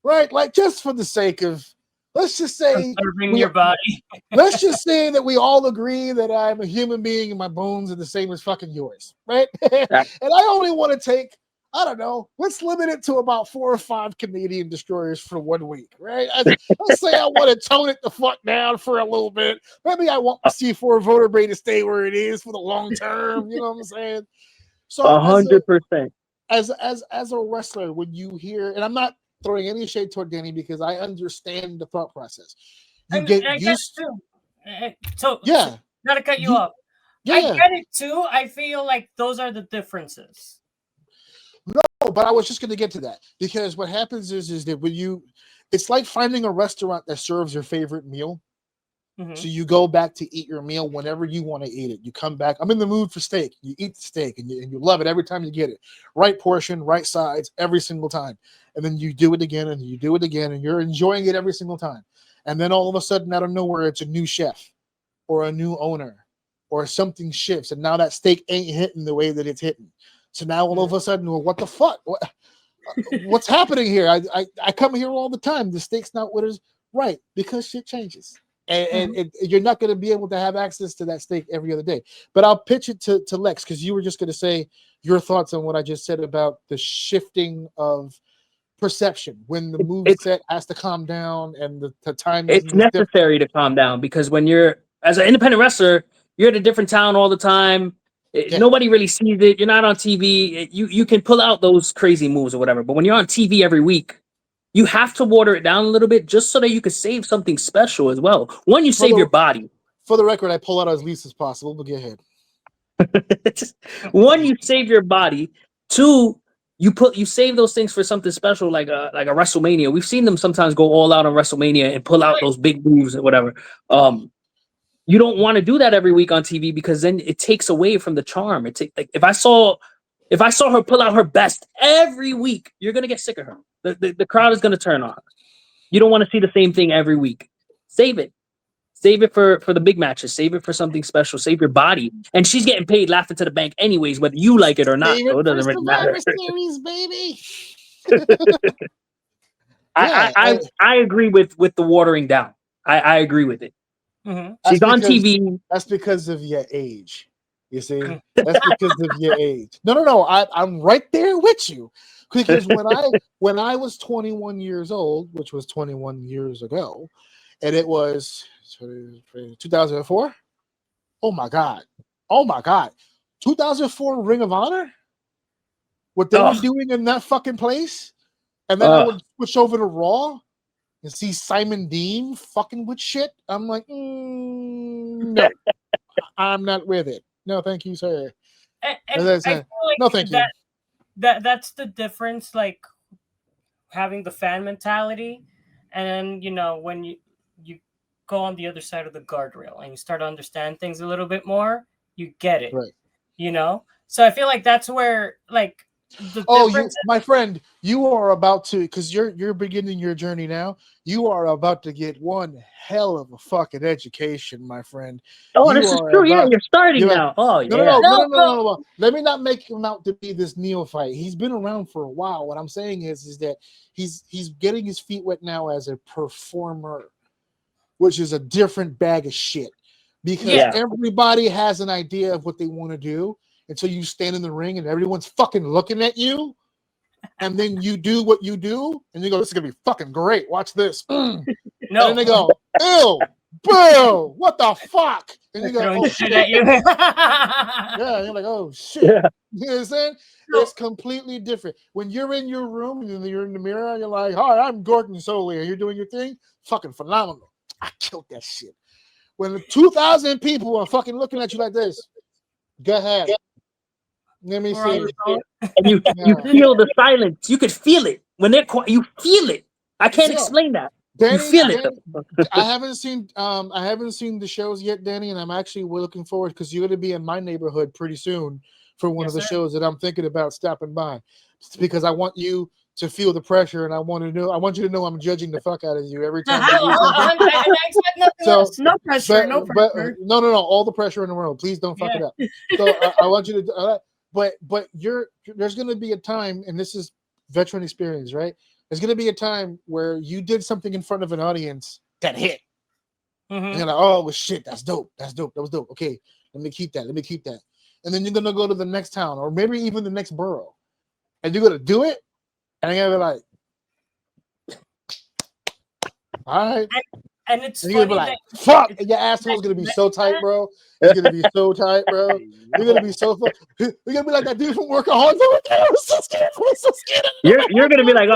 right? Like just for the sake of, let's just say, your body. Let's just say that we all agree that I'm a human being and my bones are the same as fucking yours, right? And I only want to take, I don't know, let's limit it to about 4 or 5 Canadian destroyers for 1 week, right? Let's say I want to tone it the fuck down for a little bit. Maybe I want the C4 voter rate to stay where it is for the long term. You know what I'm saying? So 100%. As a wrestler, when you hear, and I'm not throwing any shade toward Danny because I understand the thought process. You get used to. So yeah, not to cut you off. Yeah, I get it too. I feel like those are the differences. No, but I was just going to get to that because what happens is that when it's like finding a restaurant that serves your favorite meal. Mm-hmm. So you go back to eat your meal whenever you want to eat it. You come back. I'm in the mood for steak. You eat the steak and you love it every time you get it. Right portion, right sides, every single time. And then you do it again and you do it again and you're enjoying it every single time. And then all of a sudden, out of nowhere, it's a new chef or a new owner or something shifts. And now that steak ain't hitting the way that it's hitting. So now all of a sudden, well, what the fuck? What's happening here? I come here all the time. The steak's not what it is. Right, because shit changes. And you're not going to be able to have access to that steak every other day. But I'll pitch it to Lex because you were just going to say your thoughts on what I just said about the shifting of perception when the move set has to calm down and the time. It's necessary to calm down because when you're as an independent wrestler, you're at a different town all the time. Nobody really sees it. You're not on TV. You can pull out those crazy moves or whatever. But when you're on TV every week, you have to water it down a little bit just so that you can save something special as well. One, you save your body. For the record, I pull out as least as possible, but go ahead. One, you save your body. 2, you save those things for something special like a WrestleMania. We've seen them sometimes go all out on WrestleMania and pull out those big moves or whatever. You don't want to do that every week on TV because then it takes away from the charm. Like if I saw her pull out her best every week, you're gonna get sick of her. The crowd is gonna turn on her. You don't want to see the same thing every week. Save it for the big matches. Save it for something special. Save your body. And she's getting paid laughing to the bank anyways, whether you like it or not. So it doesn't really matter. Series, baby. I agree with the watering down. I agree with it. Mm-hmm. She's on TV. That's because of your age. You see, that's because of your age. No. I'm right there with you. Because when I was 21 years old, which was 21 years ago, and it was 2004. Oh my God. 2004 Ring of Honor. What they were doing in that fucking place, and then I would switch over to Raw and see Simon Dean fucking with shit. I'm like, no, I'm not with it. No, thank you, sir. And I feel like no, thank you. That's the difference, like having the fan mentality, and then when you go on the other side of the guardrail and you start to understand things a little bit more, you get it. Right. So I feel like that's where like. My friend, you are about to, because you're beginning your journey now. You are about to get one hell of a fucking education, my friend. This is true. You're starting now. No. Let me not make him out to be this neophyte. He's been around for a while. What I'm saying is that he's getting his feet wet now as a performer, which is a different bag of shit. Because everybody has an idea of what they want to do. And so you stand in the ring and everyone's fucking looking at you. And then you do what you do. And you go, this is going to be fucking great. Watch this. No. And then they go, ew, boo, what the fuck? And you go, Throwing oh, shit shit. at you. Yeah, you're like, oh shit. Yeah. You know what I'm saying? No. It's completely different. When you're in your room and you're in the mirror, you're like, hi, I'm Gordon Solie. You're doing your thing. Fucking phenomenal. I killed that shit. When 2,000 people are fucking looking at you like this, go ahead. Let me We're on see. the phone. And you Yeah. feel the silence. You could feel it when they're quiet. You feel it. I can't Yeah. explain that. Danny, You feel it. Danny, I haven't seen the shows yet, Danny, and I'm actually looking forward because you're going to be in my neighborhood pretty soon for one Yes, of the sir. shows that I'm thinking about stopping by. It's because I want you to feel the pressure, and I want you to know I'm judging the fuck out of you every time you do something. I expect nothing So, less. No pressure. No But pressure. no, all the pressure in the world. Please don't fuck Yeah. it up. So I want you to. But there's going to be a time, and this is veteran experience, right? There's going to be a time where you did something in front of an audience that hit. Mhm. And you're like, oh, well, shit, that's dope. That's dope. That was dope. Okay, let me keep that. And then you're going to go to the next town or maybe even the next borough. And you're going to do it. And you're going to be like, all right. And it's And you're funny going to be that like, fuck. And your asshole's going to be so tight, bro. It's going to be so tight, bro. You're going to be so fun. You're going to be like that dude from Workaholics. I was so scared. You're gonna be like,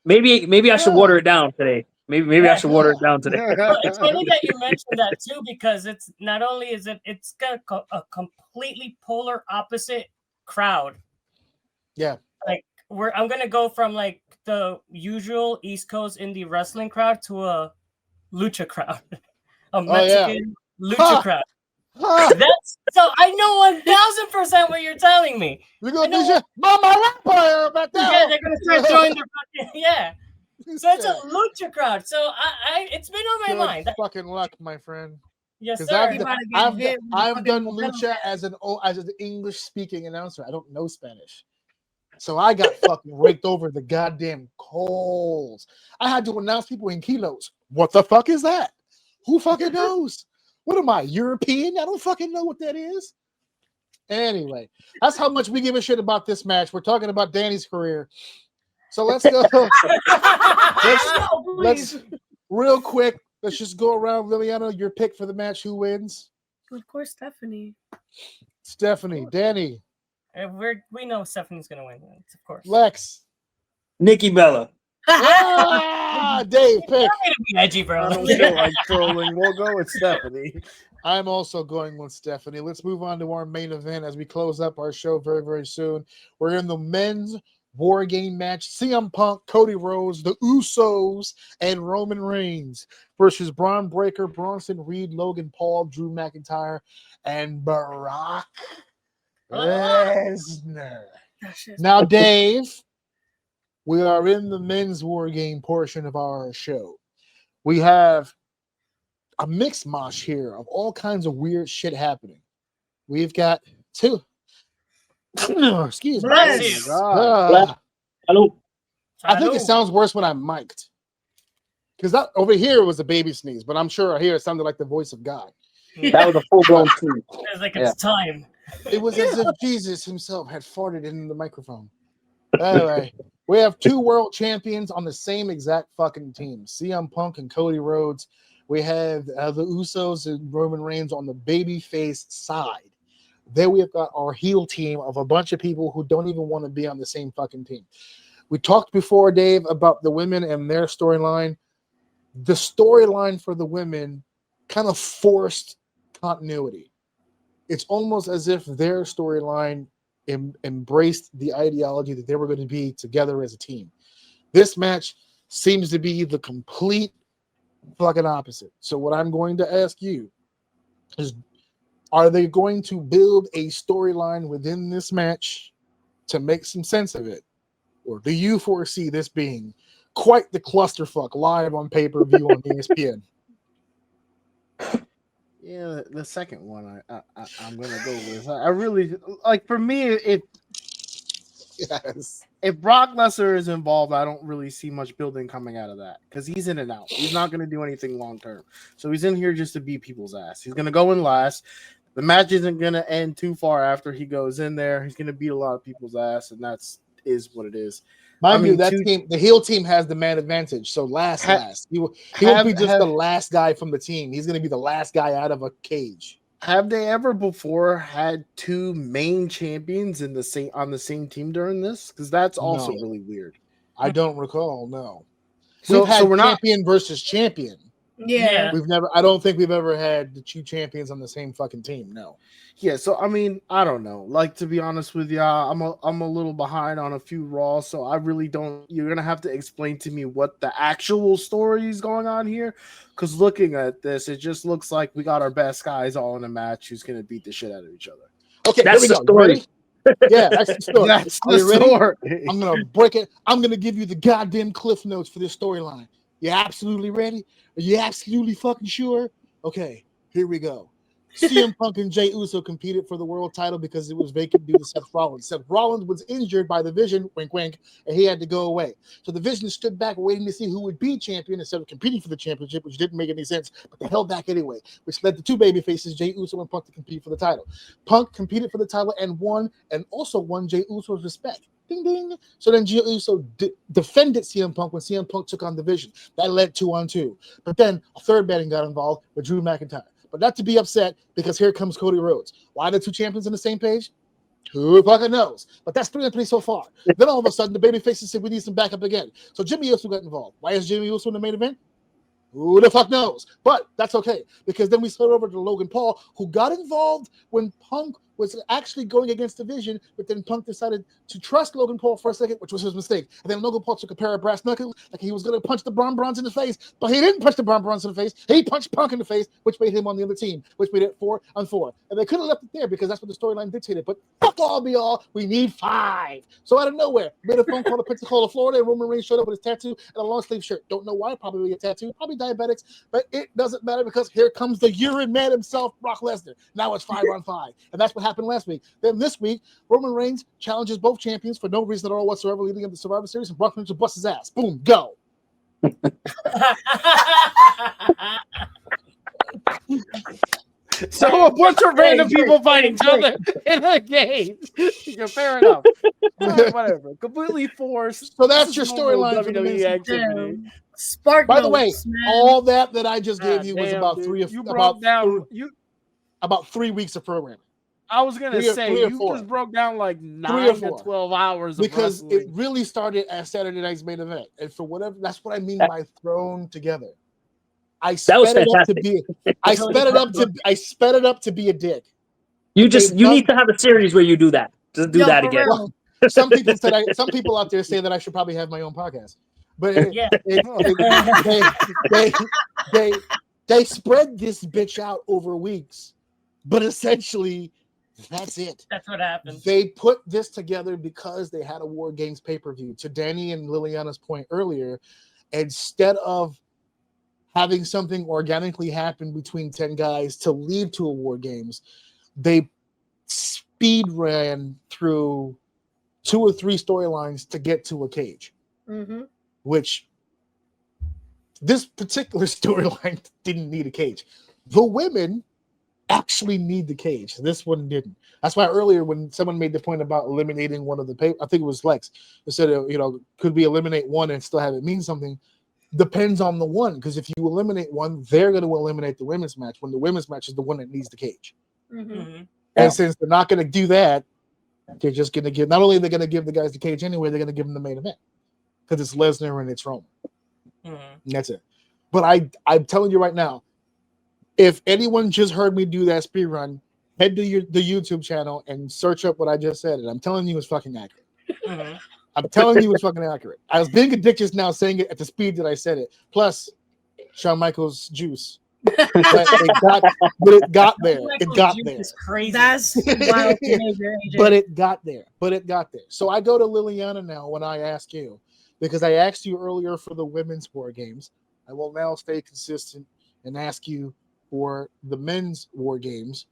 maybe I should water it down today. Maybe I should water it down today. Well, it's funny that you mentioned that too, because it's not only is it's got a completely polar opposite crowd. Yeah. Like I'm gonna go from like the usual East Coast indie wrestling crowd to a lucha crowd, a Mexican lucha crowd. That's so I know 1,000% what you're telling me. We're gonna be shit. Mama Rapper about that. Yeah, they're gonna start throwing their fucking yeah. So it's a lucha crowd. So I it's been on my Good mind. fucking luck, my friend. Yes, Because sir. I've done lucha as an English speaking announcer. I don't know Spanish, so I got fucking raked over the goddamn coals. I had to announce people in kilos. What the fuck is that? Who fucking knows? What am I, European? I don't fucking know what that is. Anyway, that's how much we give a shit about this match. We're talking about Danny's career. So let's go. let's real quick. Let's just go around. Liliana, your pick for the match. Who wins? Of course, Stephanie. Stephanie. Danny. We know Stephanie's gonna win. Of course. Lex. Nikki Bella. Dave, pick. Be edgy, bro. I don't feel like trolling. We'll go with Stephanie. I'm also going with Stephanie. Let's move on to our main event as we close up our show very, very soon. We're in the men's war game match. CM Punk, Cody Rhodes, the Usos, and Roman Reigns versus Braun Breaker, Bronson Reed, Logan Paul, Drew McIntyre, and Brock Lesnar. Now, Dave, we are in the men's war game portion of our show. We have a mixed mosh here of all kinds of weird shit happening. We've got two. Excuse me. Hello. I think it sounds worse when I'm mic'd. Because that over here was a baby sneeze, but I'm sure here it sounded like the voice of God. That was a full-blown sneeze. It's like it's time. It was as if Jesus himself had farted in the microphone. Anyway, we have two world champions on the same exact fucking team. CM Punk and Cody Rhodes. We have the Usos and Roman Reigns on the babyface side. Then we have got our heel team of a bunch of people who don't even want to be on the same fucking team. We talked before, Dave, about the women and their storyline. The storyline for the women kind of forced continuity. It's almost as if their storyline embraced the ideology that they were going to be together as a team. This match seems to be the complete fucking opposite. So what I'm going to ask you is, are they going to build a storyline within this match to make some sense of it? Or do you foresee this being quite the clusterfuck live on pay-per-view on ESPN? Yeah, the second one I'm gonna go with. I really like. For me, if Brock Lesnar is involved, I don't really see much building coming out of that because he's in and out. He's not gonna do anything long term. So he's in here just to beat people's ass. He's gonna go in last. The match isn't gonna end too far after he goes in there. He's gonna beat a lot of people's ass, and is what it is. Mind you, that team, the heel team has the man advantage. So last. He won't be just the last guy from the team. He's going to be the last guy out of a cage. Have they ever before had two main champions on the same team during this? Because that's also really weird. I don't recall. No. So we've had we're champion versus champion. Yeah. I don't think we've ever had the two champions on the same fucking team. No. Yeah, so I mean, I don't know. Like, to be honest with you, I'm a little behind on a few Raw, so I really don't. You're gonna have to explain to me what the actual story is going on here, because looking at this, it just looks like we got our best guys all in a match who's gonna beat the shit out of each other. Okay, that's the story. Yeah, that's the story. That's the story. I'm gonna break it. I'm gonna give you the goddamn cliff notes for this storyline. You absolutely ready? Are you absolutely fucking sure? Okay, here we go. CM Punk and Jey Uso competed for the world title because it was vacant due to Seth Rollins. Seth Rollins was injured by the Vision, wink, wink, and he had to go away. So the Vision stood back waiting to see who would be champion instead of competing for the championship, which didn't make any sense, but they held back anyway, which led the two baby faces, Jey Uso and Punk, to compete for the title. Punk competed for the title and won, and also won Jey Uso's respect. Ding, ding. So then Jey Uso defended CM Punk when CM Punk took on the Vision. That led 2-on-2. But then a third man got involved with Drew McIntyre. But not to be upset, because here comes Cody Rhodes. Why are the two champions on the same page? Who fucking knows? But that's 3-3 so far. Then all of a sudden, the baby faces said we need some backup again. So Jimmy Uso got involved. Why is Jimmy Uso in the main event? Who the fuck knows? But that's okay, because then we slid over to Logan Paul, who got involved when Punk was actually going against the Vision, but then Punk decided to trust Logan Paul for a second, which was his mistake. And then Logan Paul took a pair of brass knuckles, like he was going to punch the Bron Bronze in the face, but he didn't punch the Bron Bronze in the face. He punched Punk in the face, which made him on the other team, which made it 4-on-4. And they could have left it there because that's what the storyline dictated. But fuck all be all, we need 5. So out of nowhere, made a phone call to Pensacola, Florida, and Roman Reigns showed up with his tattoo and a long sleeve shirt. Don't know why, probably a tattoo, probably diabetics, but it doesn't matter because here comes the urine man himself, Brock Lesnar. Now it's 5-on-5. And that's what happened last week. Then this week, Roman Reigns challenges both champions for no reason at all whatsoever, leading up to Survivor Series, and Brock Lesnar busts his ass. Boom, go. So a bunch of random people fight each other in a game. Yeah, fair enough. Whatever. Completely forced. So that's your storyline for the WWE activity. Spark. By the way, all that I just gave you was about about 3 weeks of programming. I was gonna say you just broke down like 9 to 12 hours because of it really started as Saturday night's main event, and for whatever that's what I mean by thrown together. I sped it up to be a dick. You need to have a series where you do that. Just do that again. Well, some people out there say that I should probably have my own podcast, but they spread this bitch out over weeks, but essentially. That's it. That's what happened. They put this together because they had a War Games pay-per-view. To Danny and Liliana's point earlier, instead of having something organically happen between 10 guys to lead to a War Games, they speed ran through 2 or 3 storylines to get to a cage. Mm-hmm. Which this particular storyline didn't need a cage. The women actually need the cage. This one didn't. That's why earlier when someone made the point about eliminating one of the I think it was Lex, who said, could we eliminate one and still have it mean something? Depends on the one, because if you eliminate one, they're going to eliminate the women's match when the women's match is the one that needs the cage. Mm-hmm. And since they're not going to do that, they're just going to give, not only are they going to give the guys the cage anyway, they're going to give them the main event because it's Lesnar and it's Roman. Mm-hmm. And that's it. But I'm telling you right now, if anyone just heard me do that speed run, head to the YouTube channel and search up what I just said. And I'm telling you it's fucking accurate. Mm-hmm. I'm telling you it's fucking accurate. I was being a dick just now saying it at the speed that I said it. Plus, Shawn Michaels juice. But it got there. It got there. Crazy. That's wild behavior, AJ. But it got there. So I go to Liliana now when I ask you, because I asked you earlier for the women's War Games. I will now stay consistent and ask you for the men's War Games,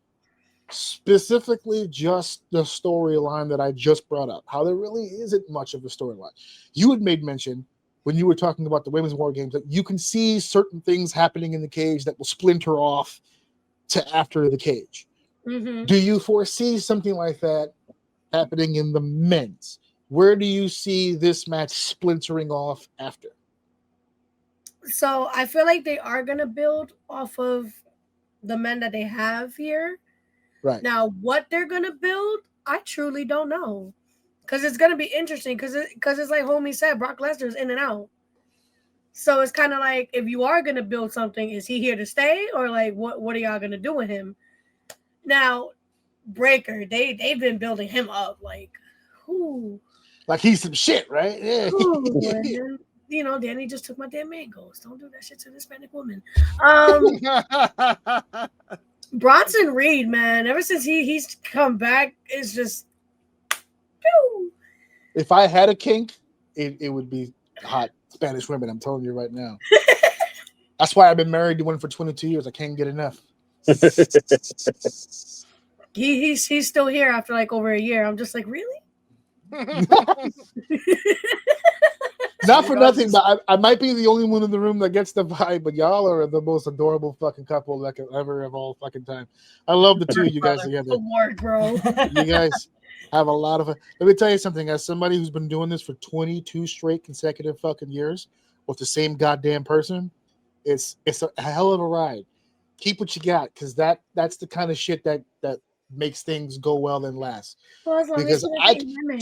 specifically just the storyline that I just brought up, how there really isn't much of a storyline. You had made mention when you were talking about the women's War Games that you can see certain things happening in the cage that will splinter off to after the cage. Mm-hmm. Do you foresee something like that happening in the men's? where do you see this match splintering off after? So I feel like they are gonna build off of the men that they have here. Right. Now, what they're gonna build, I truly don't know. Because it's gonna be interesting. Because it's like homie said, Brock Lesnar's in and out. So it's kind of like, if you are gonna build something, is he here to stay, or like what are y'all gonna do with him? Now, Breaker, they've been building him up like, who? Like he's some shit, right? Yeah. And then, Danny just took my damn mangoes. Don't do that shit to an Hispanic woman. Bronson Reed, man, ever since he's come back, it's just. Pew. If I had a kink, it would be hot Spanish women. I'm telling you right now. That's why I've been married to one for 22 years. I can't get enough. He's still here after like over a year. I'm just like, really? Not for nothing, but I might be the only one in the room that gets the vibe, but y'all are the most adorable fucking couple that could ever of all fucking time. I love the two of you guys together. Award, bro. You guys have a lot of. Let me tell you something. As somebody who's been doing this for 22 straight consecutive fucking years with the same goddamn person, it's a hell of a ride. Keep what you got, because that's the kind of shit that makes things go well and last. Because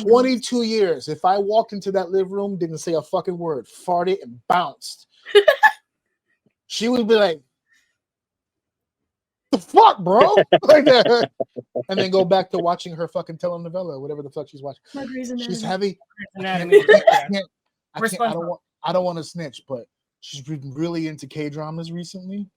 22 years, if I walked into that living room, didn't say a fucking word, farted and bounced, she would be like, "The fuck, bro?" Like that, and then go back to watching her fucking telenovela, whatever the fuck she's watching. She's heavy. I don't want to snitch, but she's been really into K-dramas recently.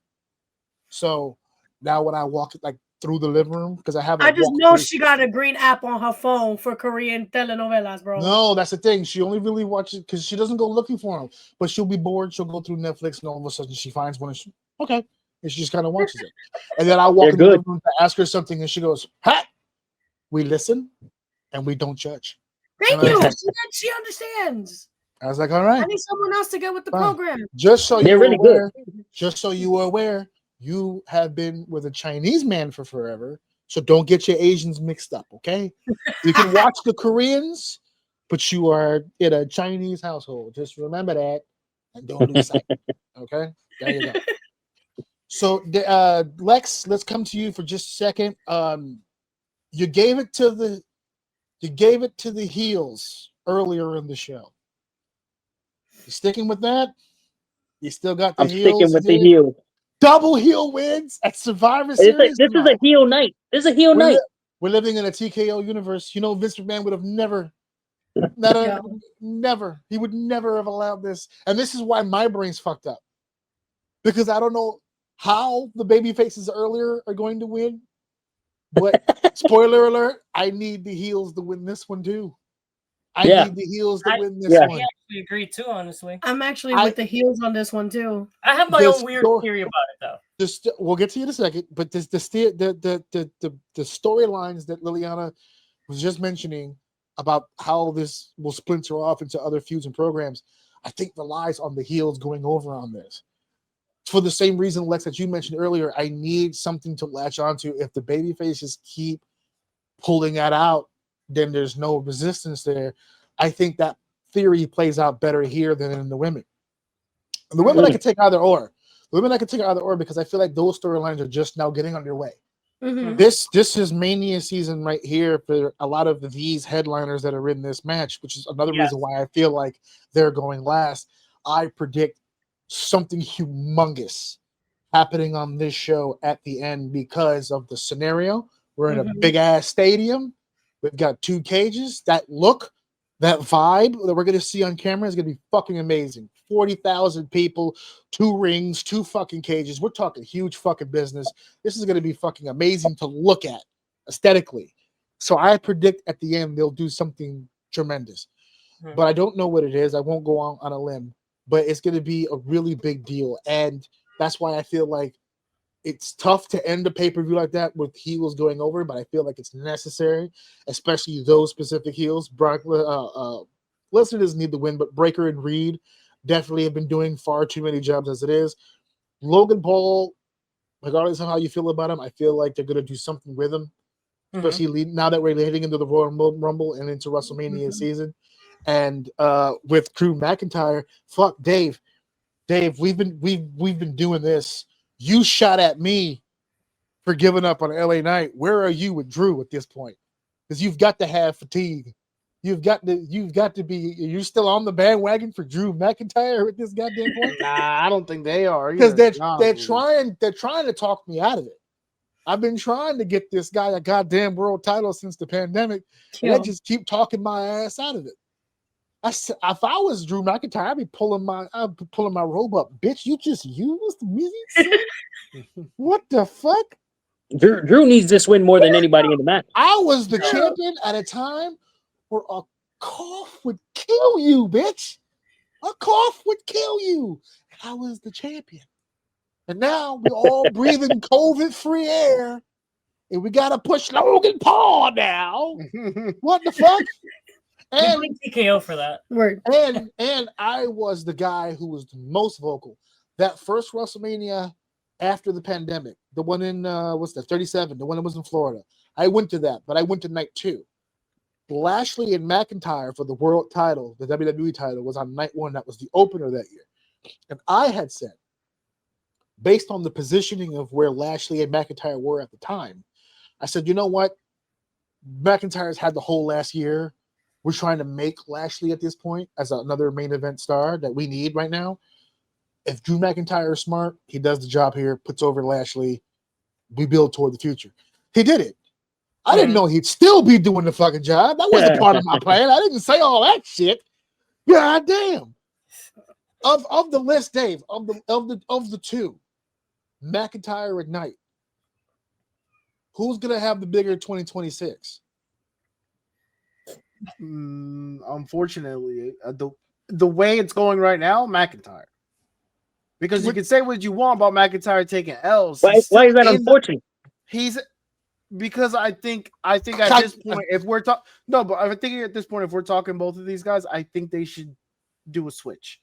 So now when I walk like through the living room, because I just know she got a green app on her phone for Korean telenovelas, bro. No, that's the thing. She only really watches because she doesn't go looking for them. But she'll be bored. She'll go through Netflix, and all of a sudden she finds one. And okay, and she just kind of watches it. And then I walk in the living room to ask her something, and she goes, "Ha! We listen, and we don't judge." Thank you. She understands. I was like, "All right." I need someone else to get with the program. Just so you're really aware, just so you are aware. You have been with a Chinese man for forever, so don't get your Asians mixed up, okay? You can watch the Koreans, but you are in a Chinese household. Just remember that, and don't lose sight, okay? There you go. So, Lex, let's come to you for just a second. You gave it to the heels earlier in the show. You sticking with that? You still got the heels? I'm sticking with the heels. Double heel wins at Survivor Series. This is a heel night. This is a heel night. We're living in a TKO universe. You know, Vince McMahon would have never. He would never have allowed this. And this is why my brain's fucked up. Because I don't know how the baby faces earlier are going to win. But spoiler alert, I need the heels to win this one too. I need the heels to win this one. I actually agree too, honestly. I'm actually with the heels on this one too. I have my own weird theory about it though. We'll get to you in a second, but the storylines that Liliana was just mentioning about how this will splinter off into other feuds and programs, I think relies on the heels going over on this. For the same reason, Lex, that you mentioned earlier, I need something to latch onto. If the baby faces keep pulling that out, then there's no resistance there. I think that theory plays out better here than in the women. The women I could take either or. The women I could take either or because I feel like those storylines are just now getting underway. Mm-hmm. This is Mania season right here for a lot of these headliners that are in this match, which is another reason why I feel like they're going last. I predict something humongous happening on this show at the end because of the scenario. We're in a big ass stadium. We've got 2 cages. That look, that vibe that we're going to see on camera is going to be fucking amazing. 40,000 people, 2 rings, 2 fucking cages. We're talking huge fucking business. This is going to be fucking amazing to look at aesthetically. So I predict at the end they'll do something tremendous. But I don't know what it is. I won't go on a limb. But it's going to be a really big deal. And that's why I feel like it's tough to end a pay-per-view like that with heels going over, but I feel like it's necessary, especially those specific heels. Lesnar doesn't need the win, but Breaker and Reed definitely have been doing far too many jobs as it is. Logan Paul, regardless of how you feel about him, I feel like they're going to do something with him, especially now that we're heading into the Royal Rumble and into WrestleMania season. And with Drew McIntyre, fuck Dave, we've been doing this. You shot at me for giving up on LA Knight. Where are you with Drew at this point? Because you've got to have fatigue. You've got to be. You're still on the bandwagon for Drew McIntyre at this goddamn point. Nah, I don't think they are. Because they're trying to talk me out of it. I've been trying to get this guy a goddamn world title since the pandemic, and they just keep talking my ass out of it. If I was Drew McIntyre, I'd be pulling my robe up. Bitch, you just used me? What the fuck? Drew needs this win more than anybody in the match. I was the champion at a time where a cough would kill you, bitch. A cough would kill you. And I was the champion. And now we're all breathing COVID-free air. And we got to push Logan Paul now. What the fuck? And TKO for that. Word. And I was the guy who was the most vocal. That first WrestleMania after the pandemic, the one in 37, the one that was in Florida. I went to that, but I went to night 2. Lashley and McIntyre for the world title, the WWE title, was on night 1. That was the opener that year. And I had said, based on the positioning of where Lashley and McIntyre were at the time, I said, you know what? McIntyre's had the whole last year. We're trying to make Lashley at this point as another main event star that we need right now. If Drew McIntyre is smart, he does the job here, puts over Lashley. We build toward the future. He did it. I didn't know he'd still be doing the fucking job. That wasn't part of my plan. I didn't say all that shit. God damn. Of the list, Dave, of the two, McIntyre and Knight, who's gonna have the bigger 2026? Unfortunately, the way it's going right now, McIntyre. Because you can say what you want about McIntyre taking L's. Why is that unfortunate? Because I think at this point, if we're talking if we're talking both of these guys, I think they should do a switch.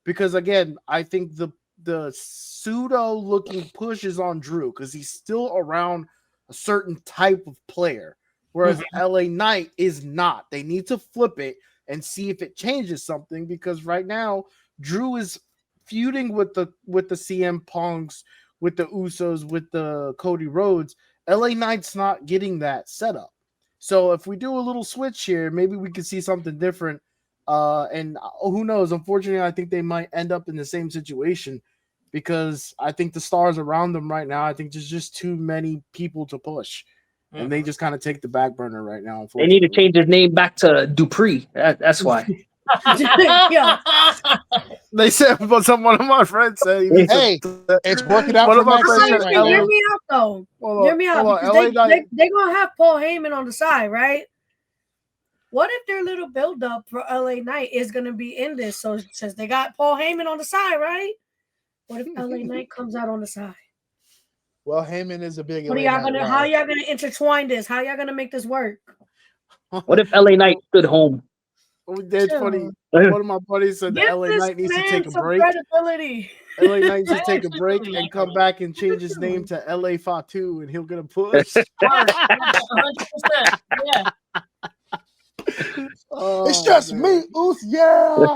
Because again, I think the pseudo looking push is on Drew because he's still around a certain type of player, whereas LA Knight is not. They need to flip it and see if it changes something, because right now Drew is feuding with the CM Punks, with the Usos, with the Cody Rhodes. LA Knight's not getting that setup. So if we do a little switch here, maybe we could see something different. And who knows? Unfortunately, I think they might end up in the same situation because I think the stars around them right now, I think there's just too many people to push. And they just kind of take the back burner right now. They need to change his name back to Dupree. That's why. Yeah. They said, but one of my friends said, "Hey, it's working out." One of my friends friends said, hear me out though. Hear me out. They're gonna have Paul Heyman on the side, right? What if their little build-up for LA Knight is gonna be in this? So since they got Paul Heyman on the side, right? What if LA Knight comes out on the side? Well, Heyman is a big. How y'all gonna intertwine this? How y'all gonna make this work? What if LA Knight stood home? That's funny. One of my buddies said that LA Knight needs to take a break. LA Knight needs to take a break and come back and change his name to LA Fatu, and he'll get a push. 100%. Yeah. It's just me, Oos. Yeah.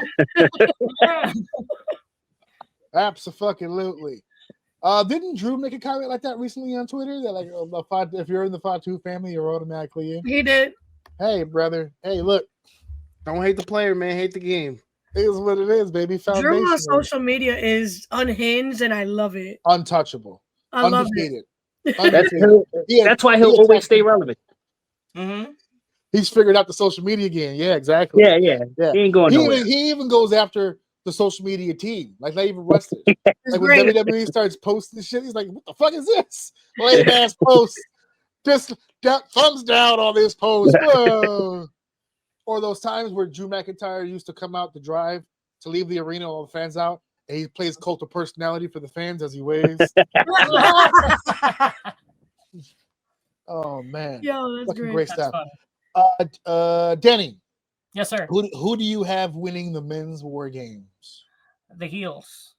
Absolutely. Didn't Drew make a comment like that recently on Twitter that like if you're in the Fatu family, you're automatically in? He did. Hey, brother. Hey, look. Don't hate the player, man. Hate the game. It is what it is, baby. Drew on social media is unhinged, and I love it. Untouchable. I love it. That's why he'll always stay relevant. Mm-hmm. He's figured out the social media game. Yeah, exactly. Yeah. He ain't going nowhere. He even goes after the social media team, like not even wrestlers. Like when WWE starts posting shit, he's like, "What the fuck is this? Lame ass post. Just thumbs down on this post." Whoa. Or those times where Drew McIntyre used to come out to drive to leave the arena, all the fans out, and he plays cult of personality for the fans as he waves. Oh man, yo, that's great stuff. Denny. Yes, sir. Who do you have winning the men's war games? The heels,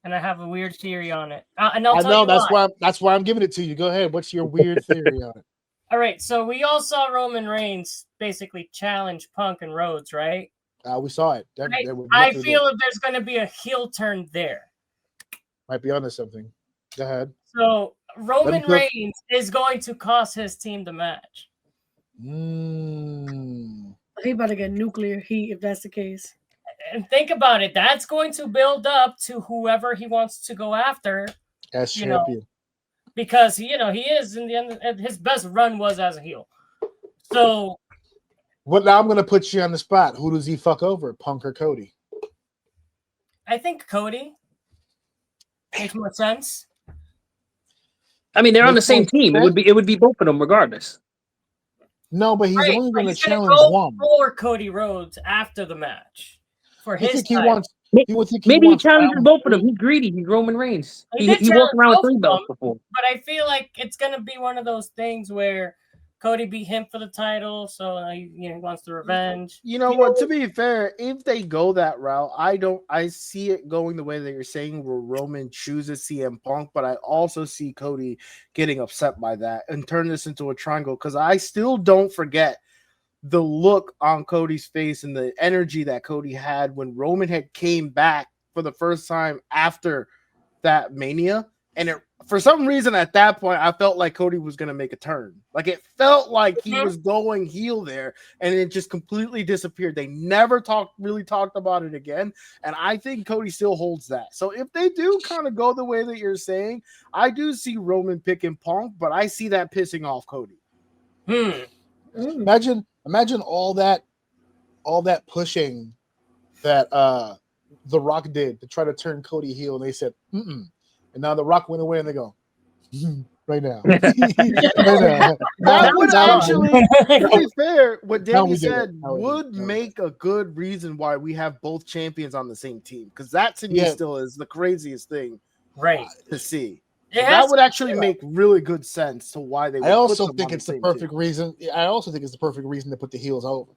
and I have a weird theory on it. I know that's why I'm giving it to you. Go ahead. What's your weird theory on it? All right, so we all saw Roman Reigns basically challenge Punk and Rhodes, right? We saw it. I feel that there's going to be a heel turn there. Might be onto something. Go ahead. So Roman Reigns is going to cost his team the match. He about to get nuclear heat if that's the case. And think about it. That's going to build up to whoever he wants to go after as champion. Because he is in the end. His best run was as a heel. So, well, now I'm going to put you on the spot. Who does he fuck over, Punk or Cody? I think Cody makes more sense. I mean, they're on the same team. It would be both of them regardless. No, but he's only going to challenge one. For Cody Rhodes after the match for his title. Maybe he challenges both of them. He's greedy. He's Roman Reigns. He walked around with 3 belts before. But I feel like it's going to be one of those things where Cody beat him for the title, so he wants the revenge. You know what? To be fair, if they go that route, I see it going the way that you're saying, where Roman chooses CM Punk, but I also see Cody getting upset by that and turn this into a triangle, because I still don't forget the look on Cody's face and the energy that Cody had when Roman had came back for the first time after that Mania, and for some reason at that point, I felt like Cody was going to make a turn. Like it felt like he was going heel there, and it just completely disappeared. They never really talked about it again, and I think Cody still holds that. So if they do kind of go the way that you're saying, I do see Roman picking Punk, but I see that pissing off Cody. Imagine all that pushing that The Rock did to try to turn Cody heel, and they said, and now The Rock went away, and they go, right now. That would actually, to be fair, what Danny said would make a good reason why we have both champions on the same team, because that to me still is the craziest thing to see. So that would actually make really good sense to why they would. I also think it's the perfect reason. I also think it's the perfect reason to put the heels over,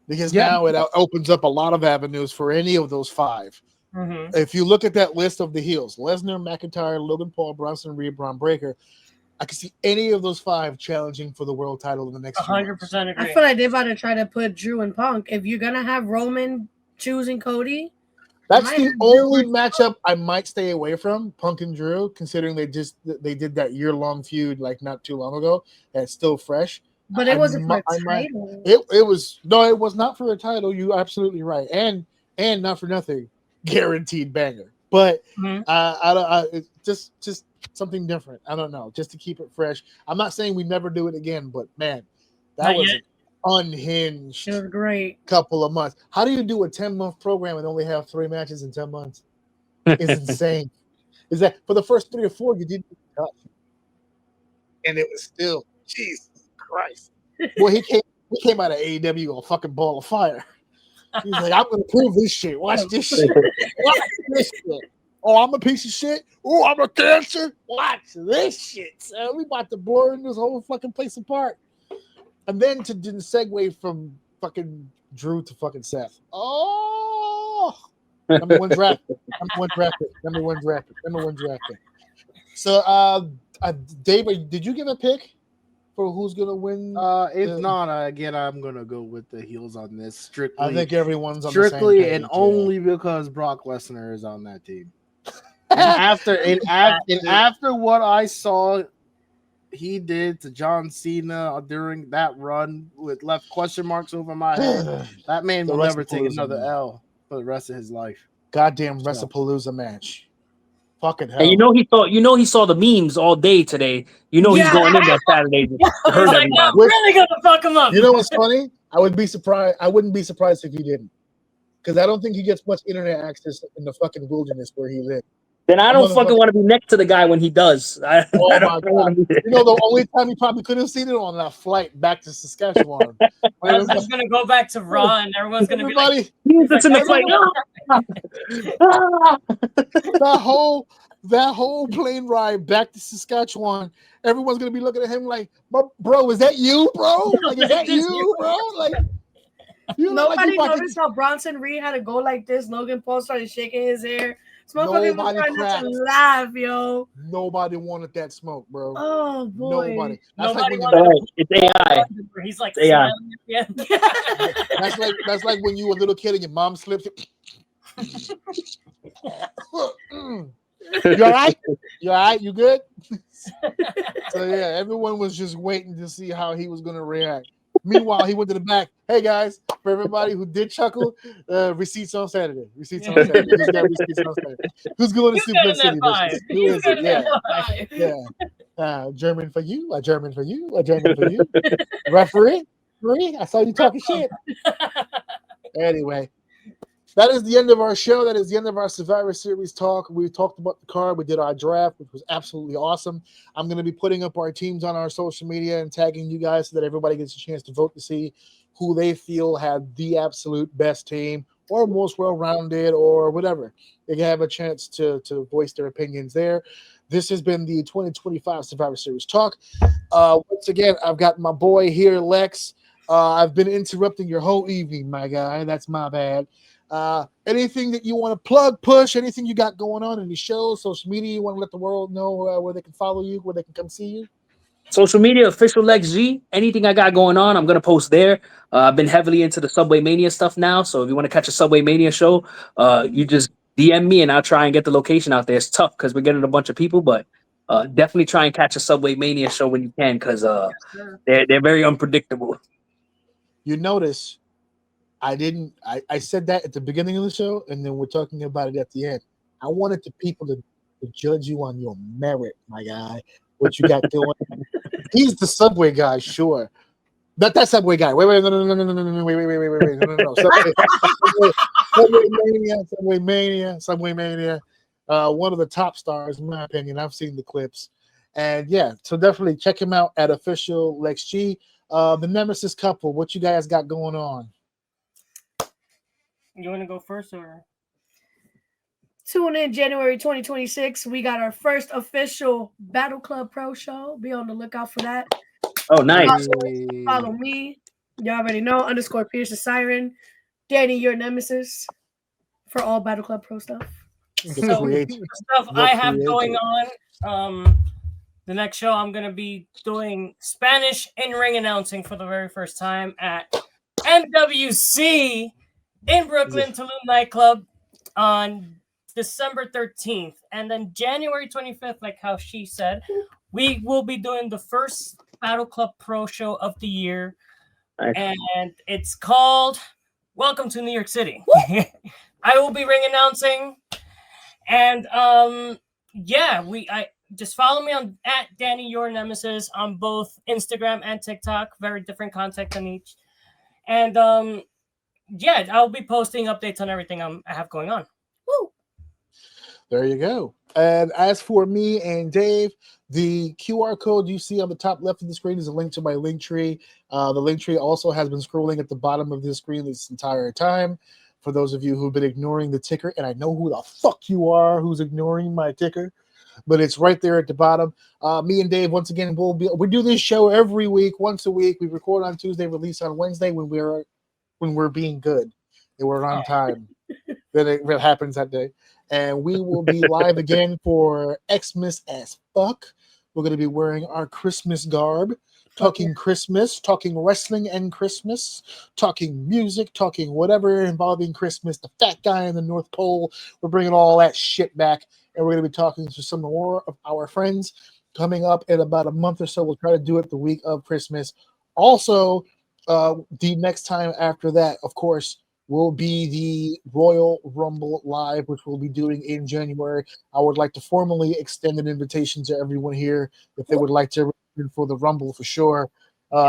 because now it opens up a lot of avenues for any of those 5. If you look at that list of the heels, Lesnar, McIntyre, Logan Paul, Bronson Reed, Braun Breaker, I can see any of those 5 challenging for the world title in the next 100% agree. I feel like they're about to try to put Drew and Punk. If you're going to have Roman choosing Cody, that's the only matchup I might stay away from, Punk and Drew, considering they did that year-long feud like not too long ago, and it's still fresh. But it wasn't for a title. It was not for a title. You're absolutely right, and not for nothing, guaranteed banger. But it's just something different. I don't know, just to keep it fresh. I'm not saying we never do it again, but man, that was an unhinged. It was great. Couple of months. How do you do a 10-month program and only have 3 matches in 10 months? It's insane. Is that for the first 3 or 4 you didn't touch, and it was still Jesus Christ. Well, he came out of AEW a fucking ball of fire. He's like, I'm gonna prove this shit. Watch this shit. Watch this shit. Oh, I'm a piece of shit. Oh, I'm a cancer. Watch this shit. So we about to blow this whole fucking place apart. And then to segue from fucking Drew to fucking Seth. Oh, number one draft. So, Dave, did you give a pick for who's gonna win? If not, again, I'm gonna go with the heels on this. Strictly, I think everyone's on strictly the same page, and only because Brock Lesnar is on that team. And after what I saw he did to John Cena during that run with left question marks over my head, that man will never take another L for the rest of his life. Goddamn WrestlePalooza match. Fucking hell. And he saw the memes all day today. He's going in that Saturday. He's like, I'm really gonna fuck him up. You know what's funny? I wouldn't be surprised if he didn't. Because I don't think he gets much internet access in the fucking wilderness where he lives. Then I don't fucking want to be next to the guy when he does. Oh my God. The only time he probably could have seen it on that flight back to Saskatchewan. Everyone's gonna go back to Raw, and everyone's gonna be like, "He's in the flight." that whole plane ride back to Saskatchewan, everyone's gonna be looking at him like, "Bro, is that you, bro? Like, is that you, bro? Like." Nobody noticed how Bronson Reed had to go like this. Logan Paul started shaking his hair. This motherfucker was Nobody trying not cracked. to laugh, yo. Nobody wanted that smoke, bro. Oh boy. Nobody. That's Nobody like when wanted It's AI. where he's like It's AI. smiling at the end. that's like when you were a little kid and your mom slipped. You all right? You all right? You good? So yeah, everyone was just waiting to see how he was going to react. Meanwhile, he went to the back. Hey guys, for everybody who did chuckle, receipts on Saturday. Receipts on Saturday. Who's got receipts on Saturday? Who's going to You got Suplex in City? that five. Versus, who You is got it? in Yeah, that five. yeah. German for you. A German for you. A German for you. Referee. I saw you talking shit. Anyway, that is the end of our show. That is the end of our Survivor Series talk. We talked about the card. We did our draft, which was absolutely awesome. I'm going to be putting up our teams on our social media and tagging you guys so that everybody gets a chance to vote to see who they feel had the absolute best team or most well-rounded or whatever. They can have a chance to voice their opinions there. This has been the 2025 Survivor Series talk. Once again, I've got my boy here, Lex. I've been interrupting your whole evening, my guy. That's my bad. Anything that you want to plug, push, anything you got going on in the show, social media, you want to let the world know where they can follow you, where they can come see you? Social media, official Lex G. Anything I got going on, I'm gonna post there. I've been heavily into the Subway Mania stuff now, so if you want to catch a Subway Mania show, you just DM me and I'll try and get the location out there. It's tough because we're getting a bunch of people, but definitely try and catch a Subway Mania show when you can because they're very unpredictable. You notice I said that at the beginning of the show, and then we're talking about it at the end. I wanted the people to judge you on your merit, my guy. What you got going? He's the Subway guy, sure. That Subway guy. Wait, no, no, Subway Mania. One of the top stars, in my opinion. I've seen the clips, and yeah, so definitely check him out at official Lex G. The Nemesis couple. What you guys got going on? You want to go first or? Tune in January 2026. We got our first official Battle Club Pro show. Be on the lookout for that. Oh, nice. Follow me. You already know. _ Pierce the Siren. Danny, your Nemesis. For all Battle Club Pro stuff. So the stuff I have going on. The next show I'm gonna be doing Spanish in-ring announcing for the very first time at MWC in Brooklyn, Tulum nightclub on December 13th, and then January 25th, like how she said, we will be doing the first Battle Club Pro show of the year, and it's called Welcome to New York City. I will be ring announcing, and I just follow me on at Danny Your Nemesis on both Instagram and TikTok. Very different content on each, and I'll be posting updates on everything I have going on. Woo! There you go. And as for me and Dave, the QR code you see on the top left of the screen is a link to my link tree. The link tree also has been scrolling at the bottom of the screen this entire time. For those of you who've been ignoring the ticker, and I know who the fuck you are who's ignoring my ticker, but it's right there at the bottom. Me and Dave, once again, we do this show every week, once a week. We record on Tuesday, release on Wednesday when we're being good and we're on time. Then it happens that day. And we will be live again for Xmas as fuck. We're going to be wearing our Christmas garb, talking Christmas, talking wrestling and Christmas, talking music, talking whatever involving Christmas. The fat guy in the North Pole. We're bringing all that shit back. And we're going to be talking to some more of our friends coming up in about a month or so. We'll try to do it the week of Christmas. Also, the next time after that, of course, will be the Royal Rumble Live, which we'll be doing in January. I would like to formally extend an invitation to everyone here if they would like to register for the Rumble for sure.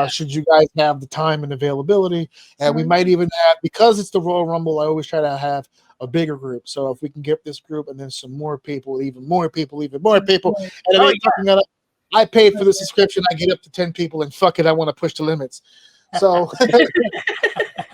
Should you guys have the time and availability. And we might even have, because it's the Royal Rumble, I always try to have a bigger group. So if we can get this group and then some more people, even more people. And I paid for the subscription. I get up to 10 people and fuck it, I want to push the limits. So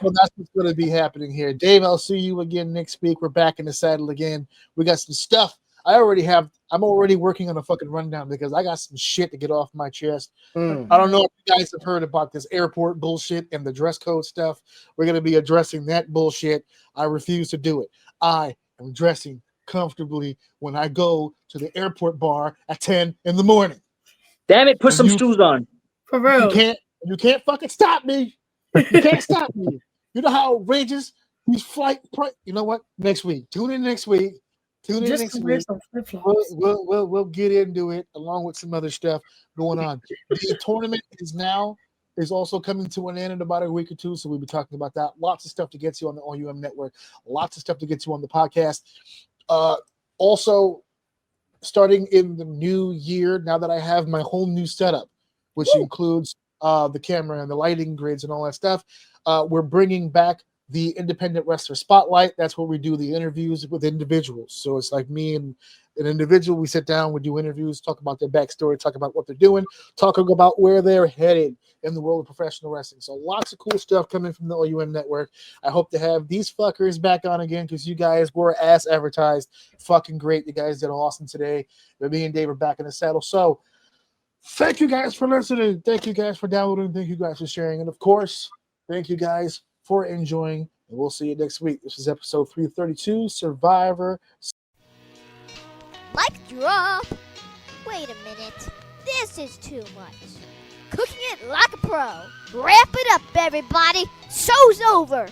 well, that's what's going to be happening here. Dave, I'll see you again next week. We're back in the saddle again. We got some stuff. I'm already working on a fucking rundown because I got some shit to get off my chest. I don't know if you guys have heard about this airport bullshit and the dress code stuff. We're going to be addressing that bullshit. I refuse to do it. I am addressing comfortably when I go to the airport bar at 10 in the morning. Damn it, put some you- shoes on. For real. You can't fucking stop me. You can't stop me. You know how outrageous these you know what? Next week. Tune in next week. Just wear some flip-flops. We'll get into it along with some other stuff going on. The tournament is also coming to an end in about a week or two, so we'll be talking about that. Lots of stuff to get to on the OUM network. Lots of stuff to get to on the podcast. Also, starting in the new year, now that I have my whole new setup, which includes the camera and the lighting grids and all that stuff, we're bringing back the Independent Wrestler Spotlight. That's where we do the interviews with individuals. So it's like me and an individual. We sit down, we do interviews, talk about their backstory, talk about what they're doing, talking about where they're headed in the world of professional wrestling. So lots of cool stuff coming from the OUM network. I hope to have these fuckers back on again because you guys were as advertised. Fucking great. You guys did awesome today. But me and Dave are back in the saddle. So thank you guys for listening. Thank you guys for downloading. Thank you guys for sharing. And of course, thank you guys for enjoying. And we'll see you next week. This is episode 332, Survivor. Mic drop. Wait a minute. This is too much. Cooking it like a pro. Wrap it up, everybody. Show's over.